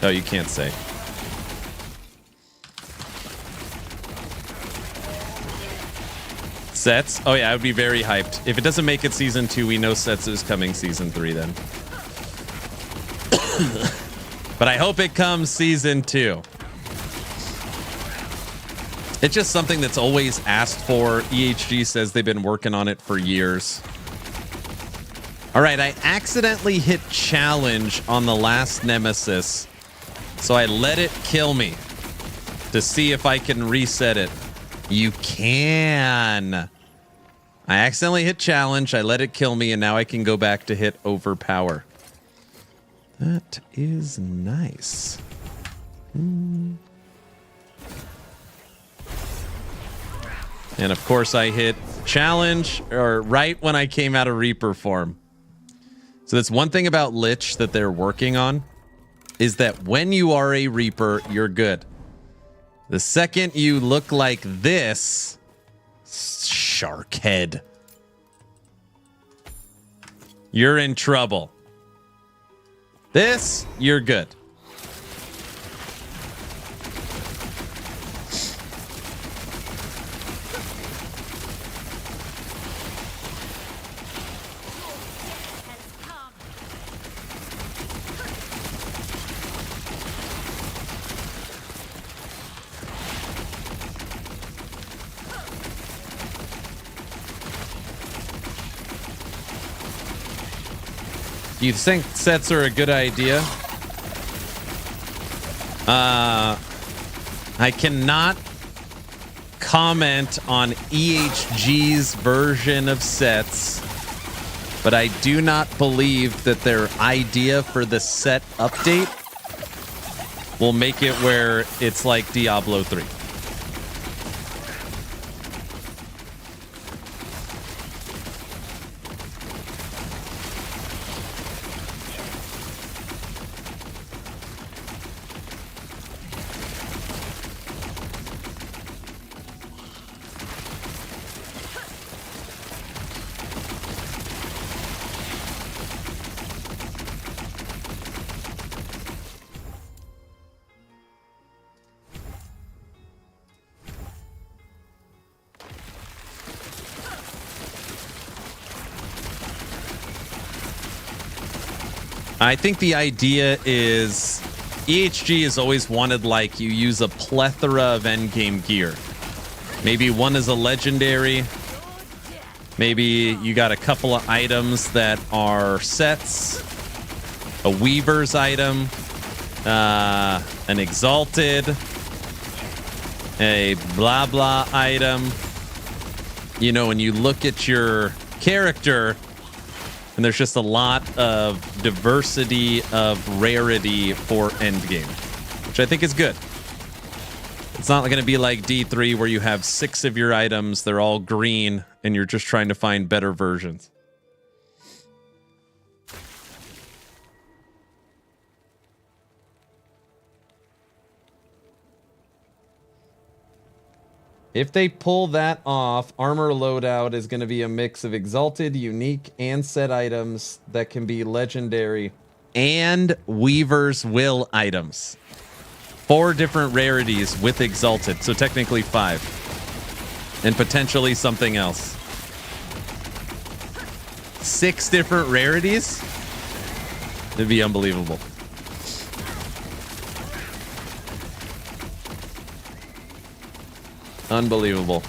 Oh, you can't say. Sets? Oh yeah, I would be very hyped. If it doesn't make it Season 2, we know Sets is coming Season 3 then. But I hope it comes Season 2. It's just something that's always asked for. EHG says they've been working on it for years. All right, I accidentally hit challenge on the last Nemesis, so I let it kill me to see if I can reset it. You can. I accidentally hit challenge, I let it kill me, and now I can go back to hit overpower. That is nice. And of course I hit challenge or right when I came out of Reaper form. So that's one thing about Lich that they're working on, is that when you are a Reaper, you're good. The second you look like this, shark head, you're in trouble. This, you're good. Do you think sets are a good idea? I cannot comment on EHG's version of sets, but I do not believe that their idea for the set update will make it where it's like Diablo 3. I think the idea is EHG has always wanted, like, you use a plethora of endgame gear. Maybe one is a legendary. Maybe you got a couple of items that are sets. A Weaver's item. An Exalted. A blah blah item. You know, when you look at your character, and there's just a lot of diversity of rarity for endgame, which I think is good. It's not going to be like D3 where you have 6 of your items, they're all green, and you're just trying to find better versions. If they pull that off, armor loadout is going to be a mix of exalted, unique, and set items that can be legendary and Weaver's Will items. 4 different rarities with exalted, so technically 5. And potentially something else. 6 different rarities, it'd be unbelievable. Unbelievable.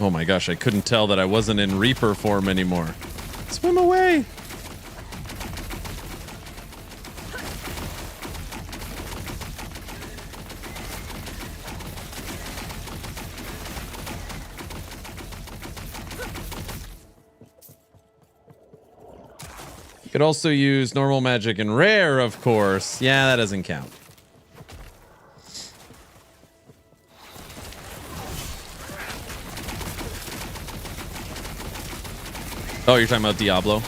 Oh my gosh, I couldn't tell that I wasn't in Reaper form anymore. Swim away! You could also use normal magic and rare, of course. Yeah, that doesn't count. Oh, you're talking about Diablo?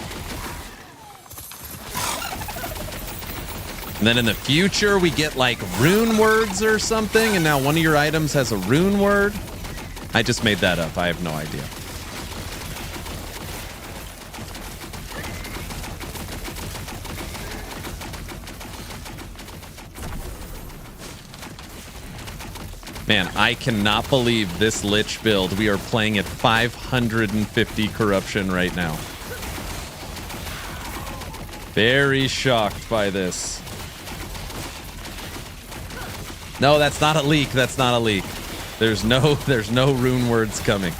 And then in the future, we get like rune words or something, and now one of your items has a rune word. I just made that up. I have no idea. Man, I cannot believe this Lich build. We are playing at 550 corruption right now. Very shocked by this. No, that's not a leak. That's not a leak. There's no rune words coming.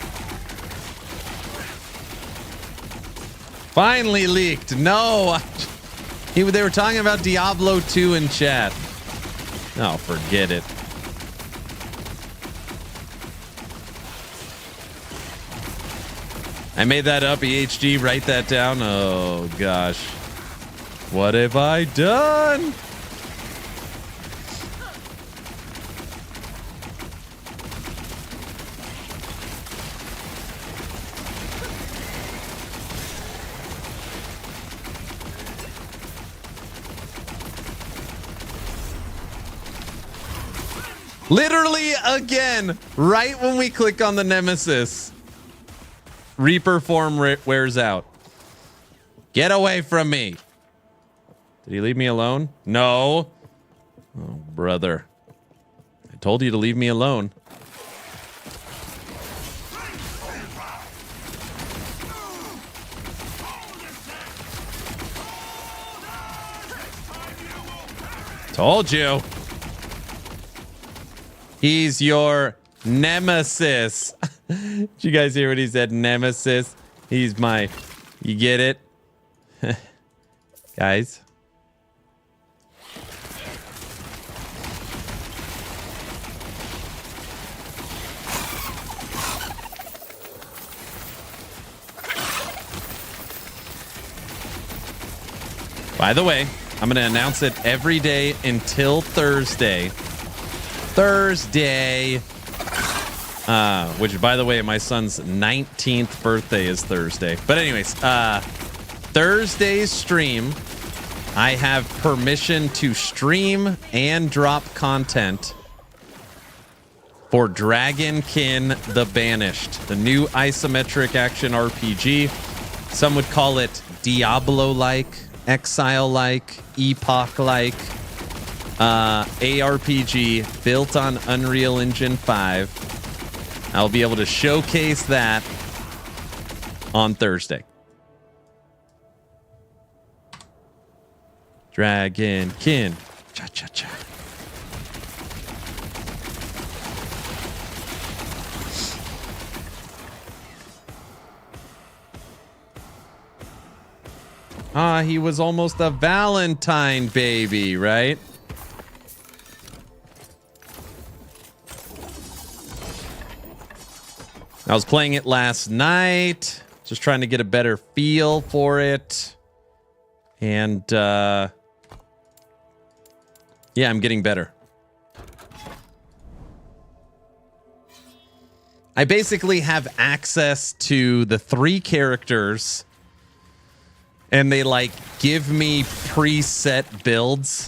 Finally leaked. No. They were talking about Diablo 2 in chat. Oh, forget it. I made that up, EHG, write that down. Oh, gosh. What have I done? Literally again, right when we click on the Nemesis. Reaper form wears out. Get away from me. Did he leave me alone? No. Oh, brother. I told you to leave me alone. Told you. He's your Nemesis. Did you guys hear what he said? Nemesis. He's my... You get it? Guys. By the way, I'm going to announce it every day until Thursday. Which, by the way, my son's 19th birthday is Thursday. But anyways, Thursday's stream, I have permission to stream and drop content for Dragonkin the Banished, the new isometric action RPG. Some would call it Diablo-like, Exile-like, Epoch-like. ARPG built on Unreal Engine 5. I'll be able to showcase that on Thursday. Dragonkin. Cha-cha-cha. He was almost a Valentine baby, right? I was playing it last night, just trying to get a better feel for it. And, yeah, I'm getting better. I basically have access to the 3 characters, and they, like, give me preset builds,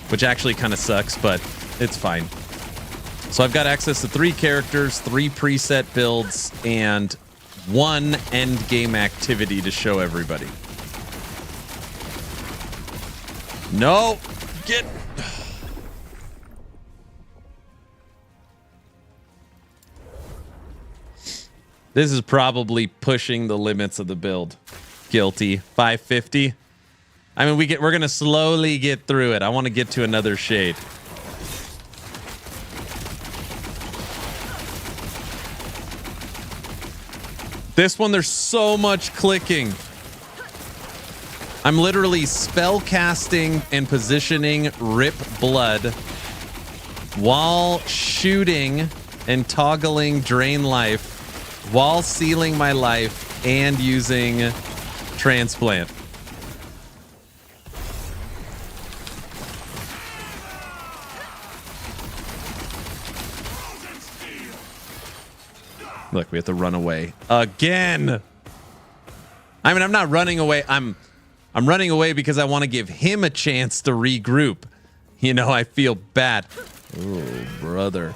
which actually kind of sucks, but it's fine. So I've got access to 3 characters, 3 preset builds, and one end game activity to show everybody. No, get. This is probably pushing the limits of the build. Guilty. 550. I mean, we're gonna slowly get through it. I want to get to another shade. This one, there's so much clicking. I'm literally spell casting and positioning Rip Blood while shooting and toggling Drain Life while sealing my life and using Transplant. Look, we have to run away again. I mean, I'm not running away. I'm running away because I want to give him a chance to regroup. You know, I feel bad. Oh, brother.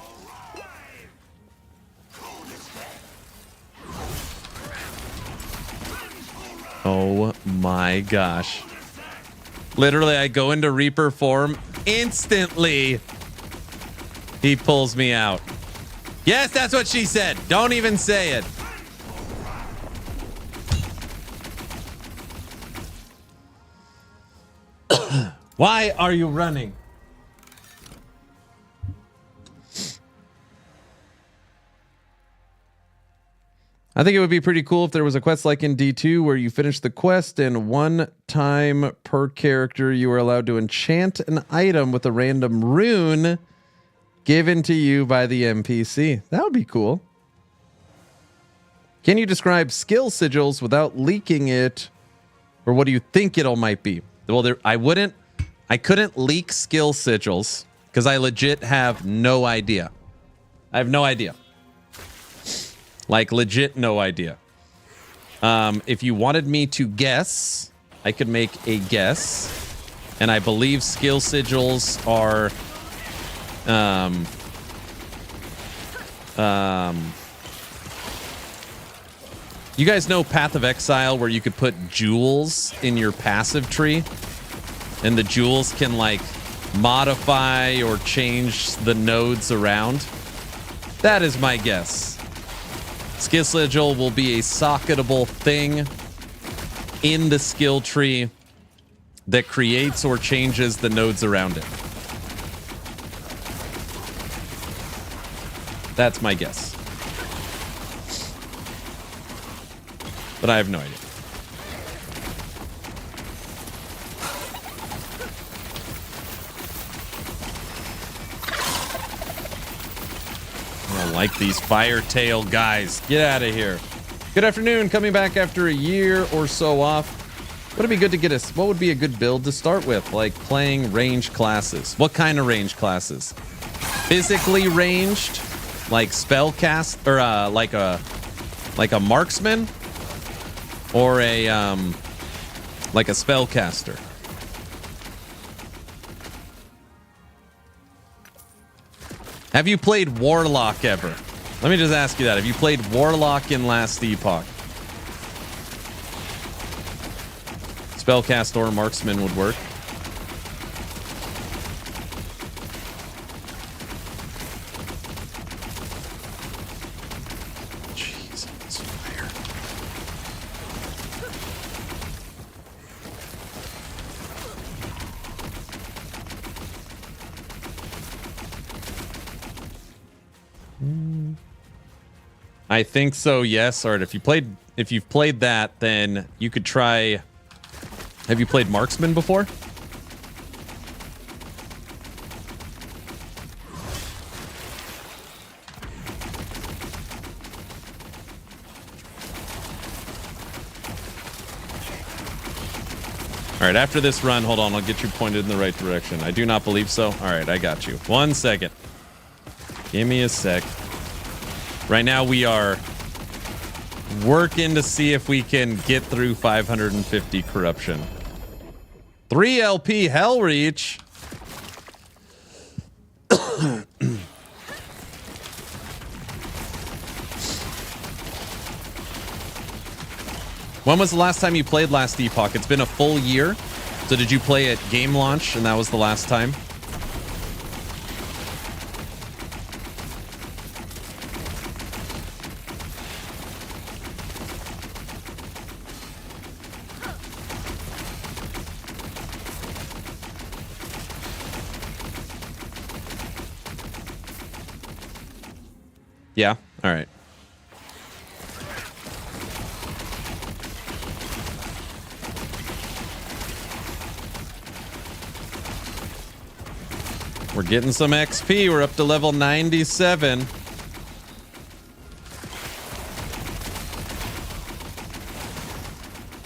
Oh my gosh. Literally, I go into Reaper form. Instantly, he pulls me out. Yes, that's what she said. Don't even say it. Why are you running? I think it would be pretty cool if there was a quest like in D2 where you finish the quest and one time per character you are allowed to enchant an item with a random rune given to you by the NPC. That would be cool. Can you describe skill sigils without leaking it, or what do you think it all might be? Well, I couldn't leak skill sigils because I legit have no idea. I have no idea. Like, legit no idea. If you wanted me to guess, I could make a guess. And I believe skill sigils are... you guys know Path of Exile, where you could put jewels in your passive tree? And the jewels can, like, modify or change the nodes around? That is my guess. Skill sigil will be a socketable thing in the skill tree that creates or changes the nodes around it. That's my guess. But I have no idea. I don't like these Firetail guys. Get out of here. Good afternoon. Coming back after a year or so off. Would it be good to get us? What would be a good build to start with? Like playing ranged classes. What kind of ranged classes? Physically ranged, like spell cast, or like a marksman, or a like a spellcaster. Have you played Warlock ever? Let me just ask you that. Have you played Warlock in last Epoch? Spellcast or marksman would work. Jesus, fire. I think so, yes. All right, if you've played that, then you could try. Have you played Marksman before? All right, after this run, hold on, I'll get you pointed in the right direction. I do not believe so. All right, I got you. 1 second. Give me a sec. Right now we are working to see if we can get through 550 corruption. 3 LP Hellreach. When was the last time you played Last Epoch? It's been a full year. So did you play at game launch and that was the last time? Yeah? All right. We're getting some XP. We're up to level 97.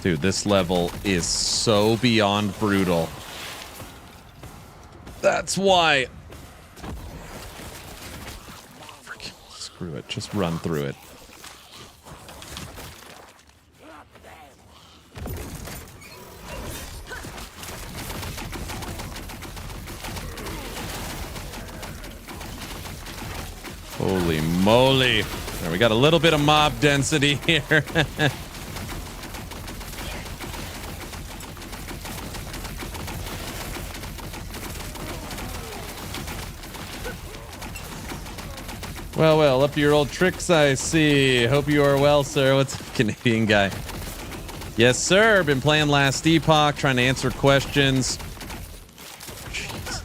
Dude, this level is so beyond brutal. That's why. Screw it. Just run through it. Holy moly. There, we got a little bit of mob density here. Well, up to your old tricks, I see. Hope you are well, sir. What's up, Canadian guy? Yes, sir. Been playing Last Epoch, trying to answer questions. Jeez.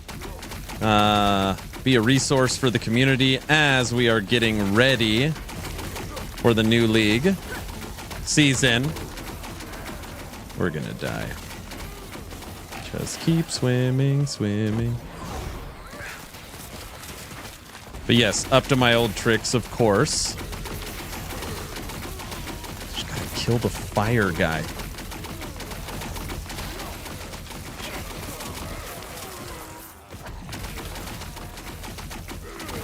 Be a resource for the community as we are getting ready for the new league season. We're gonna die. Just keep swimming, swimming. But yes, up to my old tricks, of course. Just gotta kill the fire guy.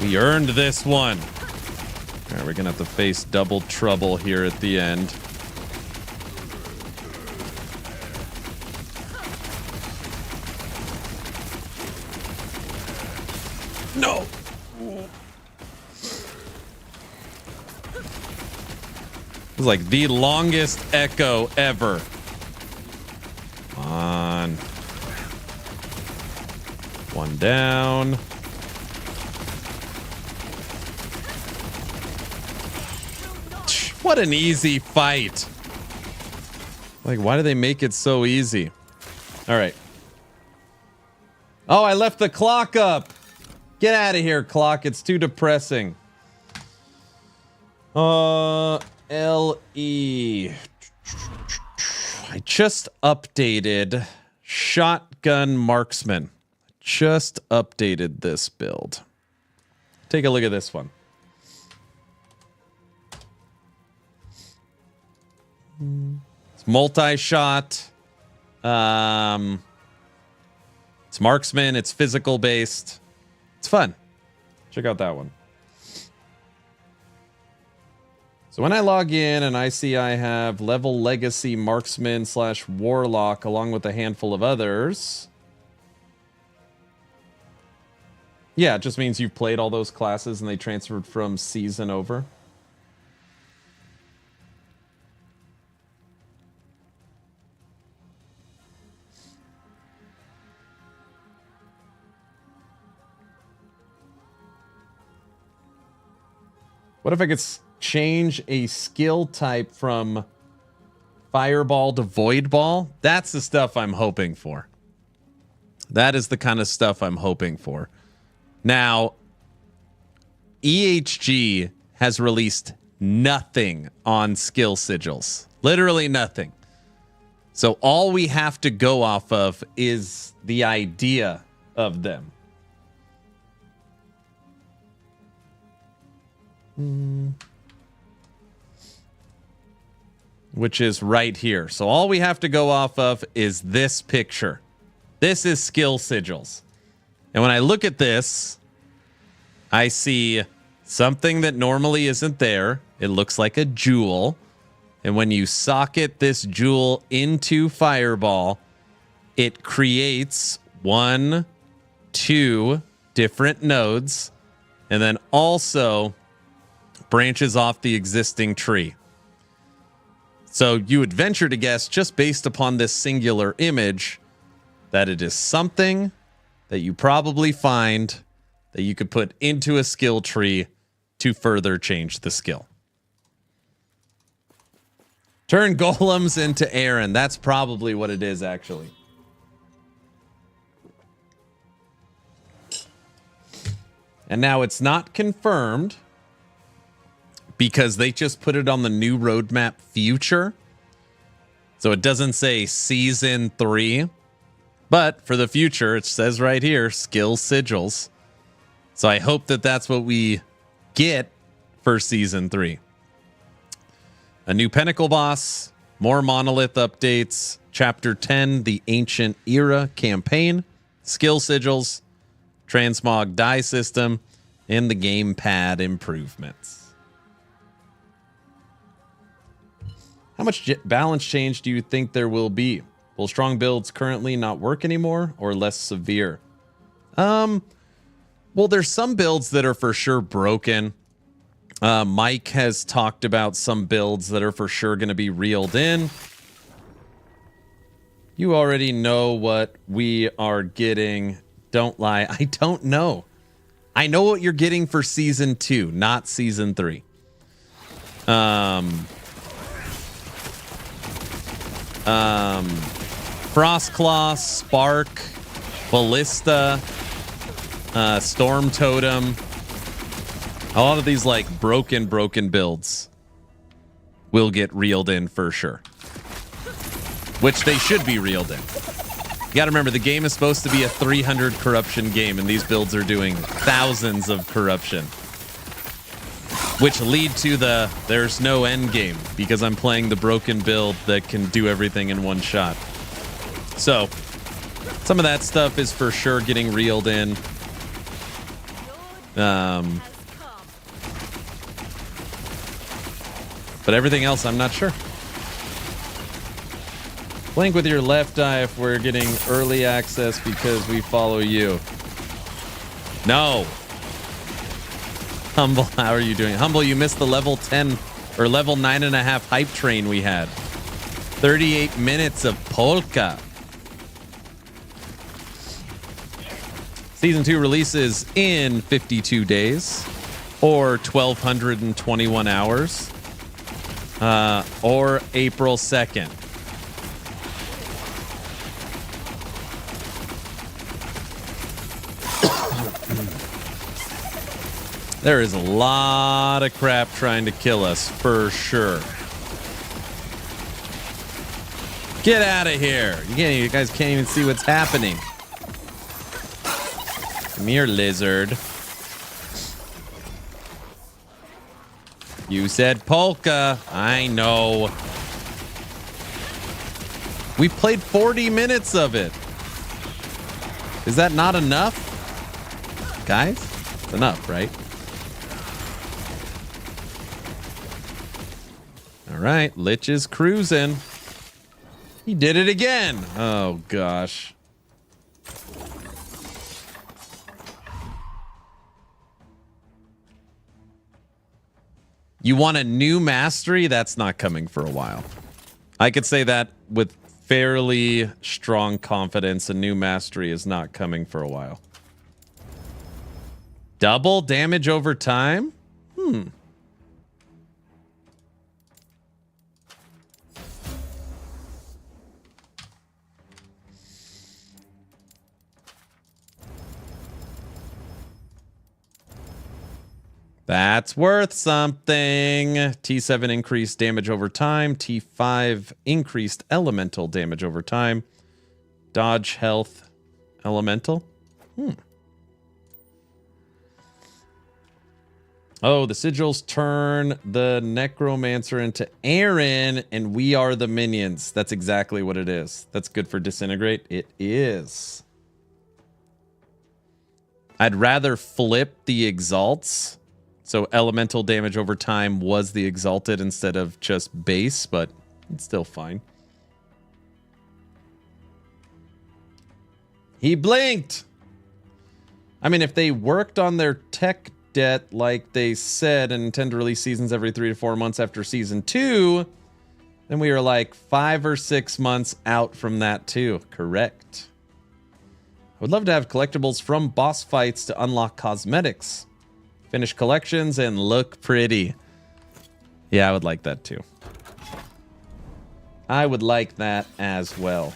We earned this one. All right, we're gonna have to face double trouble here at the end. No. It was like the longest echo ever. Come on. One down. What an easy fight. Like, why do they make it so easy? All right. Oh, I left the clock up. Get out of here, clock. It's too depressing. LE. I just updated Shotgun Marksman. Just updated this build. Take a look at this one. It's multi-shot. It's marksman. It's physical based. It's fun. Check out that one. So when I log in and I see I have level legacy marksman / warlock along with a handful of others. Yeah, it just means you've played all those classes and they transferred from season over. What if I could change a skill type from fireball to void ball? That's the stuff I'm hoping for. That is the kind of stuff I'm hoping for. Now, EHG has released nothing on skill sigils. Literally nothing. So all we have to go off of is the idea of them. Which is right here. So all we have to go off of is this picture. This is skill sigils. And when I look at this, I see something that normally isn't there. It looks like a jewel. And when you socket this jewel into Fireball, it creates 1, 2 different nodes. And then also branches off the existing tree. So you would venture to guess, just based upon this singular image, that it is something that you probably find that you could put into a skill tree to further change the skill. Turn golems into Aaron. That's probably what it is, actually. And now it's not confirmed because they just put it on the new roadmap future. So it doesn't say season 3. But for the future, it says right here, skill sigils. So I hope that that's what we get for season 3. A new Pinnacle boss, more Monolith updates, Chapter 10, the Ancient Era campaign, skill sigils, transmog die system, and the gamepad improvements. How much balance change do you think there will be? Will strong builds currently not work anymore or less severe? Well, there's some builds that are for sure broken. Mike has talked about some builds that are for sure going to be reeled in. You already know what we are getting. Don't lie. I don't know. I know what you're getting for season 2, not season 3. Frostclaw, Spark, Ballista, Storm Totem. A lot of these like broken builds will get reeled in for sure. Which they should be reeled in. You gotta remember, the game is supposed to be a 300 corruption game, and these builds are doing thousands of corruption. Which lead to the there's no end game, because I'm playing the broken build that can do everything in one shot. So, some of that stuff is for sure getting reeled in. But everything else, I'm not sure. Blink with your left eye if we're getting early access because we follow you. No. Humble, how are you doing? Humble, you missed the level 10 or level 9.5 hype train we had. 38 minutes of polka. Season 2 releases in 52 days or 1,221 hours or April 2nd. There is a lot of crap trying to kill us, for sure. Get out of here. You guys can't even see what's happening. Come here, lizard. You said polka. I know. We played 40 minutes of it. Is that not enough? Guys, it's enough, right? All right, Lich is cruising. He did it again. Oh, gosh. You want a new mastery? That's not coming for a while. I could say that with fairly strong confidence. A new mastery is not coming for a while. Double damage over time? That's worth something. T7 increased damage over time. T5 increased elemental damage over time. Dodge health elemental. Oh, the sigils turn the necromancer into Aaron, and we are the minions. That's exactly what it is. That's good for disintegrate. It is. I'd rather flip the exalts. So elemental damage over time was the exalted instead of just base, but it's still fine. He blinked. I mean, if they worked on their tech debt like they said and intend to release seasons every 3 to 4 months after season 2, And we are like 5 or 6 months out from that too. Correct. I would love to have collectibles from boss fights to unlock cosmetics, finish collections, and look pretty. Yeah, I would like that too. I would like that as well.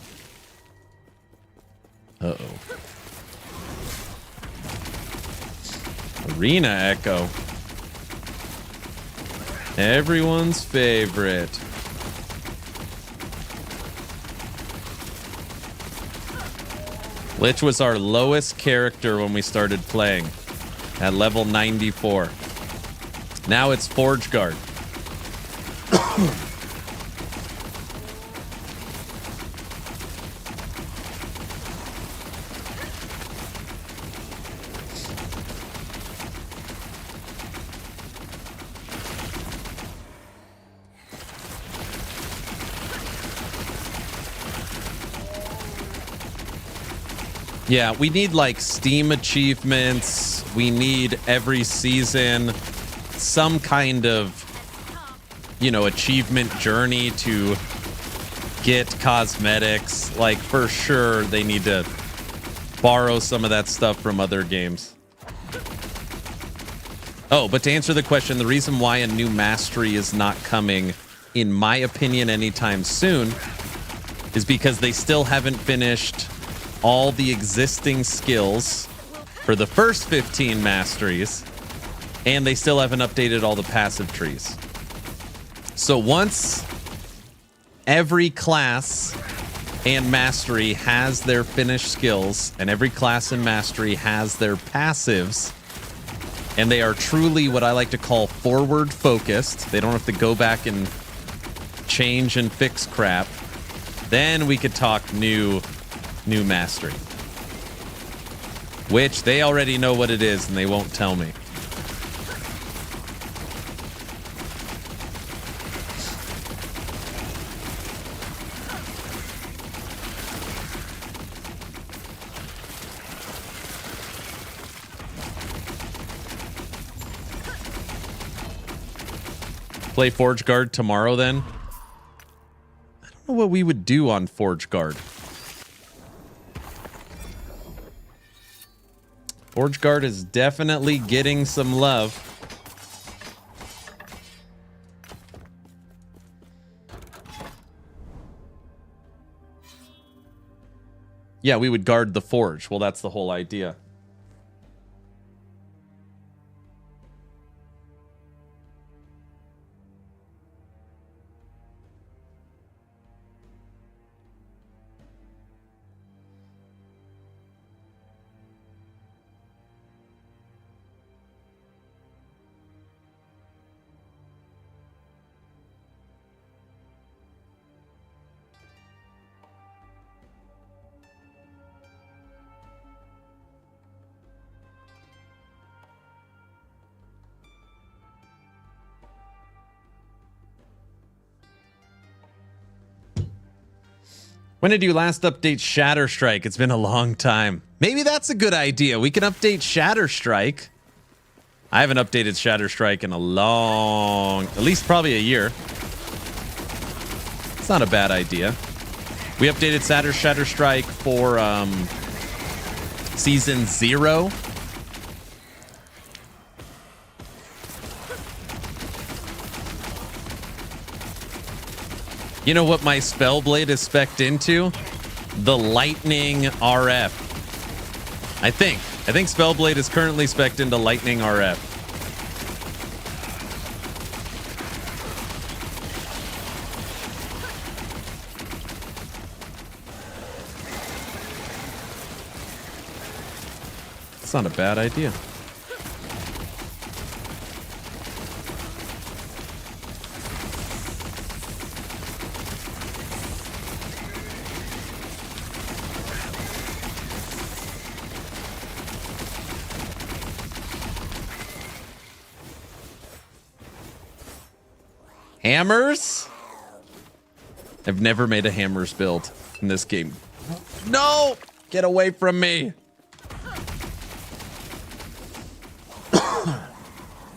Uh-oh. Arena Echo. Everyone's favorite. Lich was our lowest character when we started playing at level 94. Now it's Forge Guard. Yeah, we need like Steam achievements. We need every season some kind of, you know, achievement journey to get cosmetics. Like for sure they need to borrow some of that stuff from other games. Oh, but to answer the question, the reason why a new mastery is not coming, in my opinion, anytime soon is because they still haven't finished all the existing skills for the first 15 masteries, and they still haven't updated all the passive trees. So once every class and mastery has their finished skills, and every class and mastery has their passives, and they are truly what I like to call forward focused, they don't have to go back and change and fix crap, then we could talk new mastery, which they already know what it is and they won't tell me. Play Forge Guard tomorrow then? I don't know what we would do on Forge Guard. Forge Guard is definitely getting some love. Yeah, we would guard the forge. Well, that's the whole idea. When did you last update Shatterstrike? It's been a long time. Maybe that's a good idea. We can update Shatterstrike. I haven't updated Shatterstrike in a long, at least probably a year. It's not a bad idea. We updated Shatterstrike for season 0. You know what my Spellblade is spec'd into? The Lightning RF. I think Spellblade is currently spec'd into Lightning RF. It's not a bad idea. Hammers? I've never made a hammers build in this game. No! Get away from me!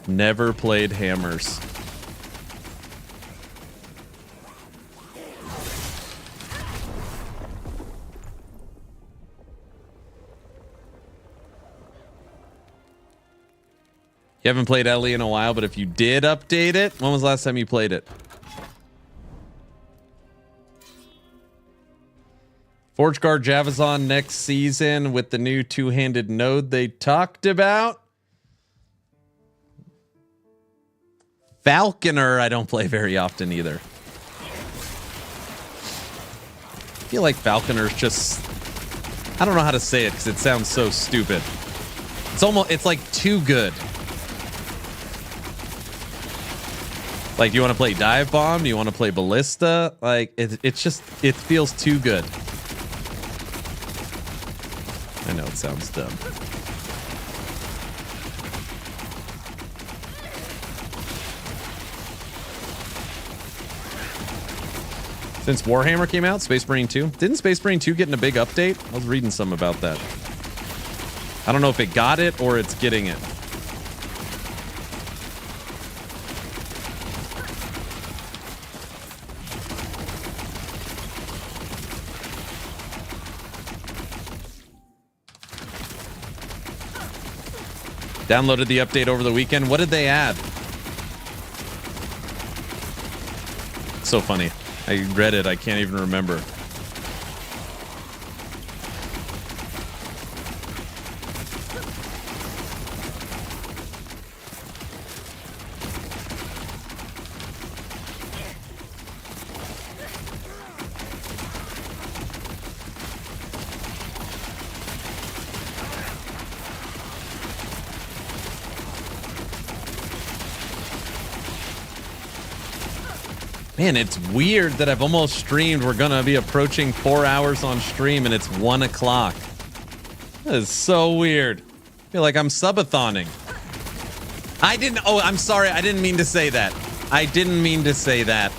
Never played hammers. You haven't played Ellie in a while, but if you did update it, when was the last time you played it? Forge Guard Javazon next season with the new two-handed node they talked about. Falconer, I don't play very often either. I feel like Falconer's just... I don't know how to say it because it sounds so stupid. It's like too good. Like, do you want to play Dive Bomb? Do you want to play Ballista? Like, it feels too good. I know it sounds dumb. Since Warhammer came out, Space Marine 2. Didn't Space Marine 2 get in a big update? I was reading some about that. I don't know if it got it or it's getting it. Downloaded the update over the weekend. What did they add? So funny. I read it. I can't even remember. Man, it's weird that I've almost streamed. We're going to be approaching 4 hours on stream and it's 1 o'clock. That is so weird. I feel like I'm subathoning. I'm sorry. I didn't mean to say that. I didn't mean to say that.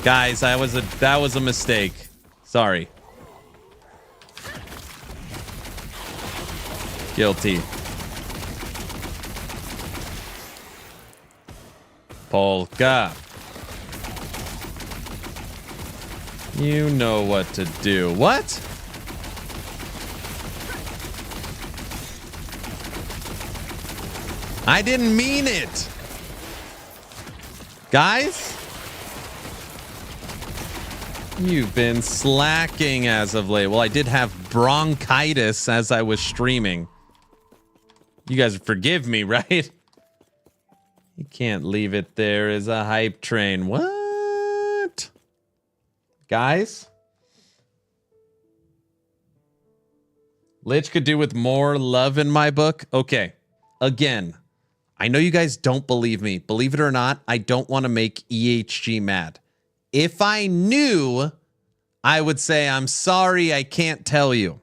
Guys, that was a mistake. Sorry. Guilty. Polka. You know what to do. What? I didn't mean it. Guys? You've been slacking as of late. Well, I did have bronchitis as I was streaming. You guys forgive me, right? You can't leave it there as a hype train. What? Guys? Lich could do with more love in my book. Okay. Again, I know you guys don't believe me. Believe it or not, I don't want to make EHG mad. If I knew, I would say, I'm sorry, I can't tell you.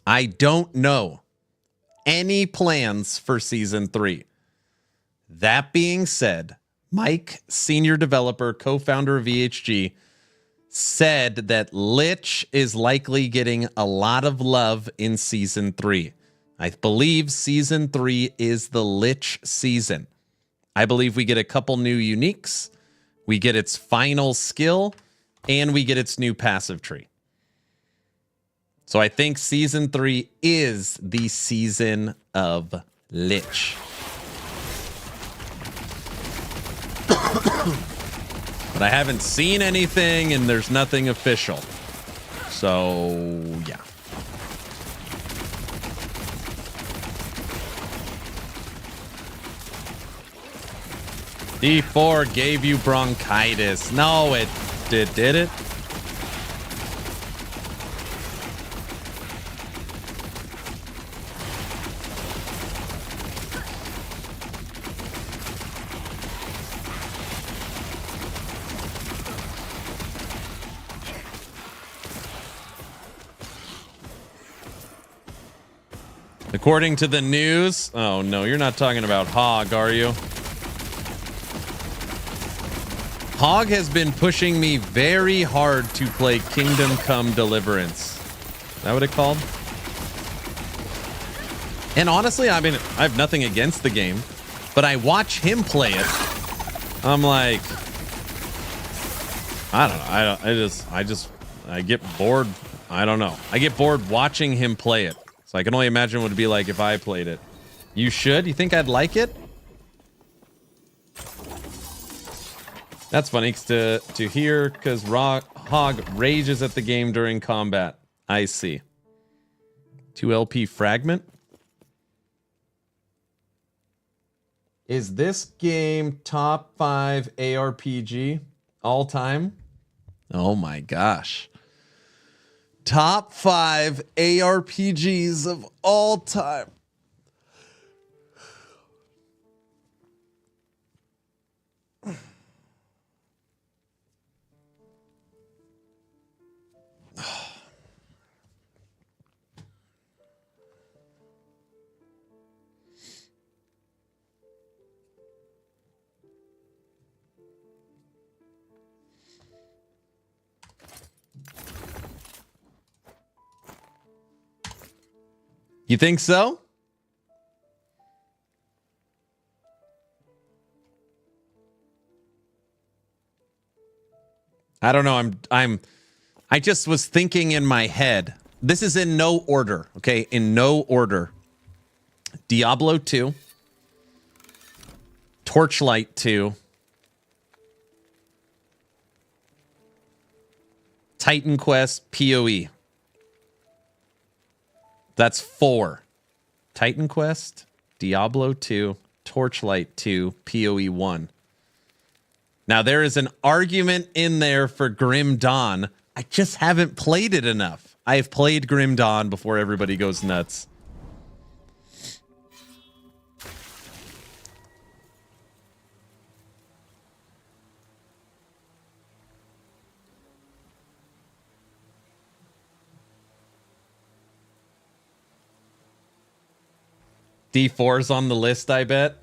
I don't know any plans for season 3. That being said, Mike, senior developer, co-founder of EHG, said that Lich is likely getting a lot of love in season 3. I believe season 3 is the Lich season. I believe we get a couple new uniques, we get its final skill, and we get its new passive tree. So I think season 3 is the season of Lich. But I haven't seen anything and there's nothing official. So, yeah. D4 gave you bronchitis. No, it did it? According to the news, oh no, you're not talking about Hog, are you? Hog has been pushing me very hard to play Kingdom Come Deliverance. Is that what it called? And honestly, I mean, I have nothing against the game, but I watch him play it. I'm like, I don't know. I get bored. I don't know. I get bored watching him play it. So I can only imagine what it'd be like if I played it. You should? You think I'd like it? That's funny to hear, because Hog rages at the game during combat. I see. 2 LP fragment. Is this game top 5 ARPG all time? Oh my gosh. Top 5 ARPGs of all time. You think so? I don't know. I just was thinking in my head. This is in no order, okay? In no order. Diablo 2, Torchlight 2, Titan Quest PoE. That's 4. Titan Quest, Diablo 2, Torchlight 2, PoE 1. Now, there is an argument in there for Grim Dawn. I just haven't played it enough. I have played Grim Dawn before everybody goes nuts. D4's on the list, I bet.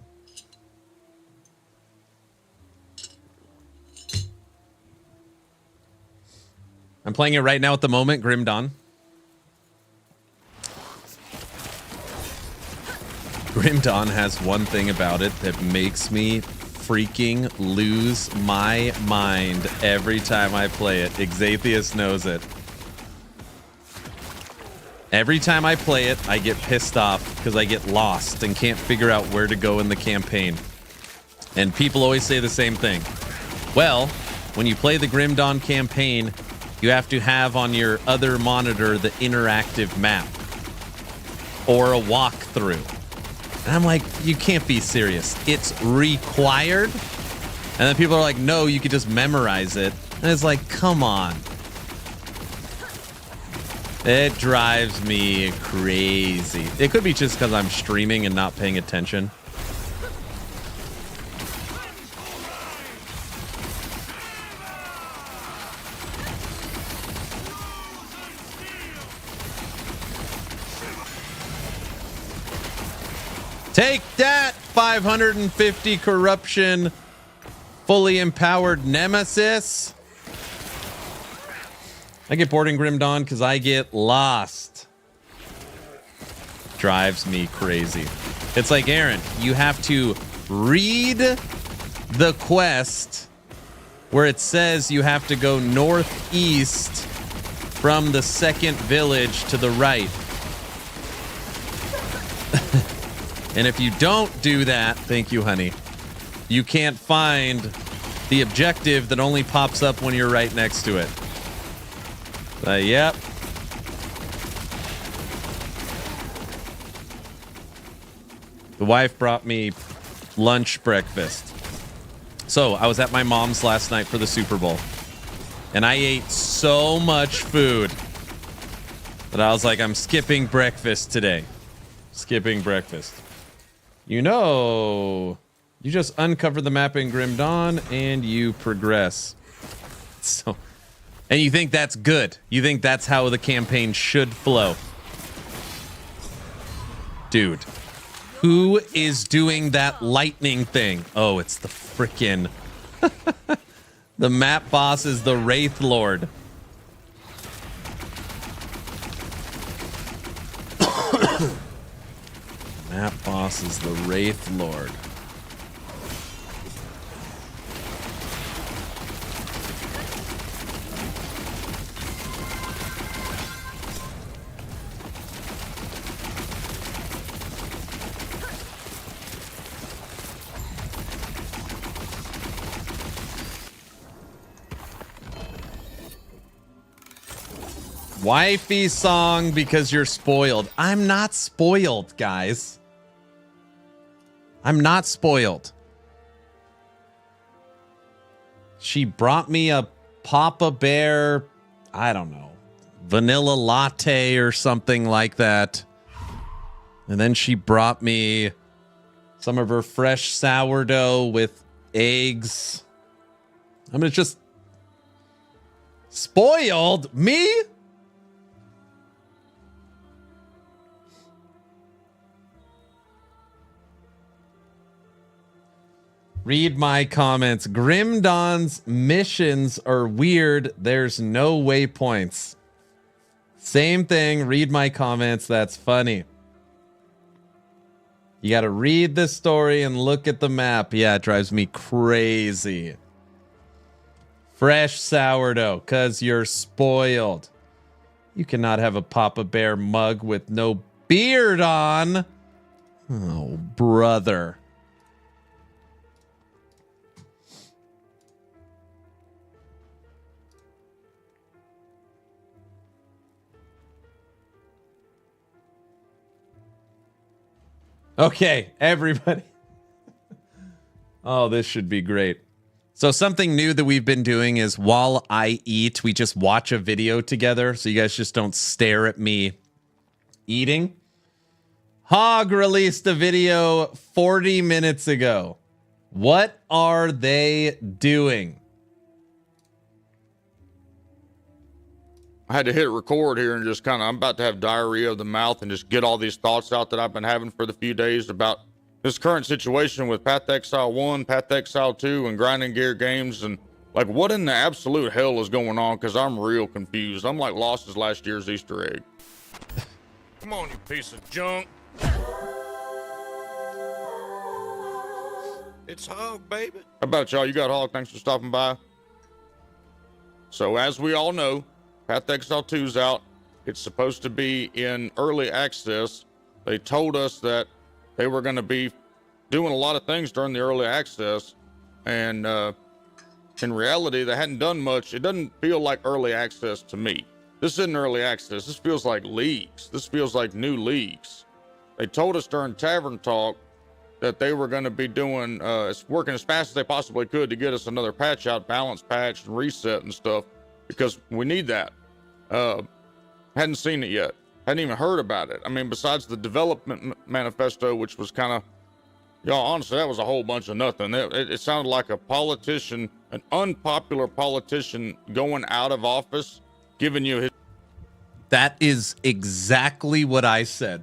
I'm playing it right now at the moment, Grim Dawn. Grim Dawn has one thing about it that makes me freaking lose my mind every time I play it. Xathius knows it. Every time I play it, I get pissed off because I get lost and can't figure out where to go in the campaign. And people always say the same thing. Well, when you play the Grim Dawn campaign, you have to have on your other monitor the interactive map or a walkthrough. And I'm like, you can't be serious. It's required? And then people are like, no, you could just memorize it. And it's like, come on. It drives me crazy. It could be just because I'm streaming and not paying attention. Take that, 550 corruption, fully empowered Nemesis. I get bored in Grim Dawn because I get lost. Drives me crazy. It's like, Aaron, you have to read the quest where it says you have to go northeast from the second village to the right. And if you don't do that, thank you, honey, you can't find the objective that only pops up when you're right next to it. Yep. The wife brought me lunch breakfast. So I was at my mom's last night for the Super Bowl. And I ate so much food that I was like, I'm skipping breakfast today. Skipping breakfast. You know, you just uncover the map in Grim Dawn and you progress. So... And you think that's good. You think that's how the campaign should flow. Dude, who is doing that lightning thing? Oh, it's the frickin'... The map boss is the Wraith Lord. Map boss is the Wraith Lord. Wifey song because you're spoiled. I'm not spoiled, guys. I'm not spoiled. She brought me a Papa Bear, I don't know, vanilla latte or something like that. And then she brought me some of her fresh sourdough with eggs. I'm gonna just spoiled me. Read my comments. Grim Dawn's missions are weird. There's no waypoints. Same thing. Read my comments. That's funny. You got to read the story and look at the map. Yeah, it drives me crazy. Fresh sourdough, because you're spoiled. You cannot have a Papa Bear mug with no beard on. Oh, brother. Okay, everybody. Oh, this should be great. So something new that we've been doing is while I eat, we just watch a video together. So you guys just don't stare at me eating. Hog released a video 40 minutes ago. What are they doing? I had to hit record here and just kind of, I'm about to have diarrhea of the mouth and just get all these thoughts out that I've been having for the few days about this current situation with Path to Exile 1, Path to Exile 2, and Grinding Gear games. And like, what in the absolute hell is going on? Because I'm real confused. I'm like lost as last year's Easter egg. Come on, you piece of junk. It's Hog, baby. How about y'all? You got Hog? Thanks for stopping by. So as we all know, Path to Exile 2's out. It's supposed to be in early access. They told us that they were going to be doing a lot of things during the early access. And in reality, they hadn't done much. It doesn't feel like early access to me. This isn't early access. This feels like leagues. This feels like new leagues. They told us during Tavern Talk that they were going to be doing, working as fast as they possibly could to get us another patch out, balance patch and reset and stuff. Because we need that. Hadn't seen it yet. Hadn't even heard about it. I mean, besides the development manifesto, which was kind of, y'all, honestly, that was a whole bunch of nothing. It sounded like a politician, an unpopular politician going out of office, giving you his. That is exactly what I said.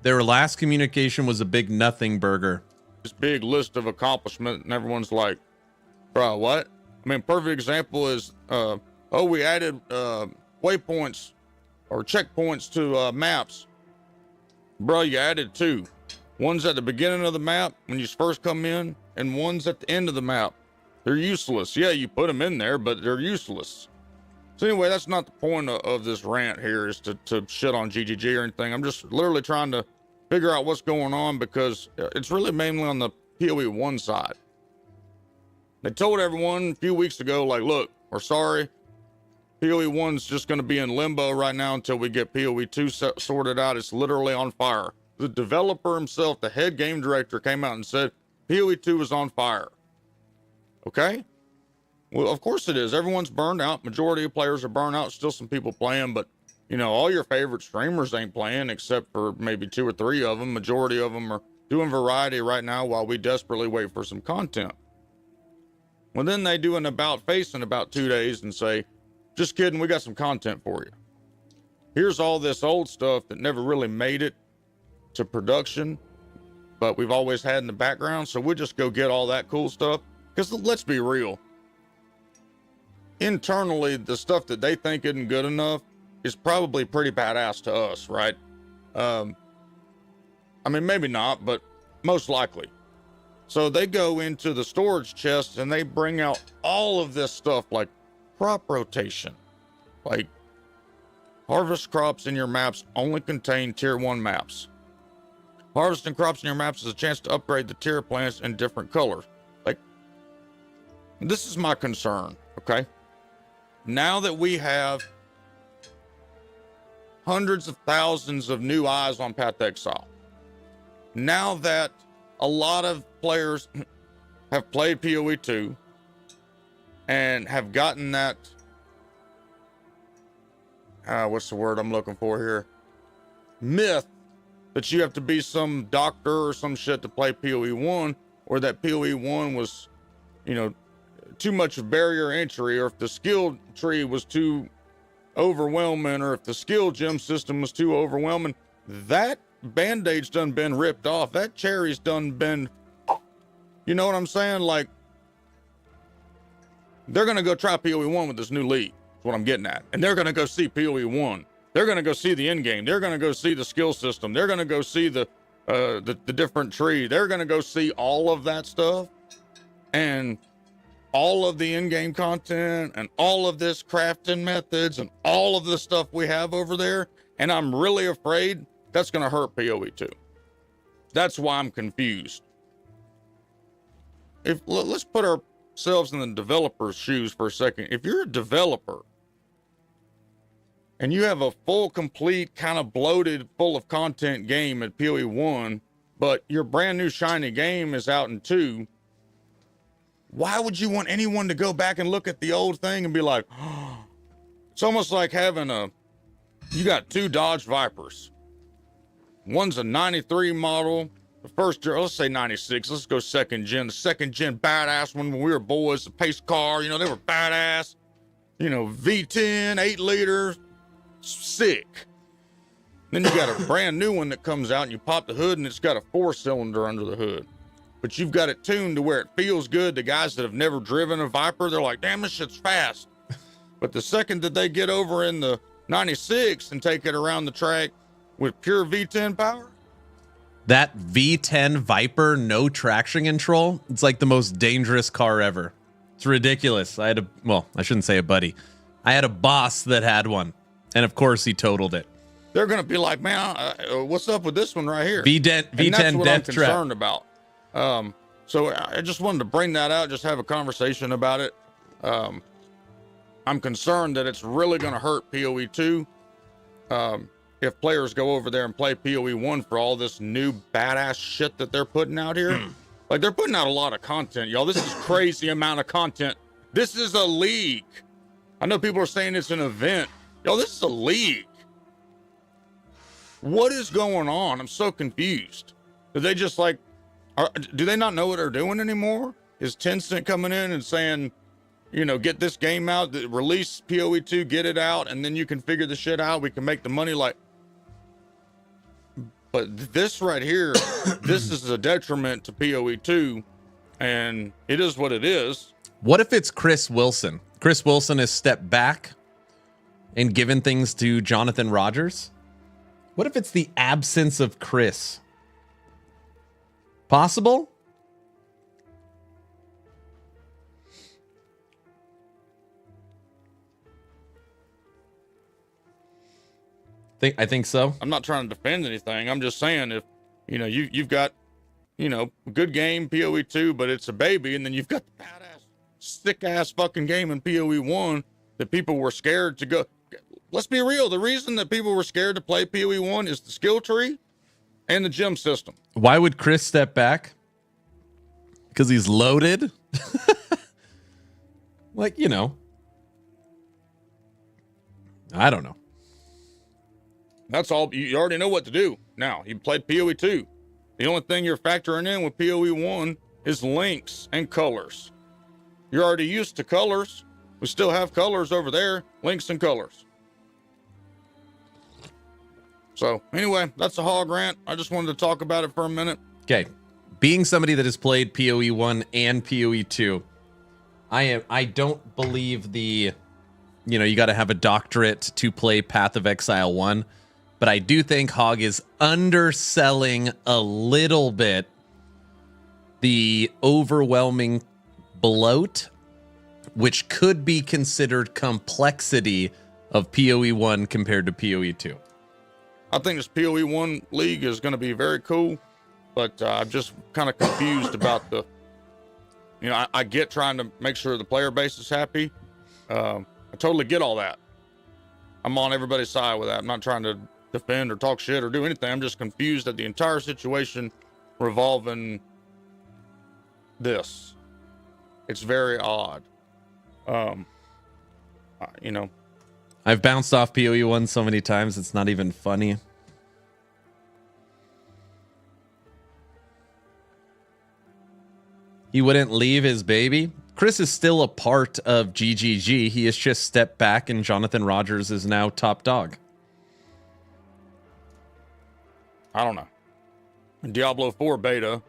Their last communication was a big nothing burger. This big list of accomplishments, and everyone's like, bro, what? I mean, perfect example is, oh, we added waypoints or checkpoints to maps. Bro, you added 2. One's at the beginning of the map when you first come in, and one's at the end of the map. They're useless. Yeah, you put them in there, but they're useless. So anyway, that's not the point of this rant here, is to shit on GGG or anything. I'm just literally trying to figure out what's going on, because it's really mainly on the PoE 1 side. They told everyone a few weeks ago, like, look, we're sorry. PoE 1's just going to be in limbo right now until we get PoE 2 sorted out. It's literally on fire. The developer himself, the head game director, came out and said PoE 2 is on fire. Okay? Well, of course it is. Everyone's burned out. Majority of players are burned out. Still some people playing, but, you know, all your favorite streamers ain't playing except for maybe 2 or 3 of them. Majority of them are doing variety right now while we desperately wait for some content. Well, then they do an about face in about 2 days and say, just kidding, we got some content for you. Here's all this old stuff that never really made it to production, but we've always had in the background. So we'll just go get all that cool stuff. Because let's be real. Internally, the stuff that they think isn't good enough is probably pretty badass to us, right? I mean, maybe not, but most likely. So they go into the storage chest and they bring out all of this stuff, like crop rotation, like harvest crops in your maps only contain tier 1 maps. Harvesting crops in your maps is a chance to upgrade the tier plants in different colors. Like, this is my concern, okay? Now that we have hundreds of thousands of new eyes on Path to Exile. Now that a lot of players have played PoE 2 and have gotten that, what's the word I'm looking for here? Myth that you have to be some doctor or some shit to play PoE 1, or that PoE 1 was, you know, too much of barrier entry, or if the skill tree was too overwhelming, or if the skill gem system was too overwhelming. That band-aid's done been ripped off. That cherry's done been, you know what I'm saying? Like, they're gonna go try PoE 1 with this new league, is what I'm getting at. And they're gonna go see PoE 1. They're going to go see the end game. They're going to go see the skill system. They're going to go see the different tree. They're going to go see all of that stuff and all of the in-game content and all of this crafting methods and all of the stuff we have over there. And I'm really afraid that's going to hurt PoE 2. That's why I'm confused. Let's put ourselves in the developer's shoes for a second. If you're a developer and you have a full, complete, kind of bloated, full of content game at PoE 1, but your brand new shiny game is out in 2, why would you want anyone to go back and look at the old thing and be like, oh, it's almost like having you got 2 Dodge Vipers. One's a 93 model, the first year, let's say 96, let's go second gen. The second gen badass one when we were boys, the pace car, you know, they were badass. You know, V10, 8 liters. Sick. Then you got a brand new one that comes out and you pop the hood and it's got a 4-cylinder under the hood, but you've got it tuned to where it feels good. The guys that have never driven a Viper, they're like, damn, this shit's fast. But the second that they get over in the 96 and take it around the track with pure V10 power, that V10 Viper, no traction control, it's like the most dangerous car ever. It's ridiculous. I shouldn't say a buddy. I had a boss that had one. And of course, he totaled it. They're going to be like, man, what's up with this one right here? V10 and that's what death I'm trap. concerned about. So I just wanted to bring that out, just have a conversation about it. I'm concerned that it's really going to hurt PoE 2 if players go over there and play PoE 1 for all this new badass shit that they're putting out here. Like, they're putting out a lot of content, y'all. This is crazy amount of content. This is a league. I know people are saying it's an event. Yo, this is a league. What is going on? I'm so confused. Do they just like, do they not know what they're doing anymore? Is Tencent coming in and saying, you know, get this game out, release PoE 2, get it out, and then you can figure the shit out. We can make the money like, but this right here, this is a detriment to PoE 2, and it is what it is. What if it's Chris Wilson? Chris Wilson has stepped back and given things to Jonathan Rogers? What if it's the absence of Chris? Possible? I think so. I'm not trying to defend anything. I'm just saying, if you know, you've got, you know, good game PoE 2, but it's a baby, and then you've got the badass, sick ass fucking game in PoE 1 that people were scared to go. Let's be real. The reason that people were scared to play PoE 1 is the skill tree and the gem system. Why would Chris step back? Because he's loaded? Like, you know. I don't know. That's all. You already know what to do. Now, you played PoE 2. The only thing you're factoring in with PoE 1 is links and colors. You're already used to colors. We still have colors over there. Links and colors. So anyway, that's a hog rant. I just wanted to talk about it for a minute. Okay. Being somebody that has played PoE 1 and PoE 2, I don't believe you got to have a doctorate to play Path of Exile 1, but I do think Hog is underselling a little bit the overwhelming bloat, which could be considered complexity of PoE 1 compared to PoE 2. I think this PoE 1 league is going to be very cool, but I'm just kind of confused about the, you know, I get trying to make sure the player base is happy. I totally get all that. I'm on everybody's side with that. I'm not trying to defend or talk shit or do anything. I'm just confused at the entire situation revolving this. It's very odd. You know, I've bounced off PoE 1 so many times, it's not even funny. He wouldn't leave his baby. Chris is still a part of GGG. He has just stepped back, and Jonathan Rogers is now top dog. I don't know. In Diablo 4 beta,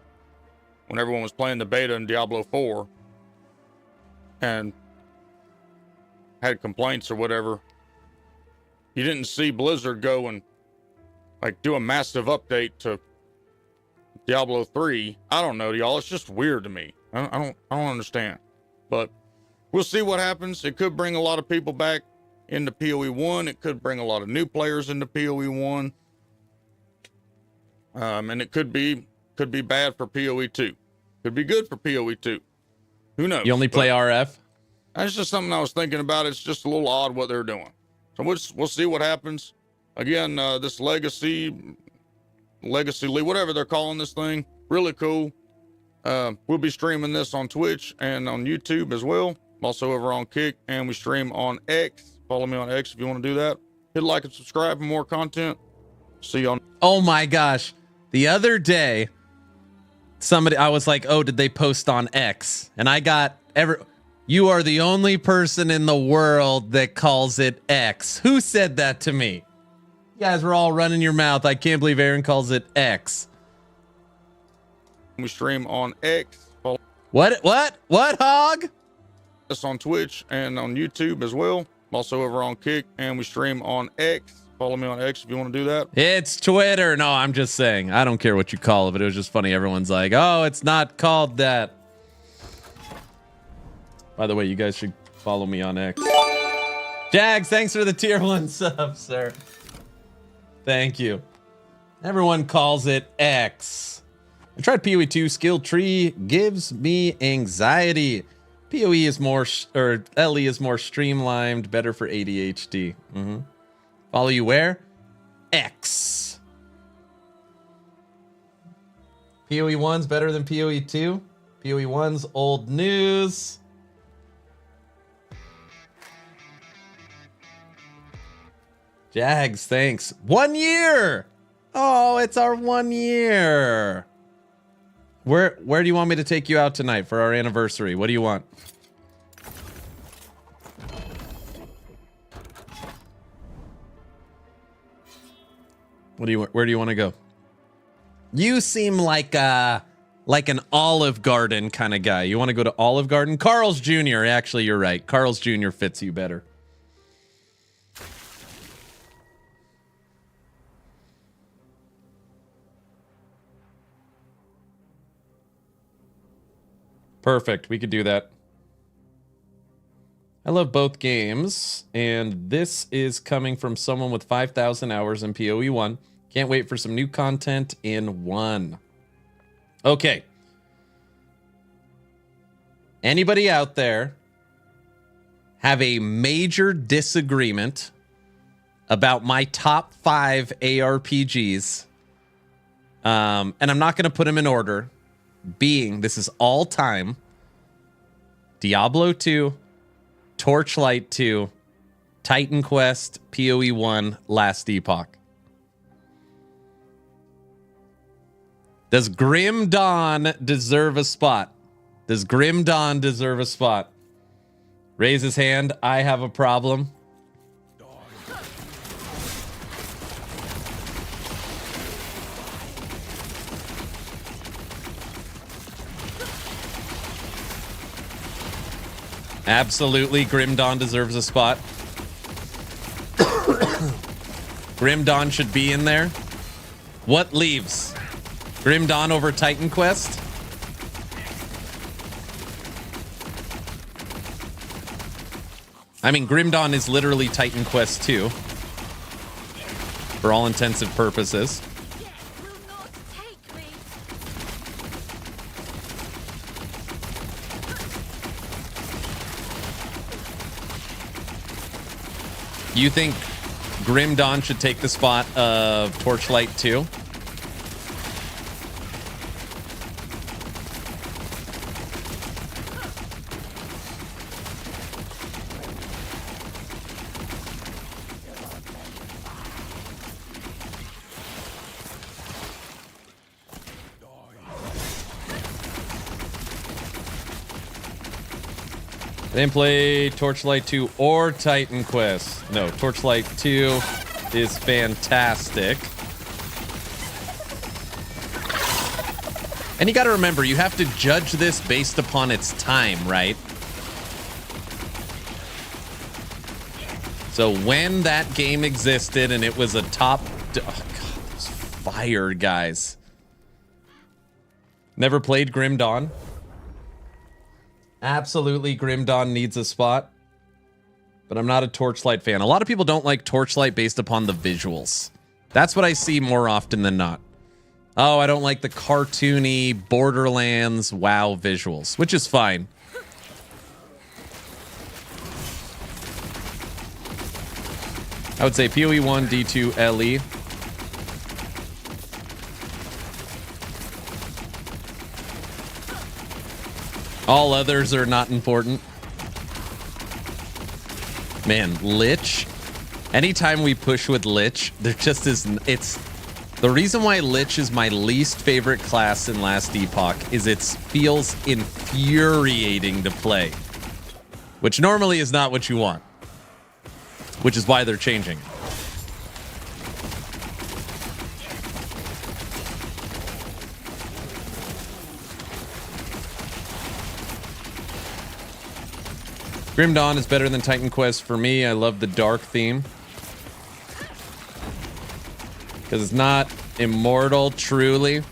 when everyone was playing the beta in Diablo 4 and had complaints or whatever, you didn't see Blizzard go and like do a massive update to Diablo 3. I don't know, y'all. It's just weird to me. I don't understand. But we'll see what happens. It could bring a lot of people back into PoE 1. It could bring a lot of new players into PoE 1. And it could be bad for PoE 2. Could be good for PoE 2. Who knows? You only play RF? That's just something I was thinking about. It's just a little odd what they're doing. So we'll see what happens. Again, this Legacy League, whatever they're calling this thing, really cool. We'll be streaming this on Twitch and on YouTube as well. I'm also over on Kick, and we stream on X. Follow me on X if you want to do that. Hit like and subscribe for more content. See you on. Oh my gosh. The other day, I was like, oh, did they post on X? And I got you are the only person in the world that calls it X. Who said that to me? You guys were all running your mouth. I can't believe Aaron calls it X. We stream on X. What, Hog? Us on Twitch and on YouTube as well. I'm also over on Kick, and we stream on X. Follow me on X if you want to do that. It's Twitter. No, I'm just saying. I don't care what you call it, but it was just funny. Everyone's like, oh, it's not called that. By the way, you guys should follow me on X. Jags, thanks for the tier 1 sub, sir. Thank you. Everyone calls it X. I tried PoE 2. Skill tree gives me anxiety. PoE is more, or LE is more streamlined, better for ADHD. Follow you where? X. PoE 1's better than PoE 2. PoE 1's old news. Jags, thanks. 1 year. Oh, it's our 1 year. Where do you want me to take you out tonight for our anniversary? What do you want? Where do you want to go? You seem like an Olive Garden kind of guy. You want to go to Olive Garden? Carl's Jr. Actually, you're right. Carl's Jr. fits you better. Perfect. We could do that. I love both games, and this is coming from someone with 5,000 hours in PoE 1. Can't wait for some new content in 1. Okay. Anybody out there have a major disagreement about my top 5 ARPGs? And I'm not going to put them in order. Being, this is all time: Diablo 2, Torchlight 2, Titan Quest, PoE 1, Last Epoch. Does Grim Dawn deserve a spot? Does Grim Dawn deserve a spot? Raise his hand. I have a problem. Absolutely, Grim Dawn deserves a spot. Grim Dawn should be in there. What leaves? Grim Dawn over Titan Quest? I mean, Grim Dawn is literally Titan Quest 2. For all intensive purposes. You think Grim Dawn should take the spot of Torchlight 2. Then play Torchlight 2 or Titan Quest. No, Torchlight 2 is fantastic. And you got to remember, you have to judge this based upon its time, right? So when that game existed and it was a top... Oh, God, it was fire, guys. Never played Grim Dawn? Absolutely, Grim Dawn needs a spot. But I'm not a Torchlight fan. A lot of people don't like Torchlight based upon the visuals. That's what I see more often than not. Oh, I don't like the cartoony Borderlands WoW visuals, which is fine. I would say PoE 1, D2, LE. All others are not important. Man, Lich. Anytime we push with Lich, there just is... It's... The reason why Lich is my least favorite class in Last Epoch is it feels infuriating to play. Which normally is not what you want. Which is why they're changing. Grim Dawn is better than Titan Quest for me. I love the dark theme. Because it's not immortal, truly.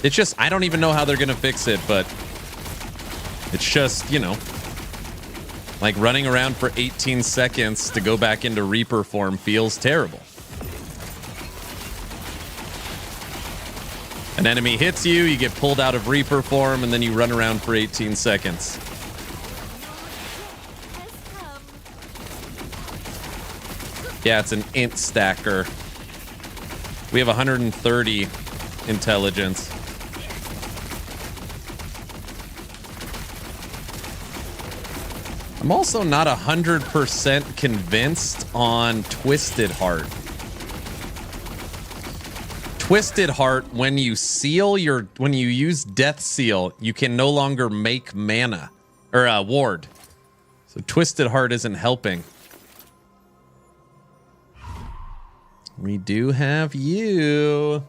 It's just, I don't even know how they're going to fix it, but it's just, you know, like running around for 18 seconds to go back into Reaper form feels terrible. An enemy hits you, you get pulled out of Reaper form, and then you run around for 18 seconds. Yeah, it's an int stacker. We have 130 intelligence. I'm also not 100% convinced on Twisted Heart. Twisted Heart, when you use Death Seal, you can no longer make mana or ward. So Twisted Heart isn't helping. We do have you.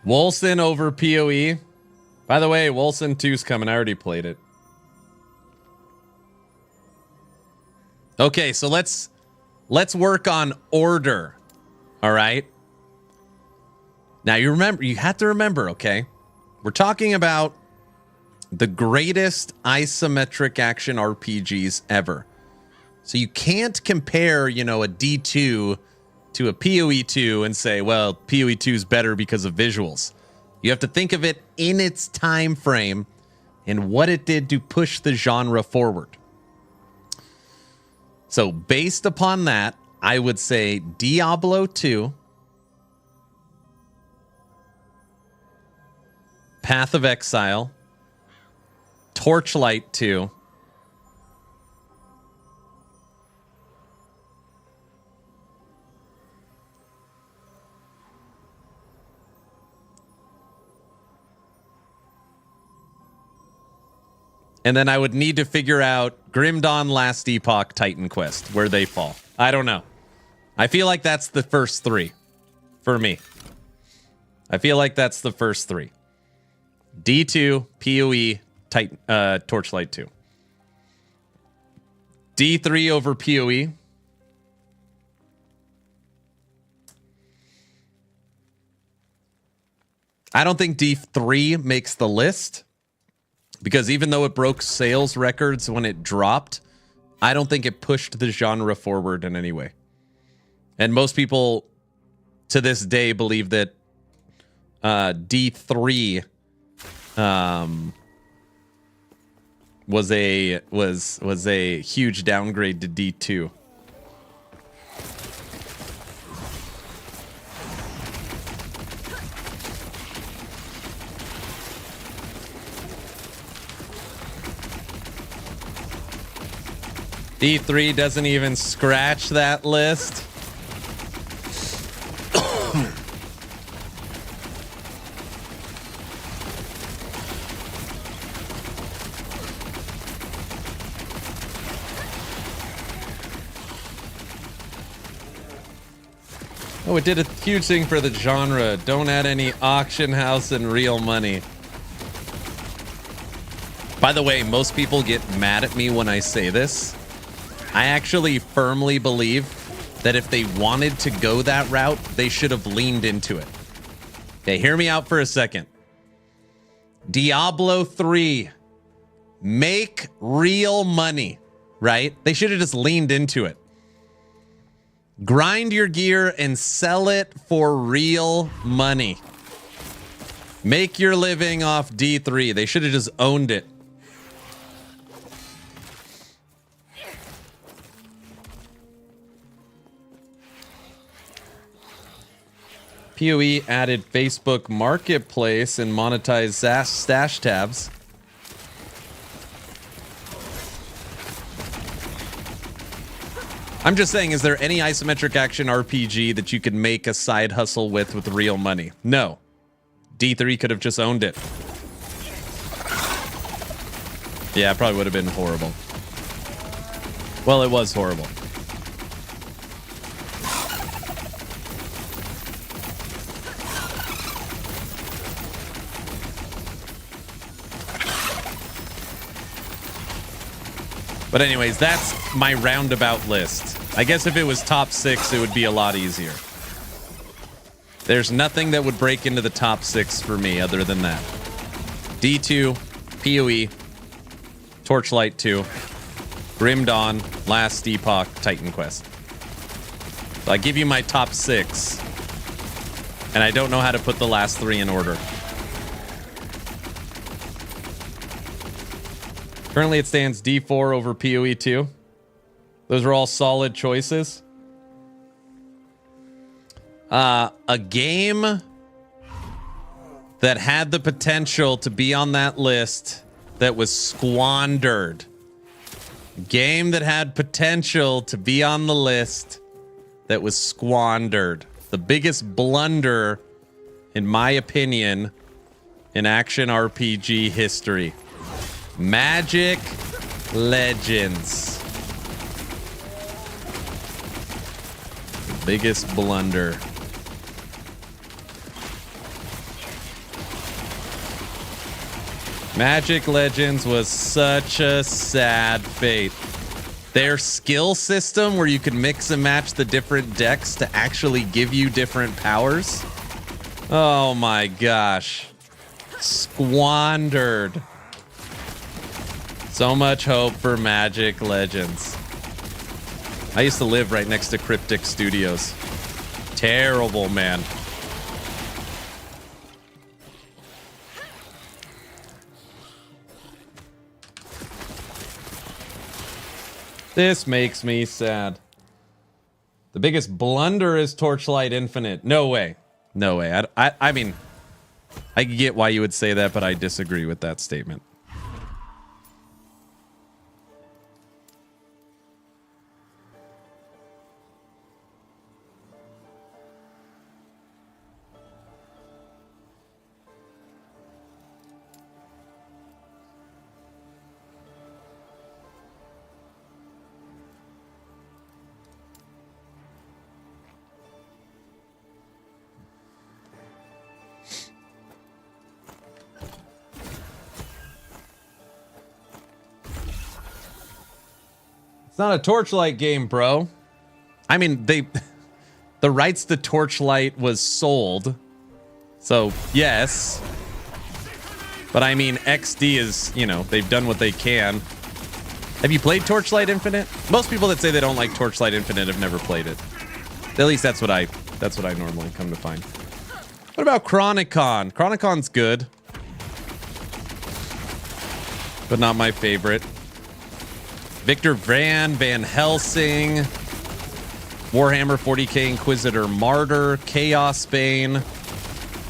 Wolson over PoE. By the way, Wolson 2's coming. I already played it. Okay, so let's work on order. All right. Now you have to remember, okay? We're talking about the greatest isometric action RPGs ever. So you can't compare, you know, a D2 to a PoE 2 and say, well, PoE 2 is better because of visuals. You have to think of it in its time frame and what it did to push the genre forward. So based upon that, I would say Diablo 2, Path of Exile, Torchlight 2, and then I would need to figure out Grim Dawn, Last Epoch, Titan Quest, where they fall. I don't know. I feel like that's the first three for me. I feel like that's the first three. D2, PoE, Titan, Torchlight 2. D3 over PoE. I don't think D3 makes the list because even though it broke sales records when it dropped, I don't think it pushed the genre forward in any way. And most people to this day believe that D3 was a huge downgrade to D2. D3 doesn't even scratch that list. Oh, it did a huge thing for the genre. Don't add any auction house and real money. By the way, most people get mad at me when I say this. I actually firmly believe that if they wanted to go that route, they should have leaned into it. Okay, hear me out for a second. Diablo 3. Make real money, right? They should have just leaned into it. Grind your gear and sell it for real money. Make your living off D3. They should have just owned it. PoE added Facebook Marketplace and monetized stash tabs. I'm just saying, is there any isometric action RPG that you could make a side hustle with real money? No. D3 could have just owned it. Yeah, it probably would have been horrible. Well, it was horrible. But anyways, that's my roundabout list. I guess if it was top 6, it would be a lot easier. There's nothing that would break into the top 6 for me other than that. D2, PoE, Torchlight 2, Grim Dawn, Last Epoch, Titan Quest. So I give you my top 6. And I don't know how to put the last 3 in order. Currently, it stands D4 over PoE 2. Those are all solid choices. A game that had the potential to be on that list that was squandered. Game that had potential to be on the list that was squandered. The biggest blunder, in my opinion, in action RPG history. Magic Legends. The biggest blunder. Magic Legends was such a sad fate. Their skill system where you could mix and match the different decks to actually give you different powers. Oh my gosh. Squandered. So much hope for Magic Legends. I used to live right next to Cryptic Studios. Terrible, man. This makes me sad. The biggest blunder is Torchlight Infinite. No way. No way. I mean, I get why you would say that, but I disagree with that statement. It's not a Torchlight game, bro. I mean, the rights to Torchlight was sold. So, yes. But I mean, XD is, you know, they've done what they can. Have you played Torchlight Infinite? Most people that say they don't like Torchlight Infinite have never played it. At least that's what I normally come to find. What about Chronicon? Chronicon's good. but not my favorite. Victor Van Helsing, Warhammer 40k Inquisitor Martyr, Chaos Bane,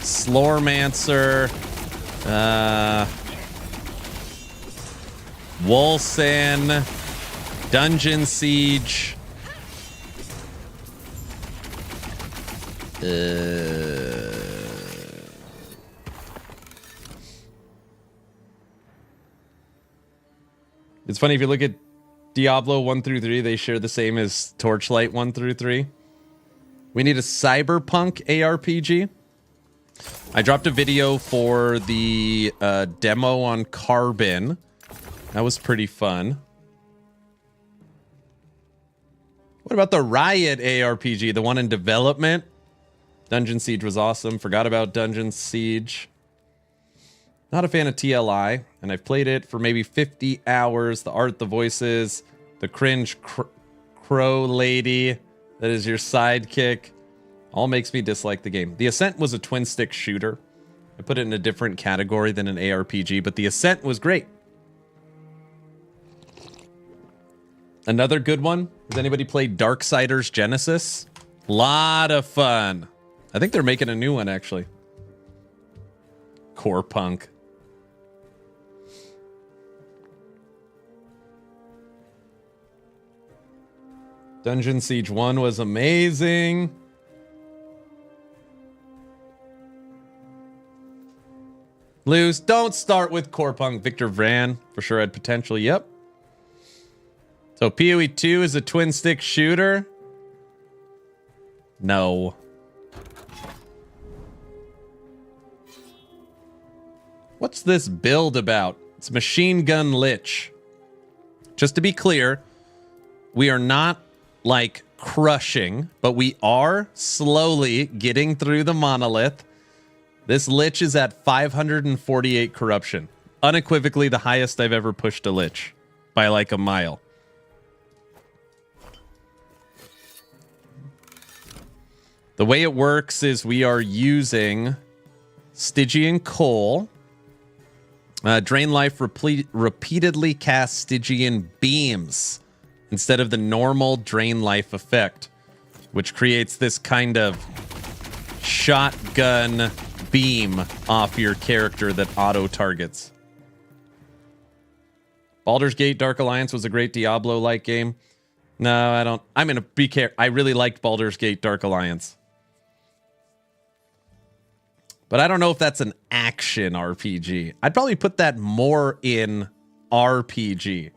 Slormancer, Wolsan, Dungeon Siege. It's funny if you look at Diablo 1 through 3, they share the same as Torchlight 1 through 3. We need a cyberpunk ARPG. I dropped a video for the demo on Carbon. That was pretty fun. What about the Riot ARPG, the one in development? Dungeon Siege was awesome. Forgot about Dungeon Siege. Not a fan of TLI, and I've played it for maybe 50 hours. The art, the voices, the cringe crow lady that is your sidekick, all makes me dislike the game. The Ascent was a twin-stick shooter. I put it in a different category than an ARPG, but the Ascent was great. Another good one. Has anybody played Darksiders Genesis? Lot of fun. I think they're making a new one, actually. Core Punk. Dungeon Siege 1 was amazing. Lose. Don't start with Core Punk. Victor Vran for sure had potential. Yep. So PoE 2 is a twin stick shooter? No. What's this build about? It's Machine Gun Lich. Just to be clear, we are not like crushing, but we are slowly getting through the monolith. This Lich is at 548 corruption. Unequivocally the highest I've ever pushed a Lich by like a mile. The way it works is we are using Stygian coal. Drain life repeatedly cast Stygian beams instead of the normal drain life effect, which creates this kind of shotgun beam off your character that auto targets. Baldur's Gate Dark Alliance was a great Diablo-like game. No, I don't. I'm gonna be careful. I really liked Baldur's Gate Dark Alliance, but I don't know if that's an action RPG. I'd probably put that more in RPG.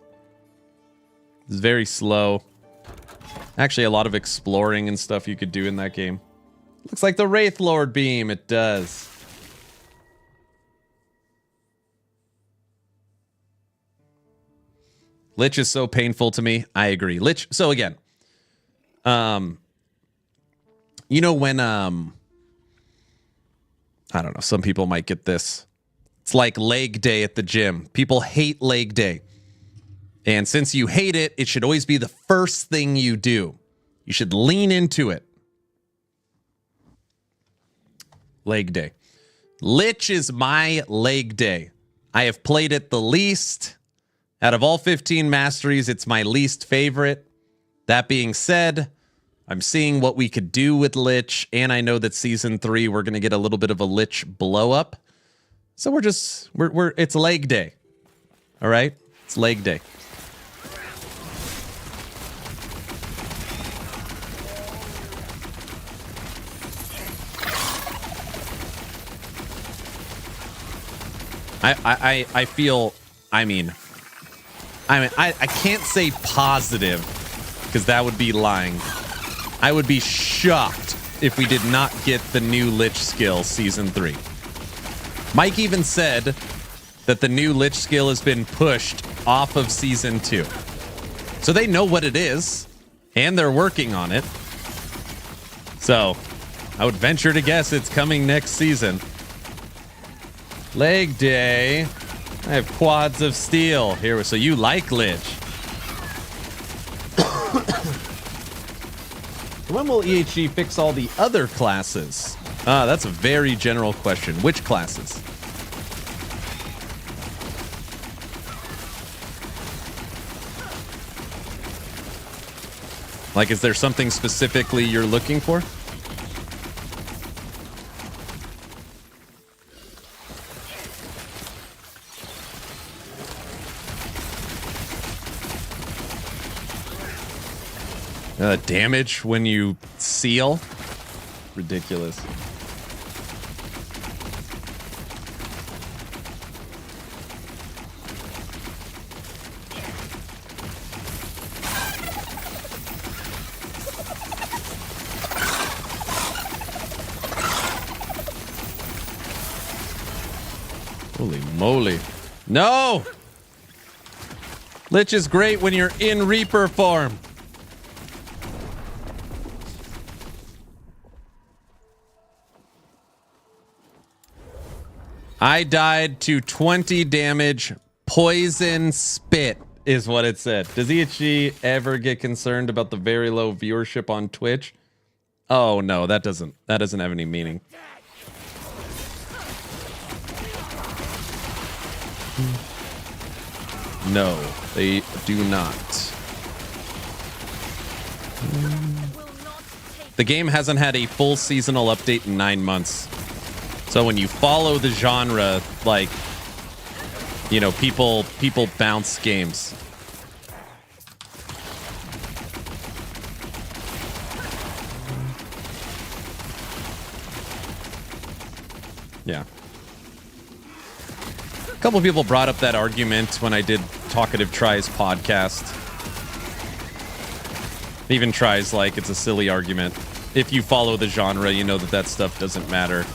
It's very slow. Actually, a lot of exploring and stuff you could do in that game. Looks like the Wraith Lord beam. It does. Lich is so painful to me. I agree. Lich. So again, you know when I don't know, some people might get this. It's like leg day at the gym. People hate leg day. And since you hate it, it should always be the first thing you do. You should lean into it. Leg day. Lich is my leg day. I have played it the least. Out of all 15 masteries, it's my least favorite. That being said, I'm seeing what we could do with Lich, and I know that season 3 we're going to get a little bit of a Lich blow up. So we're it's leg day. All right? It's leg day. I feel, I can't say positive because that would be lying. I would be shocked if we did not get the new Lich skill season 3. Mike even said that the new Lich skill has been pushed off of season 2. So they know what it is and they're working on it. So I would venture to guess it's coming next season. Leg day. I have quads of steel here. So you like Lich. When will EHG fix all the other classes? That's a very general question. Which classes? Like, is there something specifically you're looking for? Damage when you seal? Ridiculous. Holy moly. No! Lich is great when you're in Reaper form. I died to 20 damage. Poison spit is what it said. Does EHG ever get concerned about the very low viewership on Twitch? Oh no, that doesn't have any meaning. No, they do not. The game hasn't had a full seasonal update in 9 months. So when you follow the genre, like, you know, people bounce games. Yeah. A couple of people brought up that argument when I did Talkative Try's podcast. Even Try's like, it's a silly argument. If you follow the genre, you know that stuff doesn't matter.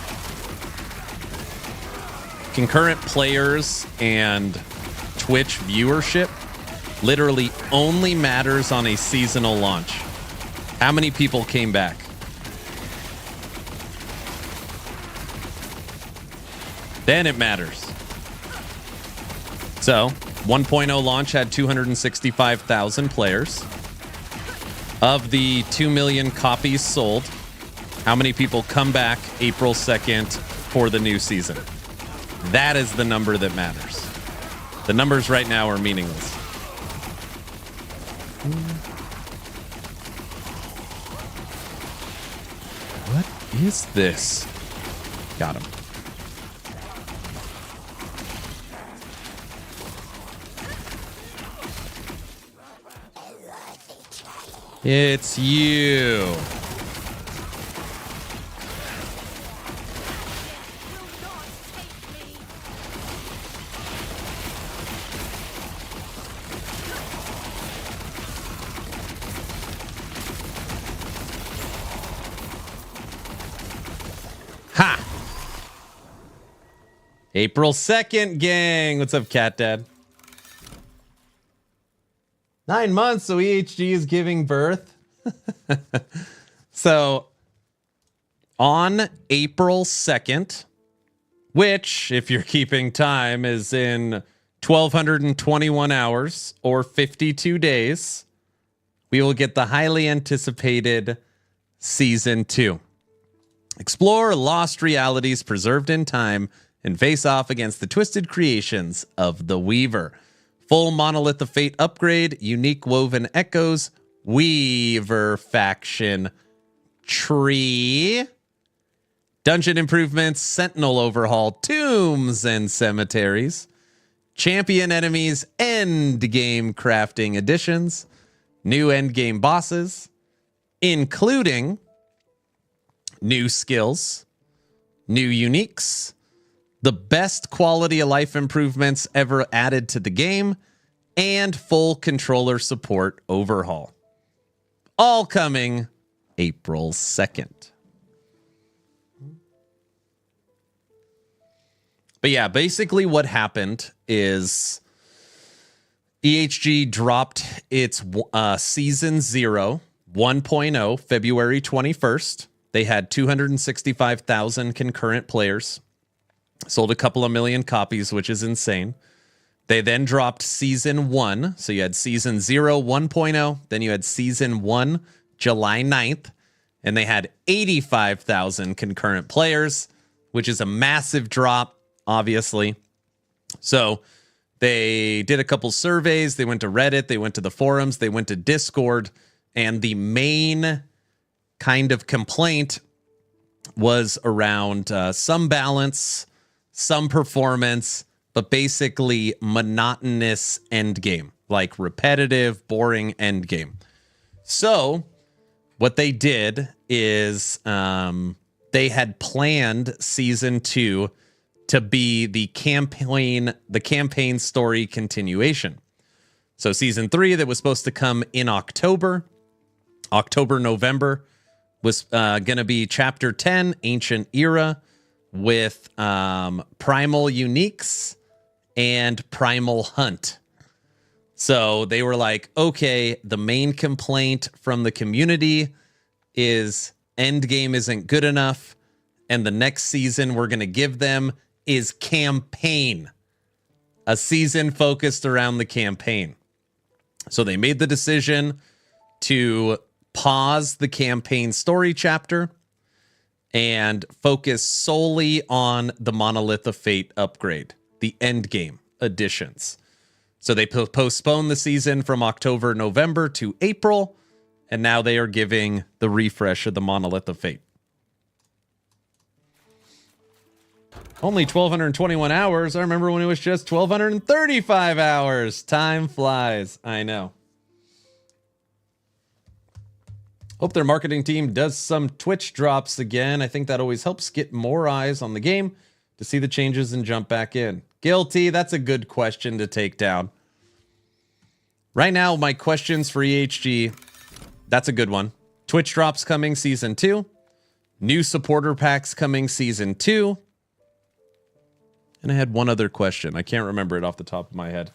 Concurrent players and Twitch viewership literally only matters on a seasonal launch. How many people came back? Then it matters. So, 1.0 launch had 265,000 players. Of the 2 million copies sold, how many people come back April 2nd for the new season? That is the number that matters. The numbers right now are meaningless. What is this? Got him. It's you. Ha! April 2nd, gang. What's up, Cat Dad? 9 months, so EHG is giving birth. So, on April 2nd, which, if you're keeping time, is in 1,221 hours or 52 days, we will get the highly anticipated Season 2. Explore lost realities preserved in time and face off against the twisted creations of the Weaver. Full Monolith of Fate upgrade, unique woven echoes, Weaver faction tree, dungeon improvements, Sentinel overhaul, tombs and cemeteries, champion enemies, end game crafting additions, new end game bosses, including new skills, new uniques, the best quality of life improvements ever added to the game, and full controller support overhaul. All coming April 2nd. But yeah, basically what happened is EHG dropped its Season 0, 1.0, February 21st. They had 265,000 concurrent players. Sold a couple of million copies, which is insane. They then dropped Season 1. So you had Season 0, 1.0. Then you had Season 1, July 9th. And they had 85,000 concurrent players, which is a massive drop, obviously. So they did a couple surveys. They went to Reddit. They went to the forums. They went to Discord. And the main kind of complaint was around some balance, some performance, but basically monotonous endgame, like repetitive, boring endgame. So what they did is they had planned season 2 to be the campaign story continuation. So season 3 that was supposed to come in October, November, was going to be chapter 10, Ancient Era, with Primal Uniques and Primal Hunt. So they were like, okay, the main complaint from the community is endgame isn't good enough, and the next season we're going to give them is campaign. A season focused around the campaign. So they made the decision to pause the campaign story chapter and focus solely on the Monolith of Fate upgrade, the endgame additions. So they postponed the season from October, November to April, and now they are giving the refresh of the Monolith of Fate. Only 1,221 hours. I remember when it was just 1,235 hours. Time flies. I know. Hope their marketing team does some Twitch drops again. I think that always helps get more eyes on the game to see the changes and jump back in. Guilty. That's a good question to take down. Right now, my questions for EHG, that's a good one. Twitch drops coming season 2. New supporter packs coming season 2. And I had one other question. I can't remember it off the top of my head.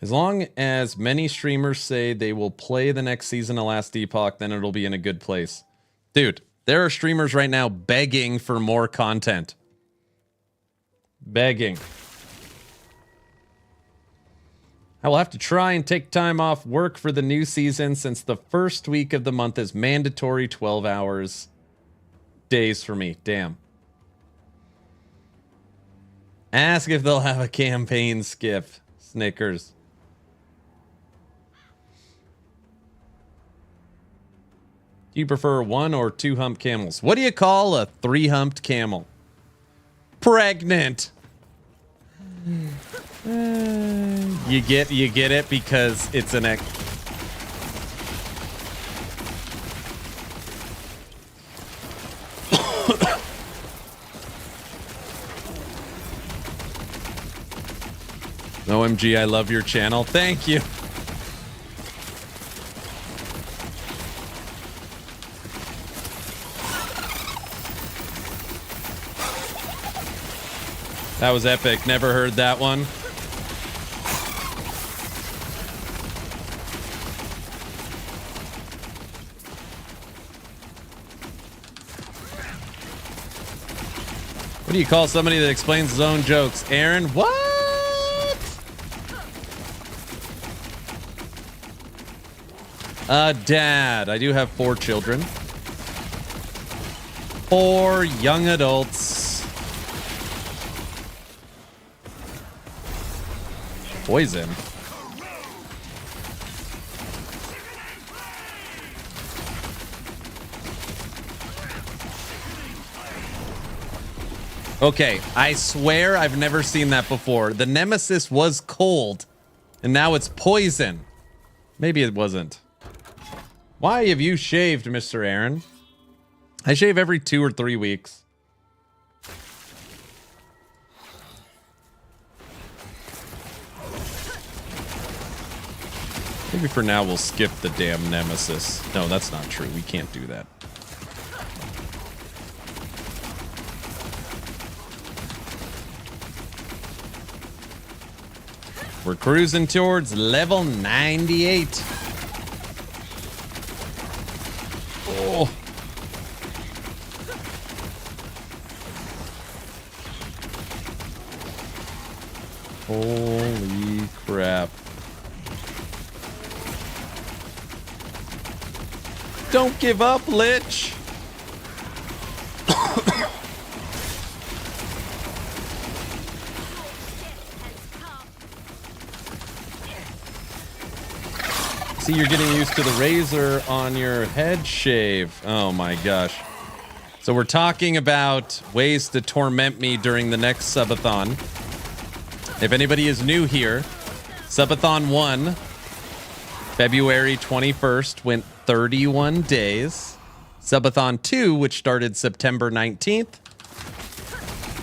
As long as many streamers say they will play the next season of Last Epoch, then it'll be in a good place. Dude, there are streamers right now begging for more content. Begging. I will have to try and take time off work for the new season since the first week of the month is mandatory 12 hours days for me. Damn. Ask if they'll have a campaign skip. Snickers. Do you prefer 1 or 2 hump camels? What do you call a 3-humped camel? Pregnant. You get it because it's an egg. OMG, I love your channel. Thank you. That was epic. Never heard that one. What do you call somebody that explains his own jokes? Aaron, what? Dad. I do have 4 children. 4 young adults. Poison. Okay, I swear I've never seen that before. The Nemesis was cold, and now it's poison. Maybe it wasn't. Why have you shaved, Mr. Aaron? I shave every 2 or 3 weeks. Maybe for now we'll skip the damn Nemesis. No, that's not true. We can't do that. We're cruising towards level 98. Oh. Holy crap. Don't give up, Lich. see you're getting used to the razor on your head shave. Oh my gosh. So we're talking about ways to torment me during the next Subathon. If anybody is new here, Subathon 1, February 21st, went 31 days. Subathon 2, which started September 19th,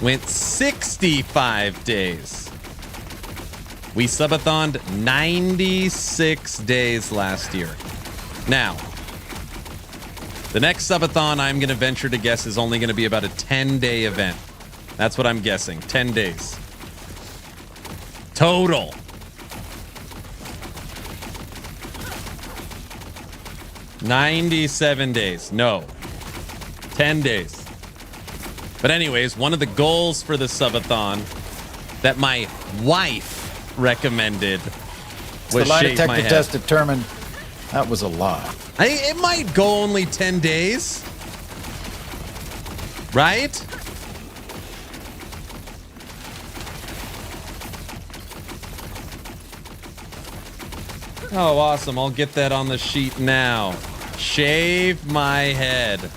went 65 days. We Subathoned 96 days last year. Now, the next Subathon, I'm going to venture to guess, is only going to be about a 10-day event. That's what I'm guessing. 10 days. Total. $97 days. No. 10 days. But anyways, one of the goals for the Subathon that my wife recommended The was lie shave my detector head. test determined that was a lie. It might go only 10 days. Right? Oh, awesome. I'll get that on the sheet now. Shave my head.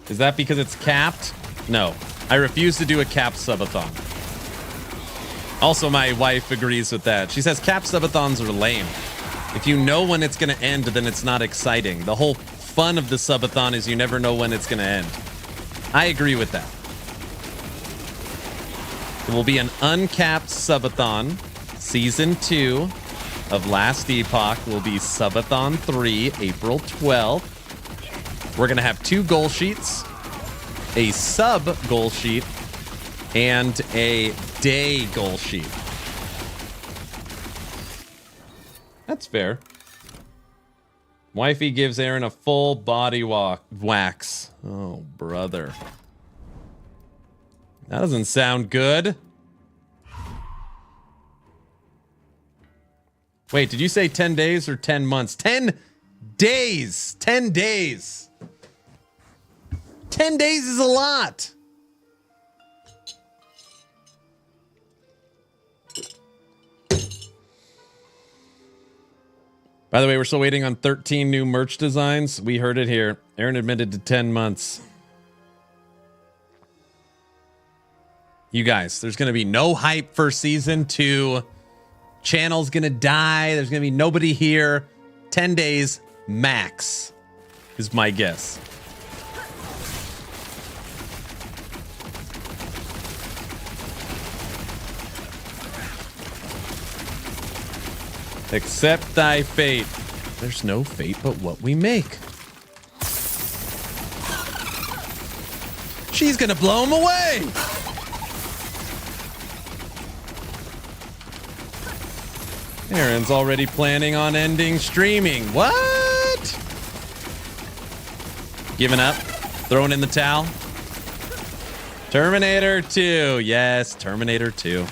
Is that because it's capped? No. I refuse to do a capped subathon. Also, my wife agrees with that. She says capped subathons are lame. If you know when it's going to end, then it's not exciting. The whole fun of the subathon is you never know when it's going to end. I agree with that. It will be an uncapped subathon. Season 2 of Last Epoch will be Subathon 3, April 12th. We're going to have 2 goal sheets, a sub goal sheet, and a day goal sheet. That's fair. Wifey gives Aaron a full body wax. Oh, brother. That doesn't sound good. Wait, did you say 10 days or 10 months? 10 days! 10 days! 10 days is a lot! By the way, we're still waiting on 13 new merch designs. We heard it here. Aaron admitted to 10 months. You guys, there's going to be no hype for season 2. Channel's going to die. There's going to be nobody here. 10 days max is my guess. Accept thy fate. There's no fate but what we make. She's gonna blow him away. Aaron's already planning on ending streaming. What? Giving up? Throwing in the towel? Terminator 2. Yes, Terminator 2.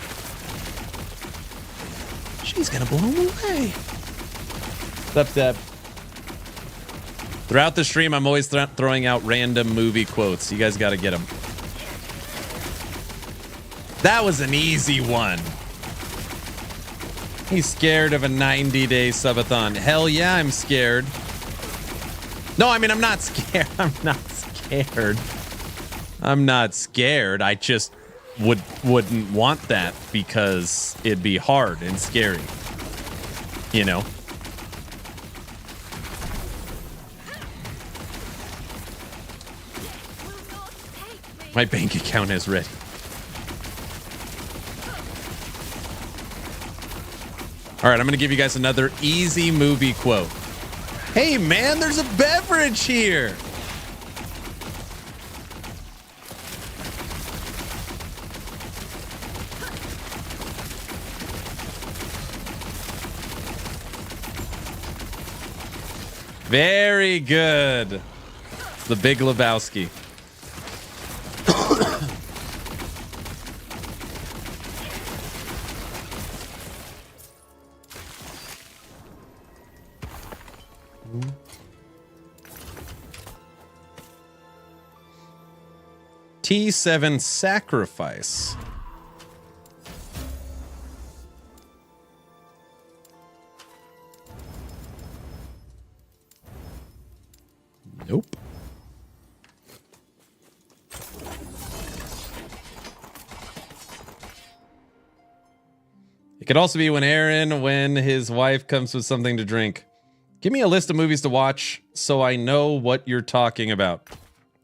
She's gonna blow him away. What's up, Deb? Throughout the stream, I'm always throwing out random movie quotes. You guys gotta get them. That was an easy one. He's scared of a 90-day subathon. Hell yeah, I'm scared. No, I mean, I'm not scared. I'm not scared. I'm not scared. I just wouldn't want that because it'd be hard and scary. You know? My bank account is ready. All right, I'm going to give you guys another easy movie quote. Hey, man, there's a beverage here. Very good. The Big Lebowski. T7 sacrifice. Nope. It could also be when his wife comes with something to drink. Give me a list of movies to watch so I know what you're talking about.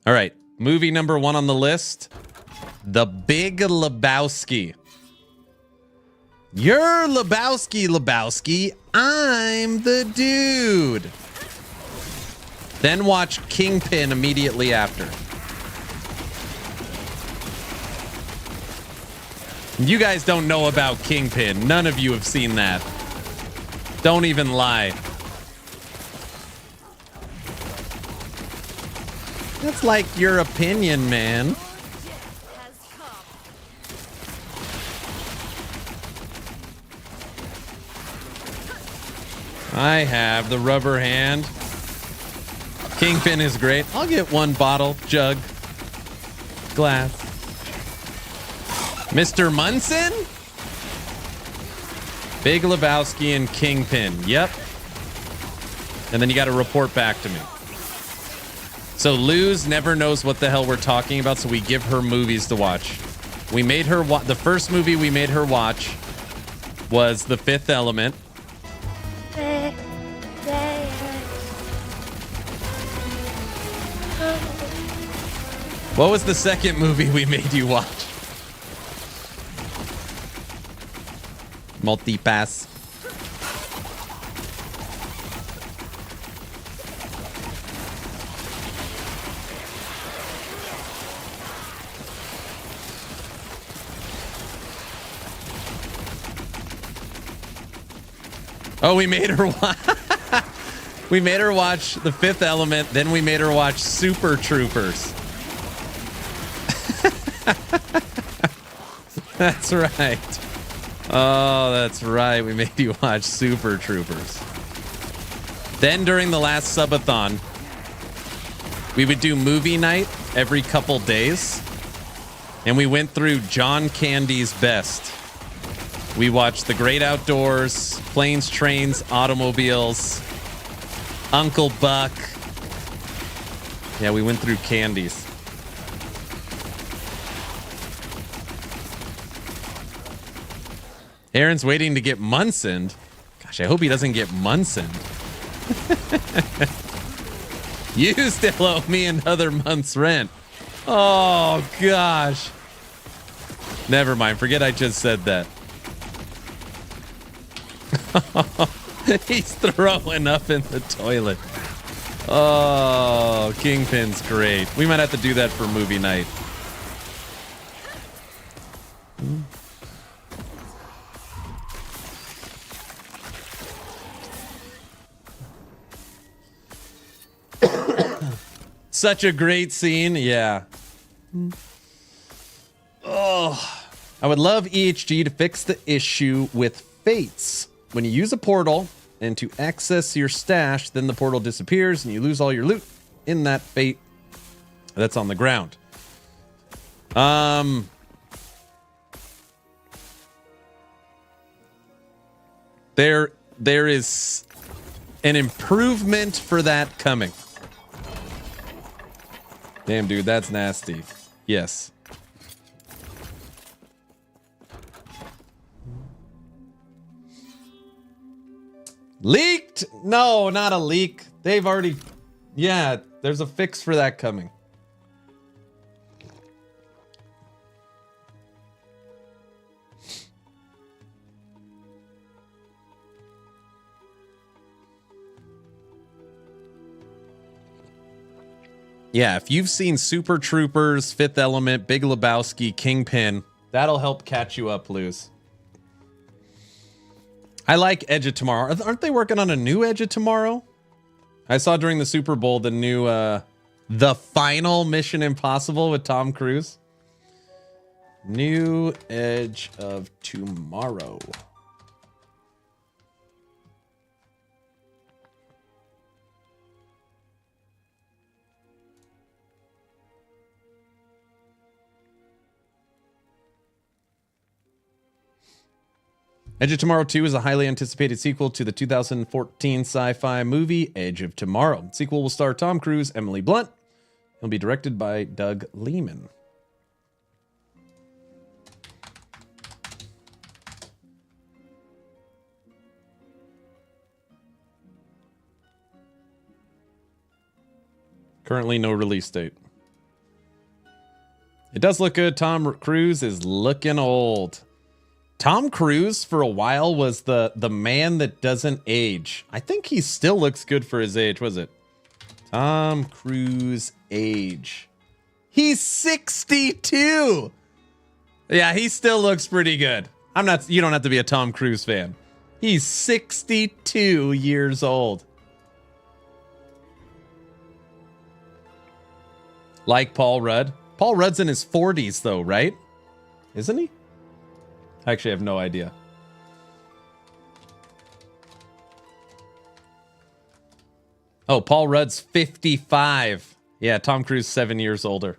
All right. Movie number 1 on the list. The Big Lebowski. You're Lebowski. I'm the dude. Then watch Kingpin immediately after. You guys don't know about Kingpin. None of you have seen that. Don't even lie. That's like your opinion, man. I have the rubber hand. Kingpin is great. I'll get 1 bottle, jug, glass. Mr. Munson? Big Lebowski and Kingpin. Yep. And then you got to report back to me. So Luz never knows what the hell we're talking about, so we give her movies to watch. We made her the first movie we made her watch was The Fifth Element. What was the second movie we made you watch? Multipass. Oh, we made her watch. We made her watch The Fifth Element, then we made her watch Super Troopers. That's right. Oh, that's right. We made you watch Super Troopers. Then during the last subathon, we would do movie night every couple days. And we went through John Candy's best. We watched The Great Outdoors, Planes, Trains, Automobiles, Uncle Buck. Yeah, we went through Candy's. Aaron's waiting to get Munson. Gosh, I hope he doesn't get Munson. You still owe me another month's rent. Oh, gosh. Never mind. Forget I just said that. He's throwing up in the toilet. Oh, Kingpin's great. We might have to do that for movie night. Such a great scene. Yeah. Oh, I would love EHG to fix the issue with fates. When you use a portal and to access your stash, then the portal disappears and you lose all your loot in that fate that's on the ground. There is an improvement for that coming. Damn, dude, that's nasty. Yes. Leaked? No, not a leak. They've already... Yeah, there's a fix for that coming. Yeah, if you've seen Super Troopers, Fifth Element, Big Lebowski, Kingpin, that'll help catch you up, Luz. I like Edge of Tomorrow. Aren't they working on a new Edge of Tomorrow? I saw during the Super Bowl the new, the final Mission Impossible with Tom Cruise. New Edge of Tomorrow. Edge of Tomorrow 2 is a highly anticipated sequel to the 2014 sci-fi movie Edge of Tomorrow. The sequel will star Tom Cruise, Emily Blunt. It'll be directed by Doug Liman. Currently no release date. It does look good. Tom Cruise is looking old. Tom Cruise for a while was the man that doesn't age. I think he still looks good for his age. Was it? Tom Cruise age. He's 62. Yeah, he still looks pretty good. You don't have to be a Tom Cruise fan. He's 62 years old. Like Paul Rudd. Paul Rudd's in his 40s though, right? Isn't he? I actually have no idea. Oh, Paul Rudd's 55. Yeah, Tom Cruise 7 years older.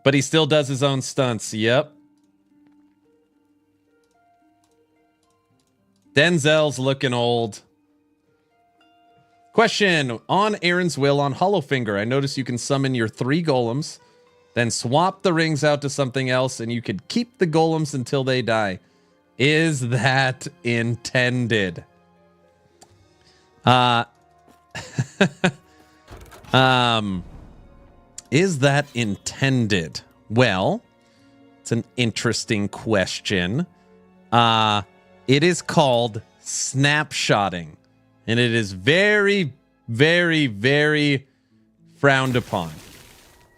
But he still does his own stunts. Yep. Denzel's looking old. Question. On Aaron's will on Hollowfinger, I noticed you can summon your 3 golems, then swap the rings out to something else, and you could keep the golems until they die. Is that intended? Is that intended? Well, it's an interesting question. It is called snapshotting, and it is very, very, very frowned upon.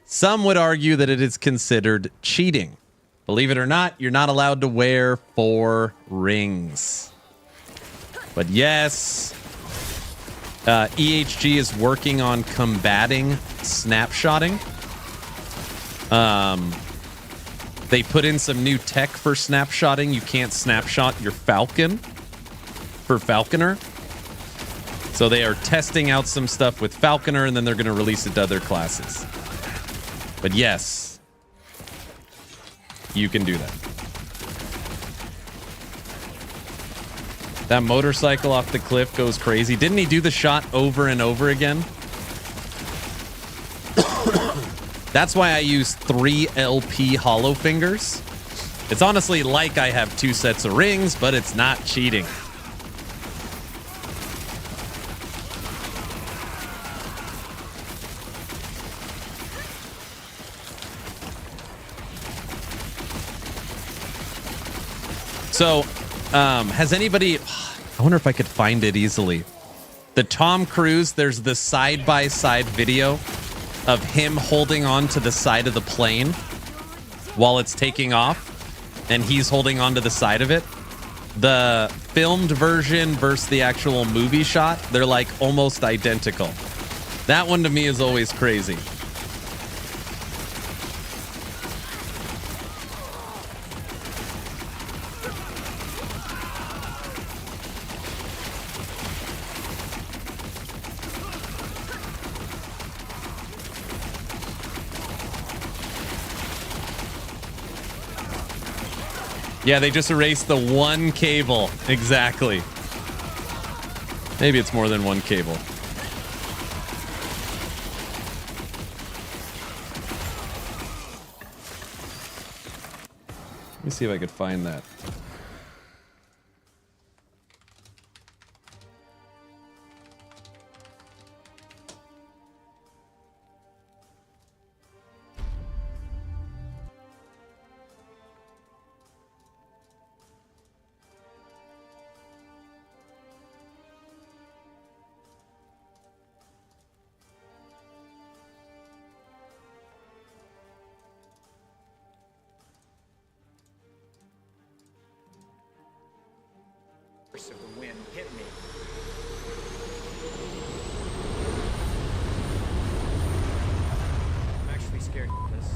Some would argue that it is considered cheating. Believe it or not, you're not allowed to wear 4 rings. But yes, EHG is working on combating snapshotting. They put in some new tech for snapshotting. You can't snapshot your falcon for Falconer. So they are testing out some stuff with Falconer, and then they're going to release it to other classes. But yes, you can do that. That motorcycle off the cliff goes crazy. Didn't he do the shot over and over again? That's why I use 3 LP hollow fingers. It's honestly like I have 2 sets of rings, but it's not cheating. So, has anybody... I wonder if I could find it easily. The Tom Cruise, there's the side-by-side video of him holding on to the side of the plane while it's taking off, and he's holding on to the side of it. The filmed version versus the actual movie shot, they're like almost identical. That one to me is always crazy. Yeah, they just erased the 1 cable. Exactly. Maybe it's more than 1 cable. Let me see if I could find that. Of the wind hit me. I'm actually scared of this.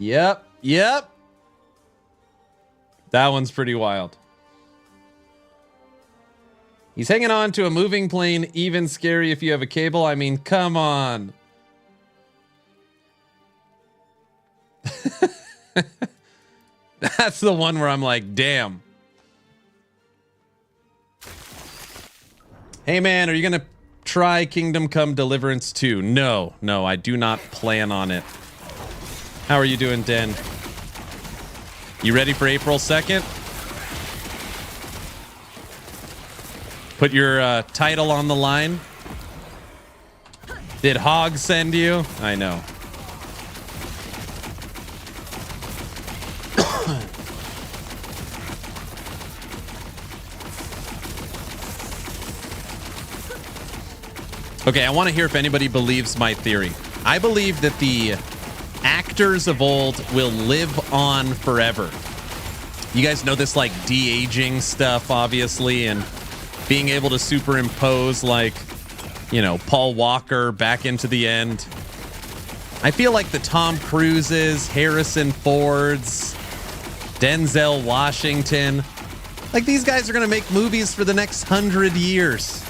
Yep. That one's pretty wild. He's hanging on to a moving plane, even scary if you have a cable. I mean, come on. That's the one where I'm like, damn. Hey man, are you going to try Kingdom Come Deliverance 2? No, I do not plan on it. How are you doing, Den? You ready for April 2nd? Put your title on the line. Did Hog send you? I know. Okay, I want to hear if anybody believes my theory. I believe that the actors of old will live on forever. You guys know this, like, de-aging stuff, obviously, and being able to superimpose, like, you know, Paul Walker back into the end. I feel like the Tom Cruises, Harrison Fords, Denzel Washington, like, these guys are going to make movies for the next 100 years.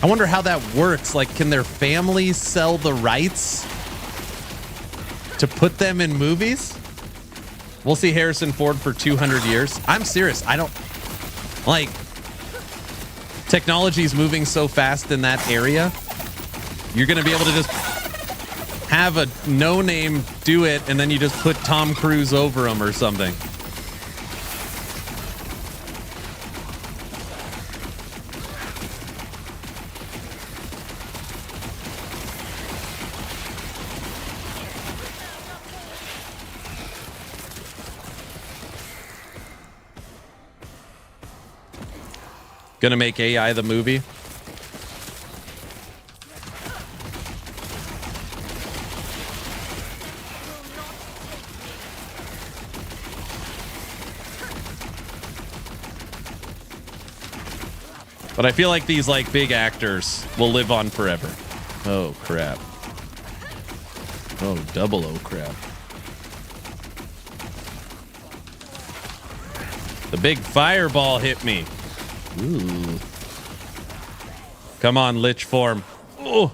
I wonder how that works. Like, can their families sell the rights to put them in movies? We'll see Harrison Ford for 200 years. I'm serious. I don't... Like, technology is moving so fast in that area. You're going to be able to just have a no-name do it, and then you just put Tom Cruise over him or something. Gonna make AI the movie. But I feel like these, like, big actors will live on forever. Oh crap. Oh, double oh crap. The big fireball hit me. Ooh. Come on, Lich form. Oh.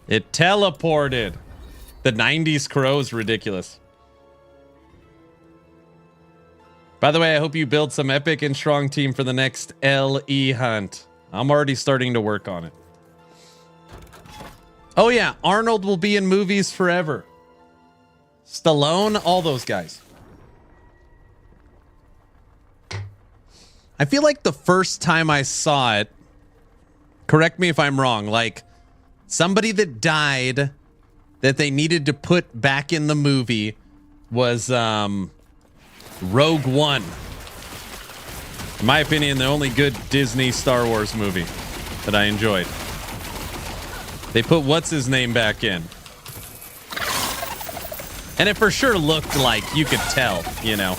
It teleported. The 90s crow is ridiculous. By the way, I hope you build some epic and strong team for the next LE hunt. I'm already starting to work on it. Oh yeah, Arnold will be in movies forever. Stallone, all those guys. I feel like the first time I saw it, correct me if I'm wrong, like somebody that died that they needed to put back in the movie was Rogue One. In my opinion, the only good Disney Star Wars movie that I enjoyed. They put what's his name back in. And it for sure looked like, you could tell, you know.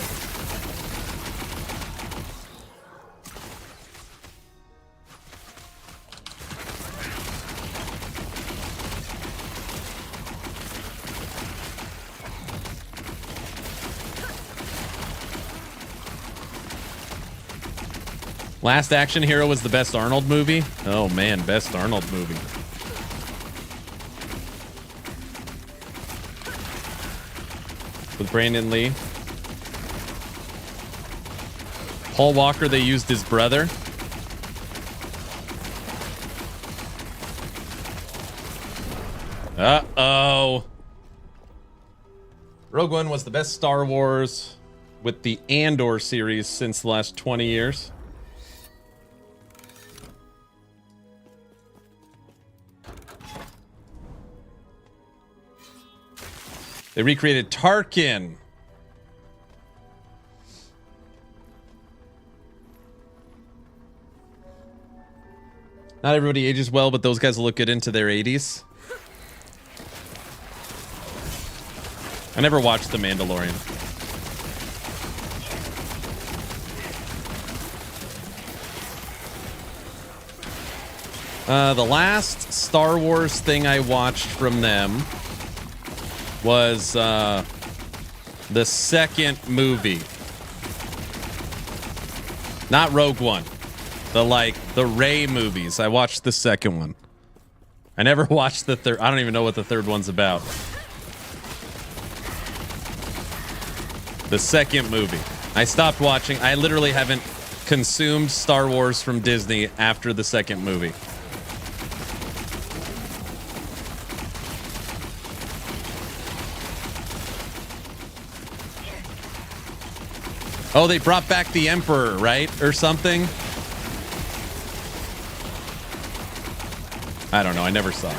Last Action Hero was the best Arnold movie. Oh man, best Arnold movie. With Brandon Lee. Paul Walker, they used his brother. Uh-oh. Rogue One was the best Star Wars with the Andor series since the last 20 years. They recreated Tarkin. Not everybody ages well, but those guys will look good into their 80s. I never watched The Mandalorian. The last Star Wars thing I watched from them was the second movie. Not Rogue One. The Rey movies. I watched the second one. I never watched the third. I don't even know what the third one's about. The second movie. I stopped watching. I literally haven't consumed Star Wars from Disney after the second movie. Oh, they brought back the Emperor, right? Or something? I don't know. I never saw it.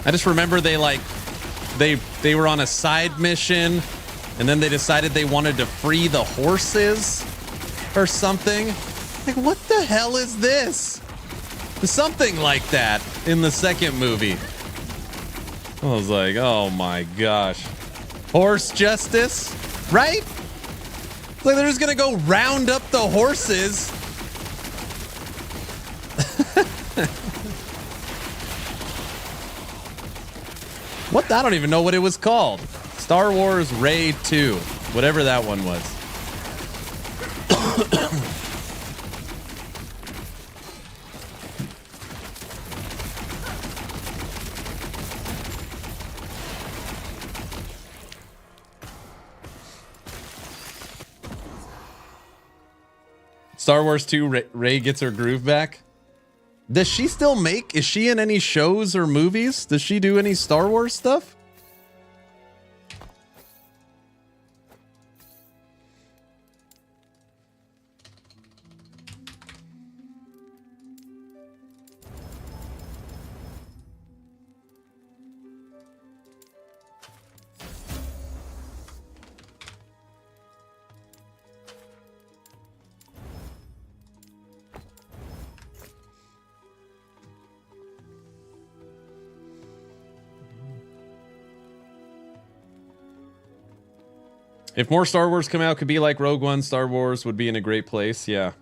I just remember they were on a side mission and then they decided they wanted to free the horses or something. Like, what the hell is this? Something like that in the second movie. I was like, oh my gosh. Horse justice, right? It's like they're just gonna go round up the horses. What? I don't even know what it was called. Star Wars Rey 2, whatever that one was. Star Wars 2, Rey gets her groove back. Does she still make? Is she in any shows or movies? Does she do any Star Wars stuff? If more Star Wars come out, could be like Rogue One, Star Wars would be in a great place. Yeah.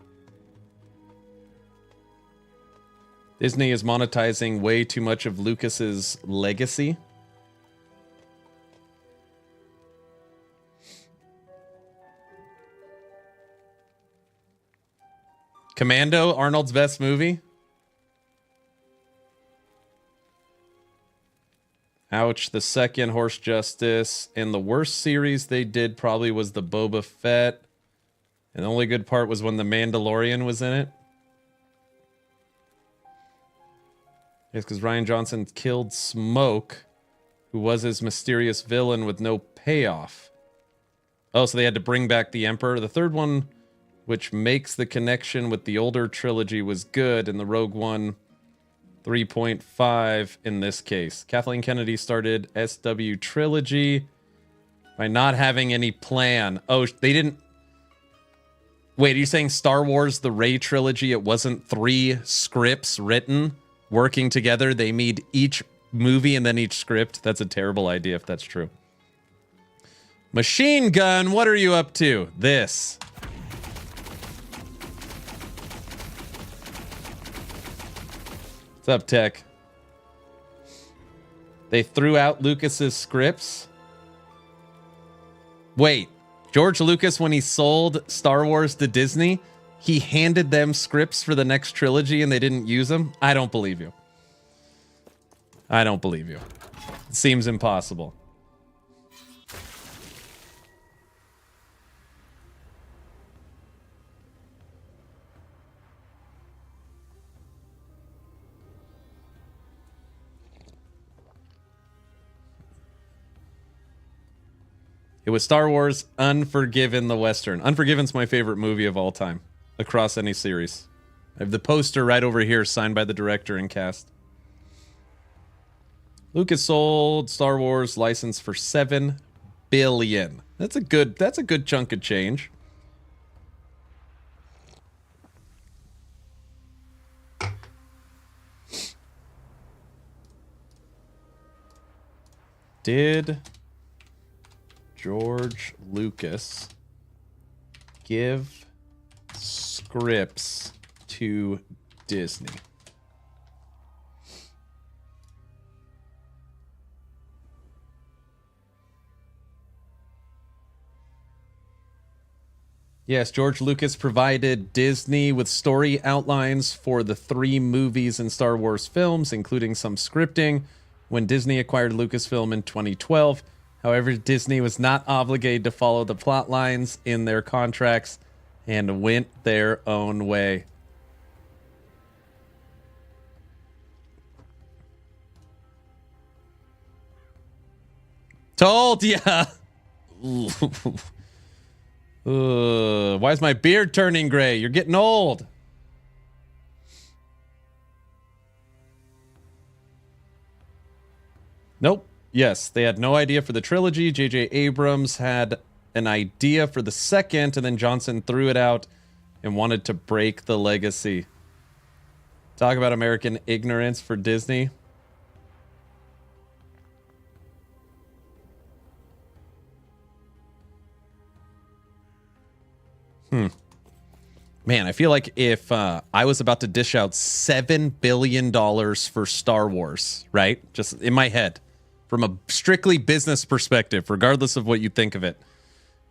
Disney is monetizing way too much of Lucas's legacy. Commando, Arnold's best movie. Ouch, the second Horse Justice. And the worst series they did probably was the Boba Fett. And the only good part was when the Mandalorian was in it. Yes, because Rian Johnson killed Smoke, who was his mysterious villain with no payoff. Oh, so they had to bring back the Emperor. The third one, which makes the connection with the older trilogy, was good, and the Rogue One 3.5 in this case. Kathleen Kennedy started SW Trilogy by not having any plan. Oh, they didn't... Wait, are you saying Star Wars, the Rey Trilogy, it wasn't 3 scripts written, working together? They made each movie and then each script? That's a terrible idea if that's true. Machine Gun, what are you up to? This. What's up, Tech? They threw out Lucas's scripts. Wait, George Lucas, when he sold Star Wars to Disney, he handed them scripts for the next trilogy and they didn't use them? I don't believe you. I don't believe you. It seems impossible. It was Star Wars Unforgiven, the Western. Unforgiven's my favorite movie of all time, across any series. I have the poster right over here, signed by the director and cast. Lucas sold Star Wars license for $7 billion. That's a good chunk of change. Did George Lucas give scripts to Disney. Yes, George Lucas provided Disney with story outlines for the 3 movies and Star Wars films, including some scripting, when Disney acquired Lucasfilm in 2012. However, Disney was not obligated to follow the plot lines in their contracts and went their own way. Told ya! Why is my beard turning gray? You're getting old. Nope. Yes, they had no idea for the trilogy. J.J. Abrams had an idea for the second, and then Johnson threw it out and wanted to break the legacy. Talk about American ignorance for Disney. Man, I feel like if I was about to dish out $7 billion for Star Wars, right? Just in my head, from a strictly business perspective, regardless of what you think of it,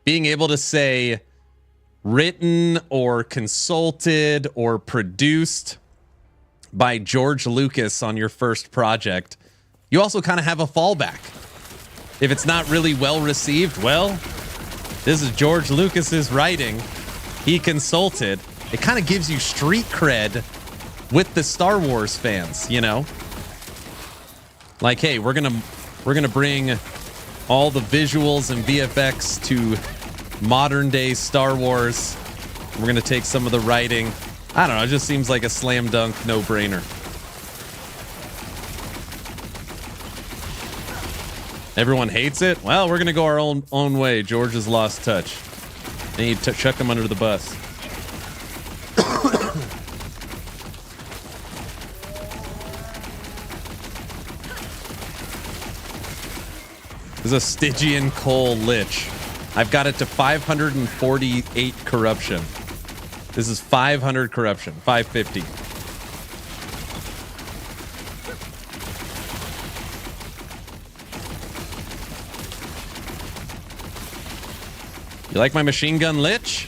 being able to say written or consulted or produced by George Lucas on your first project, you also kind of have a fallback. If it's not really well received, well, this is George Lucas's writing. He consulted. It kind of gives you street cred with the Star Wars fans, you know? Like, hey, we're gonna bring all the visuals and VFX to modern day Star Wars. We're gonna take some of the writing. I don't know, it just seems like a slam dunk no-brainer. Everyone hates it? Well, we're gonna go our own way. George has lost touch. I need to chuck him under the bus. This is a Stygian coal Lich. I've got it to 548 corruption. This is 500 corruption. 550. You like my machine gun Lich?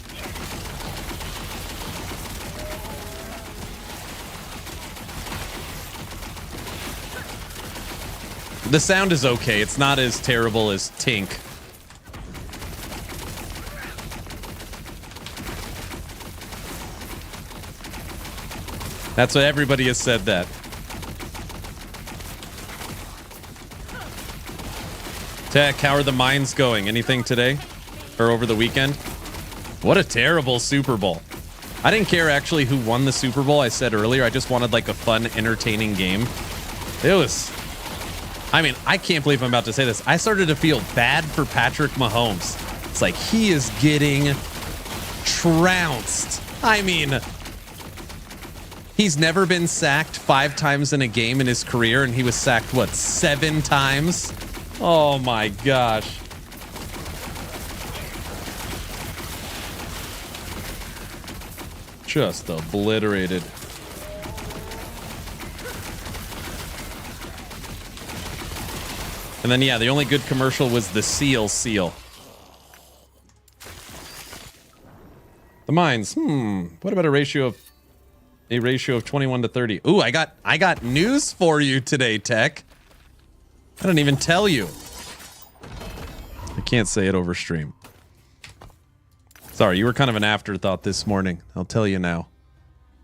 The sound is okay. It's not as terrible as Tink. That's what everybody has said that. Tech, how are the mines going? Anything today? Or over the weekend? What a terrible Super Bowl. I didn't care actually who won the Super Bowl. I said earlier, I just wanted like a fun, entertaining game. It was... I mean, I can't believe I'm about to say this. I started to feel bad for Patrick Mahomes. It's like he is getting trounced. I mean, he's never been sacked 5 times in a game in his career, and he was sacked, what, 7 times? Oh my gosh. Just obliterated. And then, yeah, the only good commercial was the seal. The mines. What about a ratio of 21 to 30? Ooh, I got news for you today, Tech. I didn't even tell you. I can't say it over stream. Sorry, you were kind of an afterthought this morning. I'll tell you now.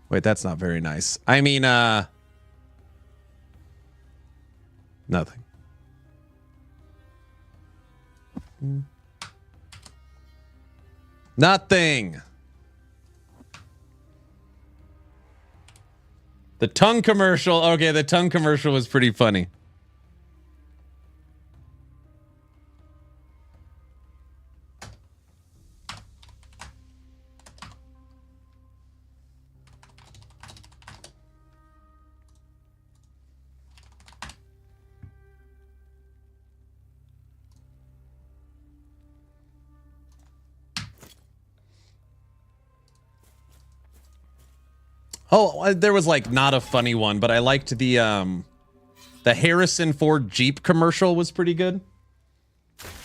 Wait, that's not very nice. I mean, nothing. Nothing. The tongue commercial. Okay, the tongue commercial was pretty funny. Oh, there was like not a funny one, but I liked the Harrison Ford Jeep commercial was pretty good.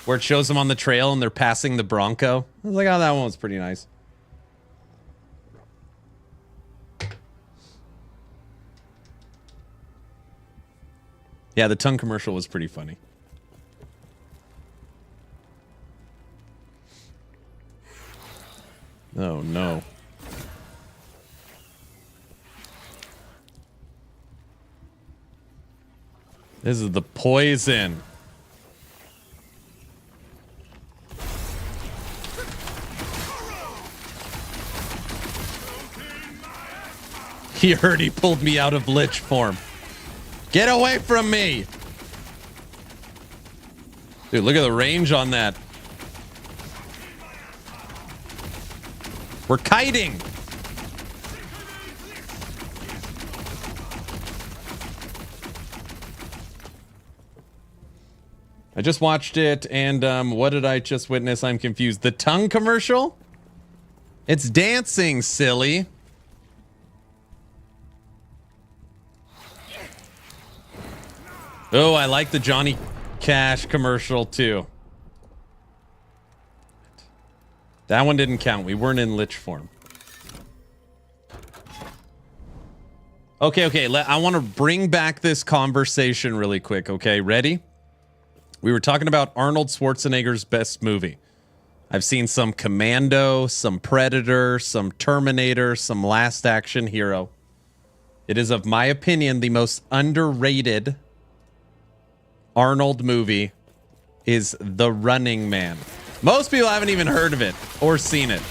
Where it shows them on the trail and they're passing the Bronco. I was like, oh, that one was pretty nice. Yeah, the tongue commercial was pretty funny. Oh, no. This is the poison. He heard he pulled me out of Lich form. Get away from me! Dude, look at the range on that. We're kiting! I just watched it, and what did I just witness? I'm confused. The tongue commercial? It's dancing, silly. Oh, I like the Johnny Cash commercial too. That one didn't count. We weren't in Lich form. Okay. I want to bring back this conversation really quick. Okay, ready? We were talking about Arnold Schwarzenegger's best movie. I've seen some Commando, some Predator, some Terminator, some Last Action Hero. It is, of my opinion, the most underrated Arnold movie is The Running Man. Most people haven't even heard of it or seen it.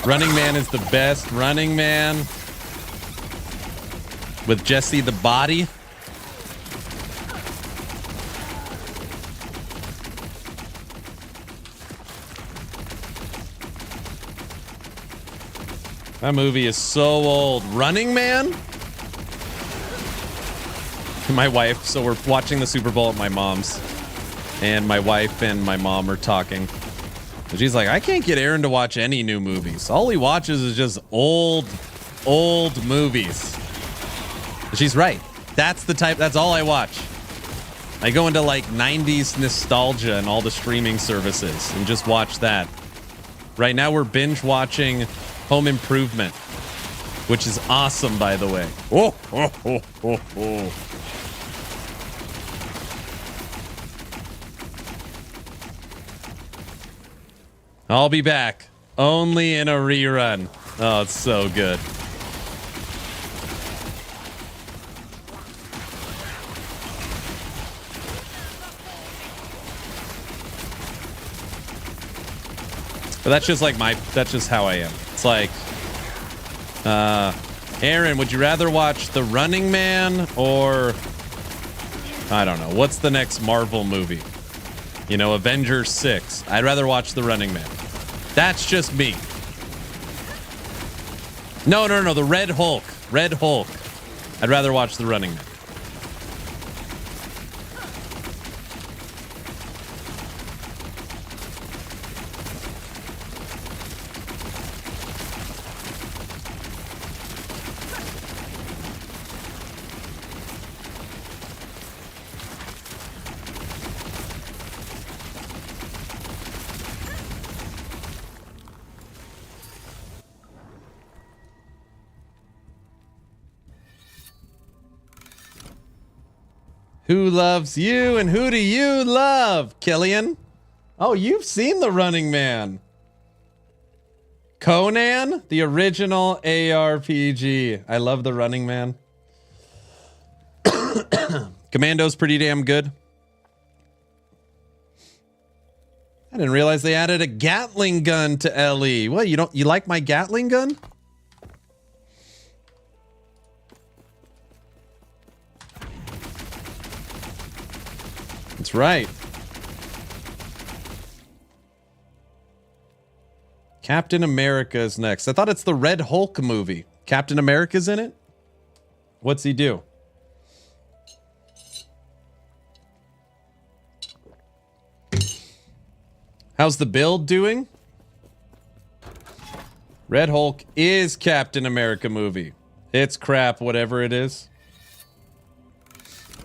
Running Man is the best. Running Man with Jesse the Body. That movie is so old. Running Man? My wife, so we're watching the Super Bowl at my mom's, and my wife and my mom are talking. And she's like, I can't get Aaron to watch any new movies. All he watches is just old movies. And she's right. That's all I watch. I go into like 90s nostalgia and all the streaming services and just watch that. Right now we're binge watching Home Improvement, which is awesome, by the way. Oh. I'll be back. Only in a rerun. Oh, it's so good. But that's just how I am. It's like, Aaron, would you rather watch The Running Man or, I don't know, what's the next Marvel movie? You know, Avengers 6. I'd rather watch The Running Man. That's just me. No, the Red Hulk. Red Hulk. I'd rather watch The Running Man. Who loves you and who do you love, Killian? Oh, you've seen The Running Man. Conan, the original ARPG. I love The Running Man. Commando's pretty damn good. I didn't realize they added a Gatling gun to LE. What, you like my Gatling gun? That's right. Captain America is next. I thought it's the Red Hulk movie. Captain America's in it? What's he do? How's the build doing? Red Hulk is Captain America movie. It's crap, whatever it is.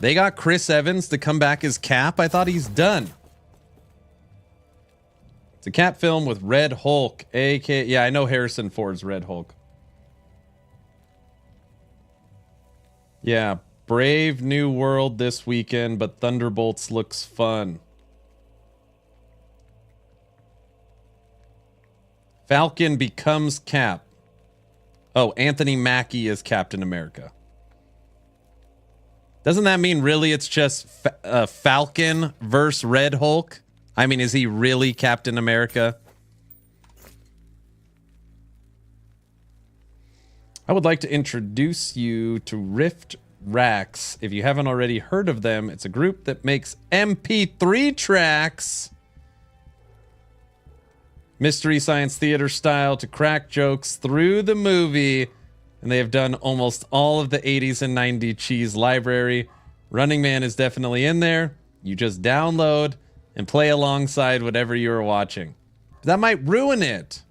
They got Chris Evans to come back as Cap. I thought he's done. It's a Cap film with Red Hulk, aka... Yeah, I know Harrison Ford's Red Hulk. Yeah, Brave New World this weekend, but Thunderbolts looks fun. Falcon becomes Cap. Oh, Anthony Mackie is Captain America. Doesn't that mean really it's just Falcon versus Red Hulk? I mean, is he really Captain America? I would like to introduce you to Rift Racks. If you haven't already heard of them, it's a group that makes MP3 tracks. Mystery Science Theater style to crack jokes through the movie. And they have done almost all of the 80s and 90s cheese library. Running Man is definitely in there. You just download and play alongside whatever you are watching. That might ruin it.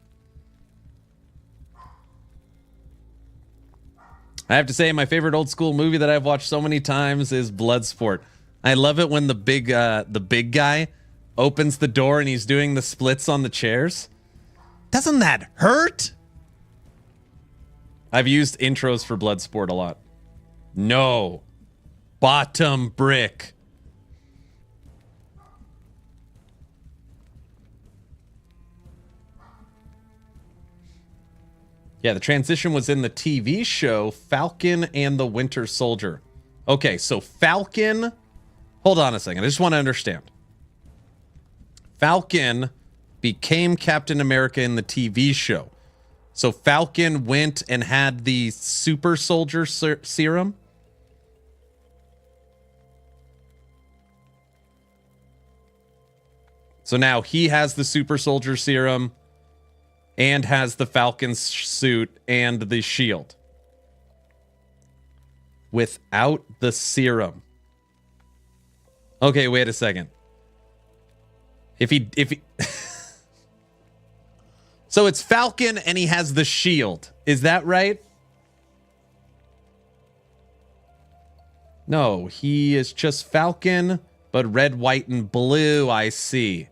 I have to say, my favorite old school movie that I've watched so many times is Bloodsport. I love it when the big guy opens the door and he's doing the splits on the chairs. Doesn't that hurt? I've used intros for Bloodsport a lot. No. Bottom brick. Yeah, the transition was in the TV show Falcon and the Winter Soldier. Okay, so Falcon... Hold on a second. I just want to understand. Falcon became Captain America in the TV show. So Falcon went and had the super soldier serum? So now he has the super soldier serum and has the Falcon suit and the shield. Without the serum. Okay, wait a second. If he So it's Falcon and he has the shield. Is that right? No, he is just Falcon, but red, white, and blue, I see.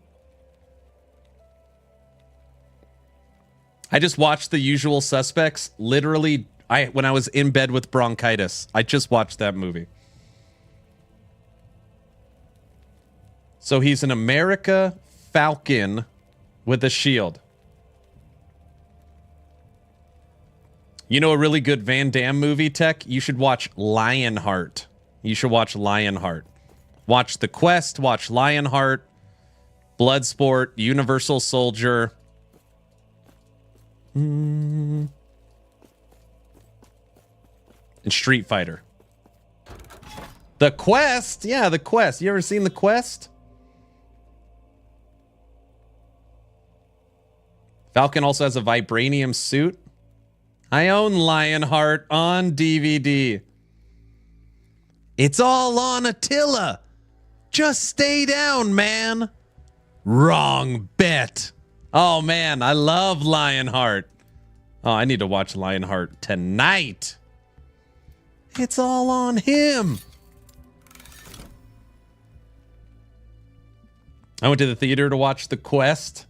I just watched The Usual Suspects. Literally, when I was in bed with bronchitis. I just watched that movie. So he's an America Falcon with a shield. You know a really good Van Damme movie, Tech? You should watch Lionheart. You should watch Lionheart. Watch The Quest, watch Lionheart, Bloodsport, Universal Soldier. And Street Fighter. The Quest? Yeah, The Quest. You ever seen The Quest? Falcon also has a vibranium suit. I own Lionheart on DVD. It's all on Attila. Just stay down, man. Wrong bet. Oh, man, I love Lionheart. Oh, I need to watch Lionheart tonight. It's all on him. I went to the theater to watch The Quest.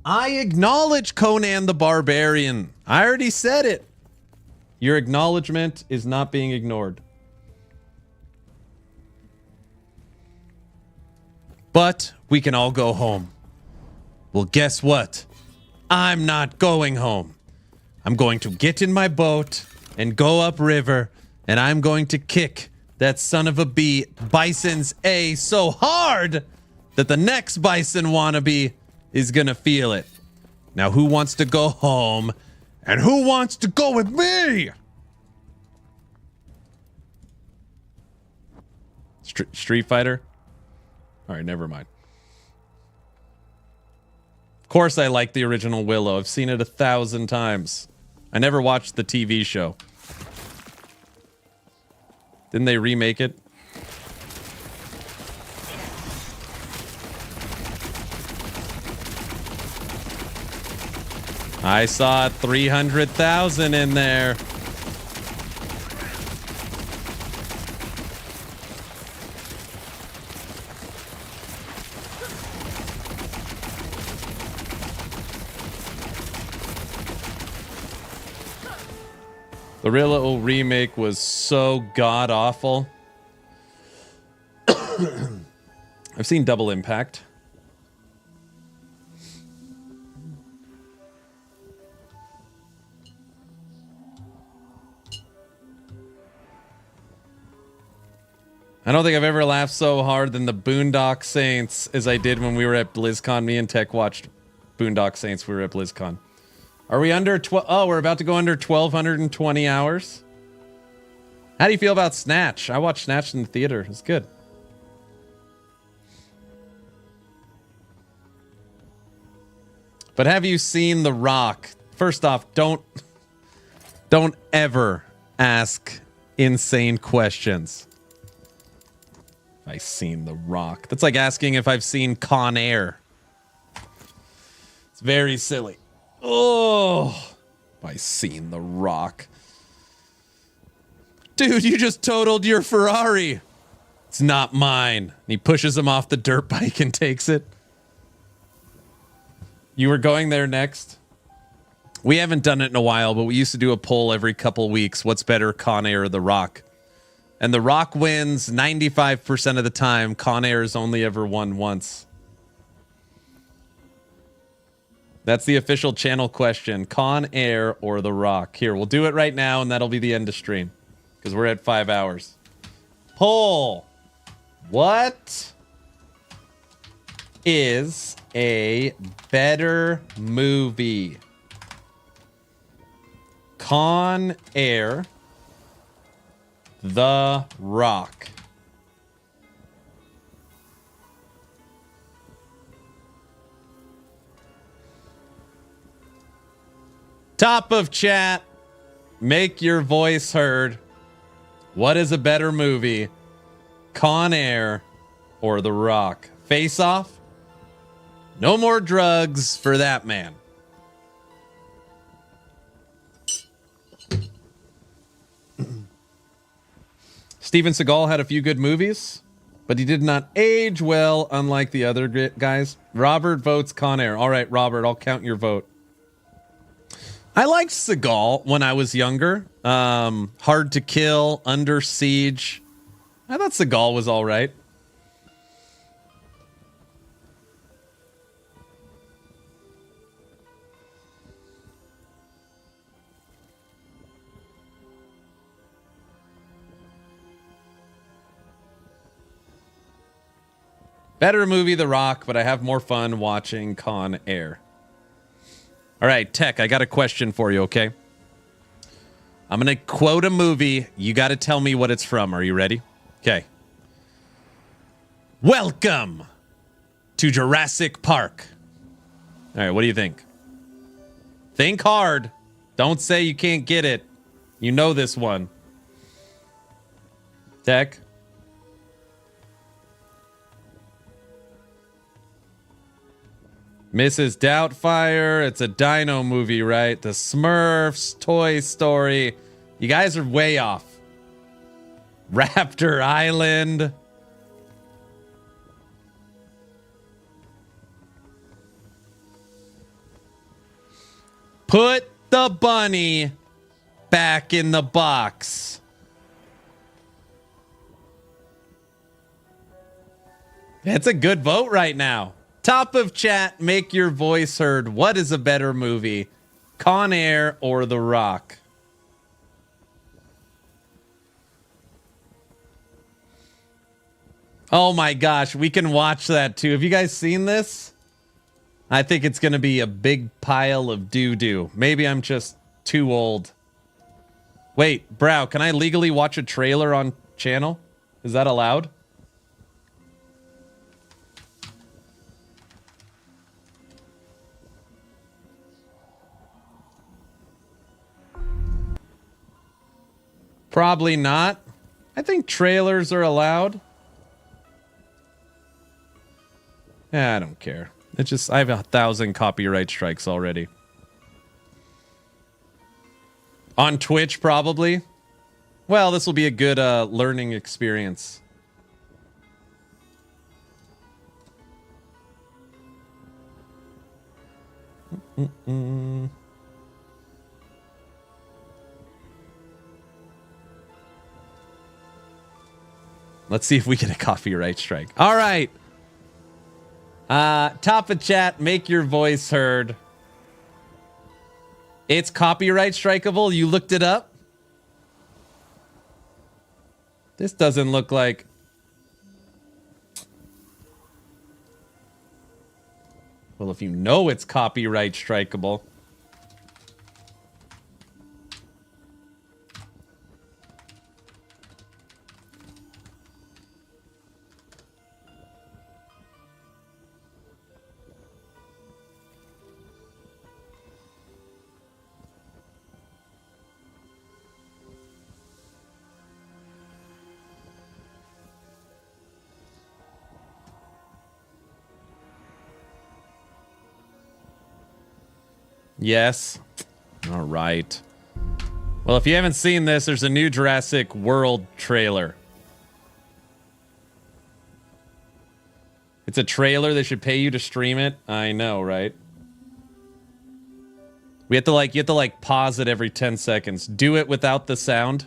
I acknowledge Conan the Barbarian. I already said it. Your acknowledgement is not being ignored. But we can all go home. Well, guess what? I'm not going home. I'm going to get in my boat and go upriver, and I'm going to kick that son of a bison's A so hard that the next bison wannabe is gonna feel it. Now, who wants to go home and who wants to go with me? Street Fighter? All right, never mind. course I like the original Willow. I've seen it 1,000 times. I never watched the TV show. Didn't they remake it? I saw 300,000 in there. The real remake was so god awful. I've seen Double Impact. I don't think I've ever laughed so hard than the Boondock Saints as I did when we were at BlizzCon. Me and Tech watched Boondock Saints. We were at BlizzCon. Are we under 12? Oh, we're about to go under 1,220 hours. How do you feel about Snatch? I watched Snatch in the theater. It's good. But have you seen The Rock? First off, don't ever ask insane questions. I've seen The Rock. That's like asking if I've seen Con Air. It's very silly. Oh, I've seen The Rock. Dude, you just totaled your Ferrari. It's not mine. And he pushes him off the dirt bike and takes it. You were going there next? We haven't done it in a while, but we used to do a poll every couple weeks. What's better, Con Air or The Rock? And The Rock wins 95% of the time. Con Air's only ever won once. That's the official channel question. Con Air or The Rock? Here, we'll do it right now, and that'll be the end of stream. Because we're at 5 hours. Poll. What is a better movie? Con Air, The Rock. Top of chat. Make your voice heard. What is a better movie? Con Air or The Rock? Face Off? No more drugs for that man. Steven Seagal had a few good movies, but he did not age well, unlike the other guys. Robert votes Con Air. All right, Robert, I'll count your vote. I liked Seagal when I was younger. Hard to Kill, Under Siege. I thought Seagal was all right. Better movie, The Rock, but I have more fun watching Con Air. All right, Tech, I got a question for you, okay? I'm going to quote a movie. You got to tell me what it's from. Are you ready? Okay. Welcome to Jurassic Park. All right, what do you think? Think hard. Don't say you can't get it. You know this one. Tech? Mrs. Doubtfire, it's a dino movie, right? The Smurfs, Toy Story. You guys are way off. Raptor Island. Put the bunny back in the box. It's a good vote right now. Top of chat, make your voice heard. What is a better movie? Con Air or The Rock? Oh my gosh, we can watch that too. Have you guys seen this? I think it's going to be a big pile of doo-doo. Maybe I'm just too old. Wait, Brow, can I legally watch a trailer on channel? Is that allowed? Probably not. I think trailers are allowed. Yeah, I don't care. It's just, I have 1,000 copyright strikes already. On Twitch, probably. Well, this will be a good learning experience. Let's see if we get a copyright strike. All right. Top of chat, make your voice heard. It's copyright strikeable. You looked it up? This doesn't look like... Well, if you know it's copyright strikeable... Yes. All right. Well, if you haven't seen this, there's a new Jurassic World trailer. It's a trailer. They should pay you to stream it. I know, right? You have to pause it every 10 seconds. Do it without the sound.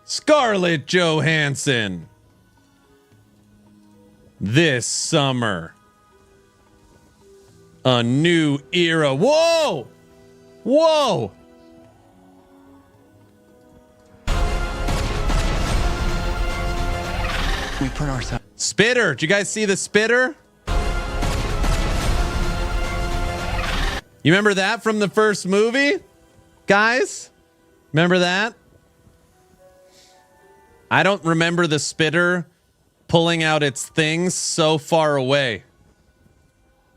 Scarlett Johansson. This summer. A new era. Whoa! Whoa! We put ourselves. Spitter. Did you guys see the spitter? You remember that from the first movie? Guys? Remember that? I don't remember the spitter pulling out its things so far away.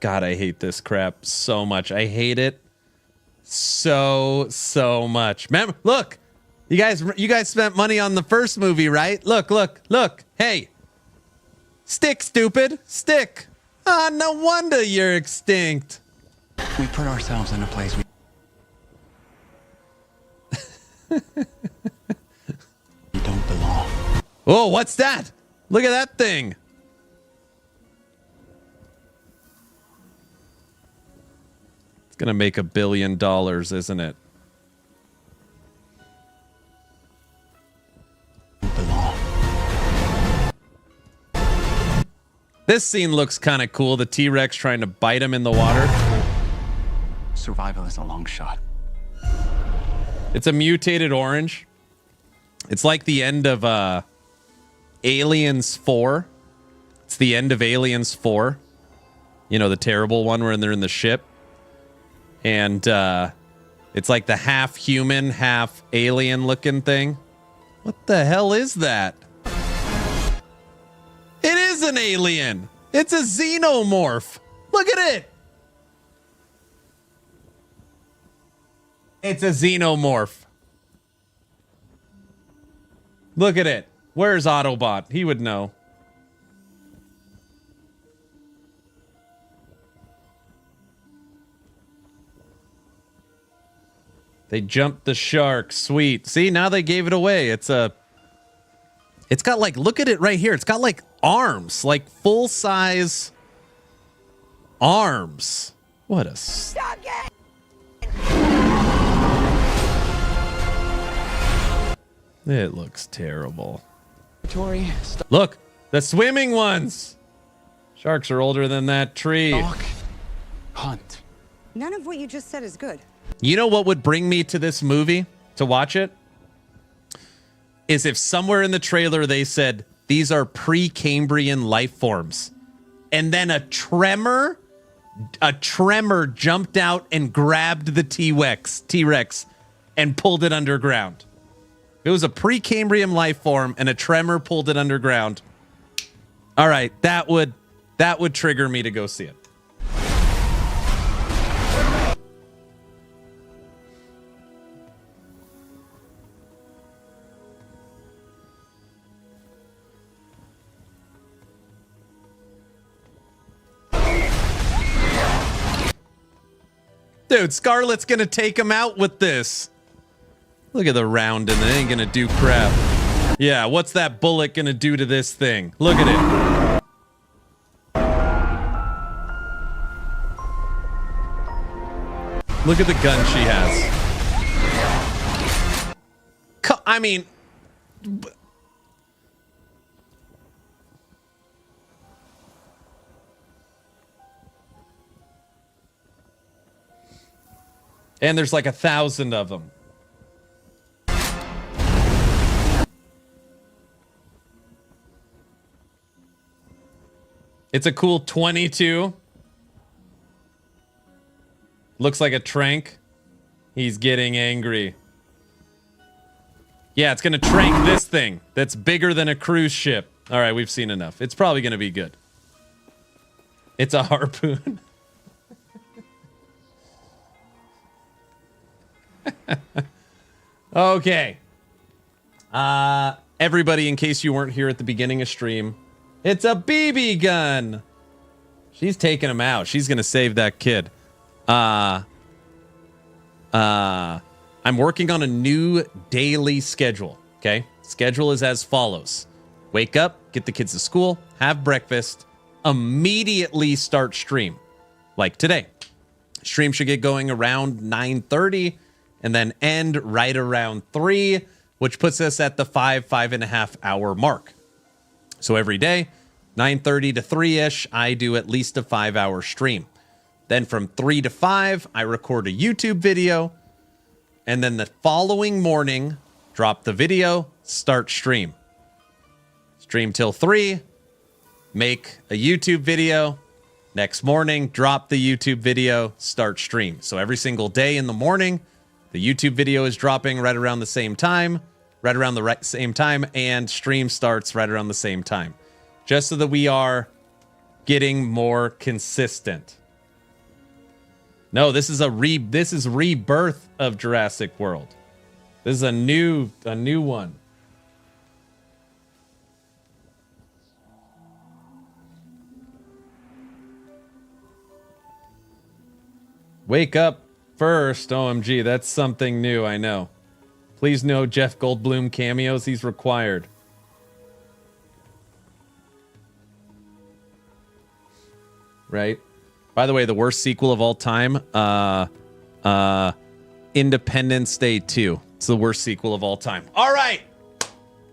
God, I hate this crap so much. I hate it so much. Remember, look, you guys spent money on the first movie, right? Look. Hey, stick, stupid, stick. Ah, no wonder you're extinct. We put ourselves in a place we don't belong. Oh, what's that? Look at that thing. It's gonna make $1 billion, isn't it? This scene looks kind of cool. The T-Rex trying to bite him in the water. Survival is a long shot. It's a mutated orange. It's like the end of Aliens 4. It's the end of Aliens 4. You know, the terrible one where they're in the ship. And it's like the half human, half alien looking thing. What the hell is that? It is an alien. It's a xenomorph. Look at it. It's a xenomorph. Look at it. Where's Autobot? He would know. They jumped the shark. Sweet. See, now they gave it away. It's got like, look at it right here. It's got like arms, like full size arms. What a... It looks terrible. Look, the swimming ones. Sharks are older than that tree. Hunt. None of what you just said is good. You know what would bring me to this movie to watch it? Is if somewhere in the trailer they said, these are pre-Cambrian life forms. And then a tremor jumped out and grabbed the T-Rex and pulled it underground. It was a pre-Cambrian life form and a tremor pulled it underground. All right, that would trigger me to go see it. Dude, Scarlet's gonna take him out with this. Look at the round and it ain't gonna do crap. Yeah, what's that bullet gonna do to this thing? Look at it. Look at the gun she has. I mean... And there's like 1,000 of them. It's a cool 22. Looks like a trank. He's getting angry. Yeah, it's going to trank this thing that's bigger than a cruise ship. All right, we've seen enough. It's probably going to be good. It's a harpoon. Okay. Everybody, in case you weren't here at the beginning of stream, it's a BB gun. She's taking him out. She's going to save that kid. I'm working on a new daily schedule. Okay. Schedule is as follows. Wake up, get the kids to school, have breakfast, immediately start stream. Like today. Stream should get going around 9:30 and then end right around 3, which puts us at the 5.5 hour mark. So every day, 9:30 to 3-ish, I do at least a 5-hour stream. Then from 3 to 5, I record a YouTube video. And then the following morning, drop the video, start stream. Stream till 3, make a YouTube video. Next morning, drop the YouTube video, start stream. So every single day in the morning, the YouTube video is dropping right around the same time, and stream starts right around the same time. Just so that we are getting more consistent. No, this is rebirth of Jurassic World. This is a new one. Wake up first. OMG, that's something new, I know. Please no Jeff Goldblum cameos. He's required. Right? By the way, the worst sequel of all time, Independence Day 2. It's the worst sequel of all time. All right.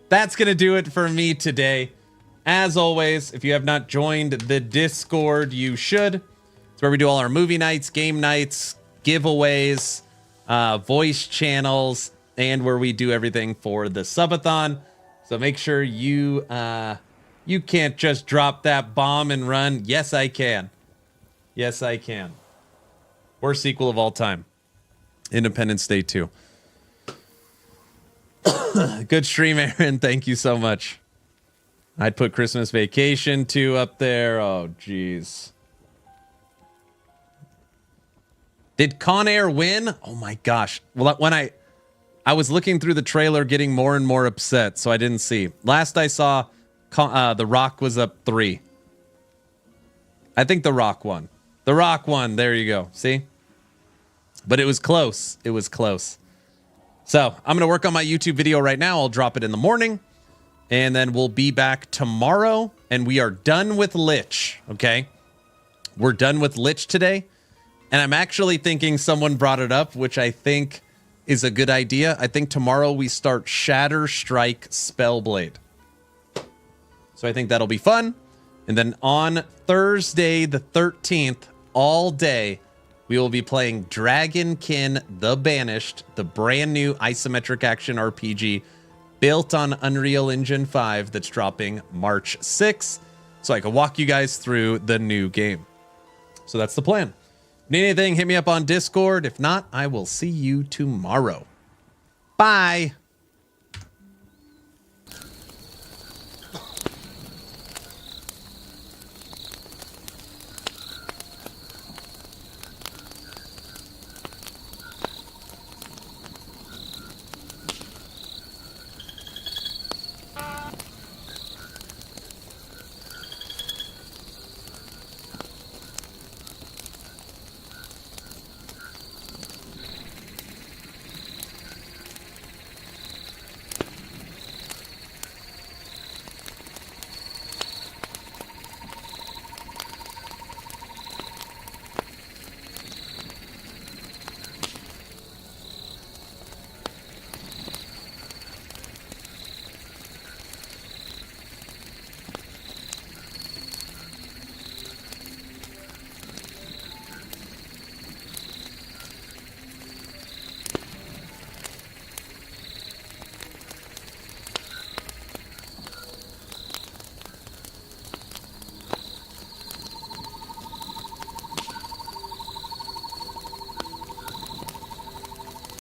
That's going to do it for me today. As always, if you have not joined the Discord, you should. It's where we do all our movie nights, game nights, giveaways, voice channels, and where we do everything for the Subathon. So make sure you can't just drop that bomb and run. Yes, I can. Yes, I can. Worst sequel of all time. Independence Day 2. Good stream, Aaron. Thank you so much. I'd put Christmas Vacation 2 up there. Oh, jeez. Did Con Air win? Oh, my gosh. Well, when I was looking through the trailer, getting more and more upset, so I didn't see. Last I saw, The Rock was up 3. I think The Rock won. The Rock won. There you go. See? But it was close. It was close. So I'm going to work on my YouTube video right now. I'll drop it in the morning. And then we'll be back tomorrow. And we are done with Lich. Okay? We're done with Lich today. And I'm actually thinking someone brought it up, which I think is a good idea. I think tomorrow we start Shatter Strike Spellblade. So I think that'll be fun. And then on Thursday, the 13th, all day, we will be playing Dragonkin the Banished, the brand new isometric action RPG built on Unreal Engine 5 that's dropping March 6th. So I can walk you guys through the new game. So that's the plan. Need anything, hit me up on Discord. If not, I will see you tomorrow. Bye.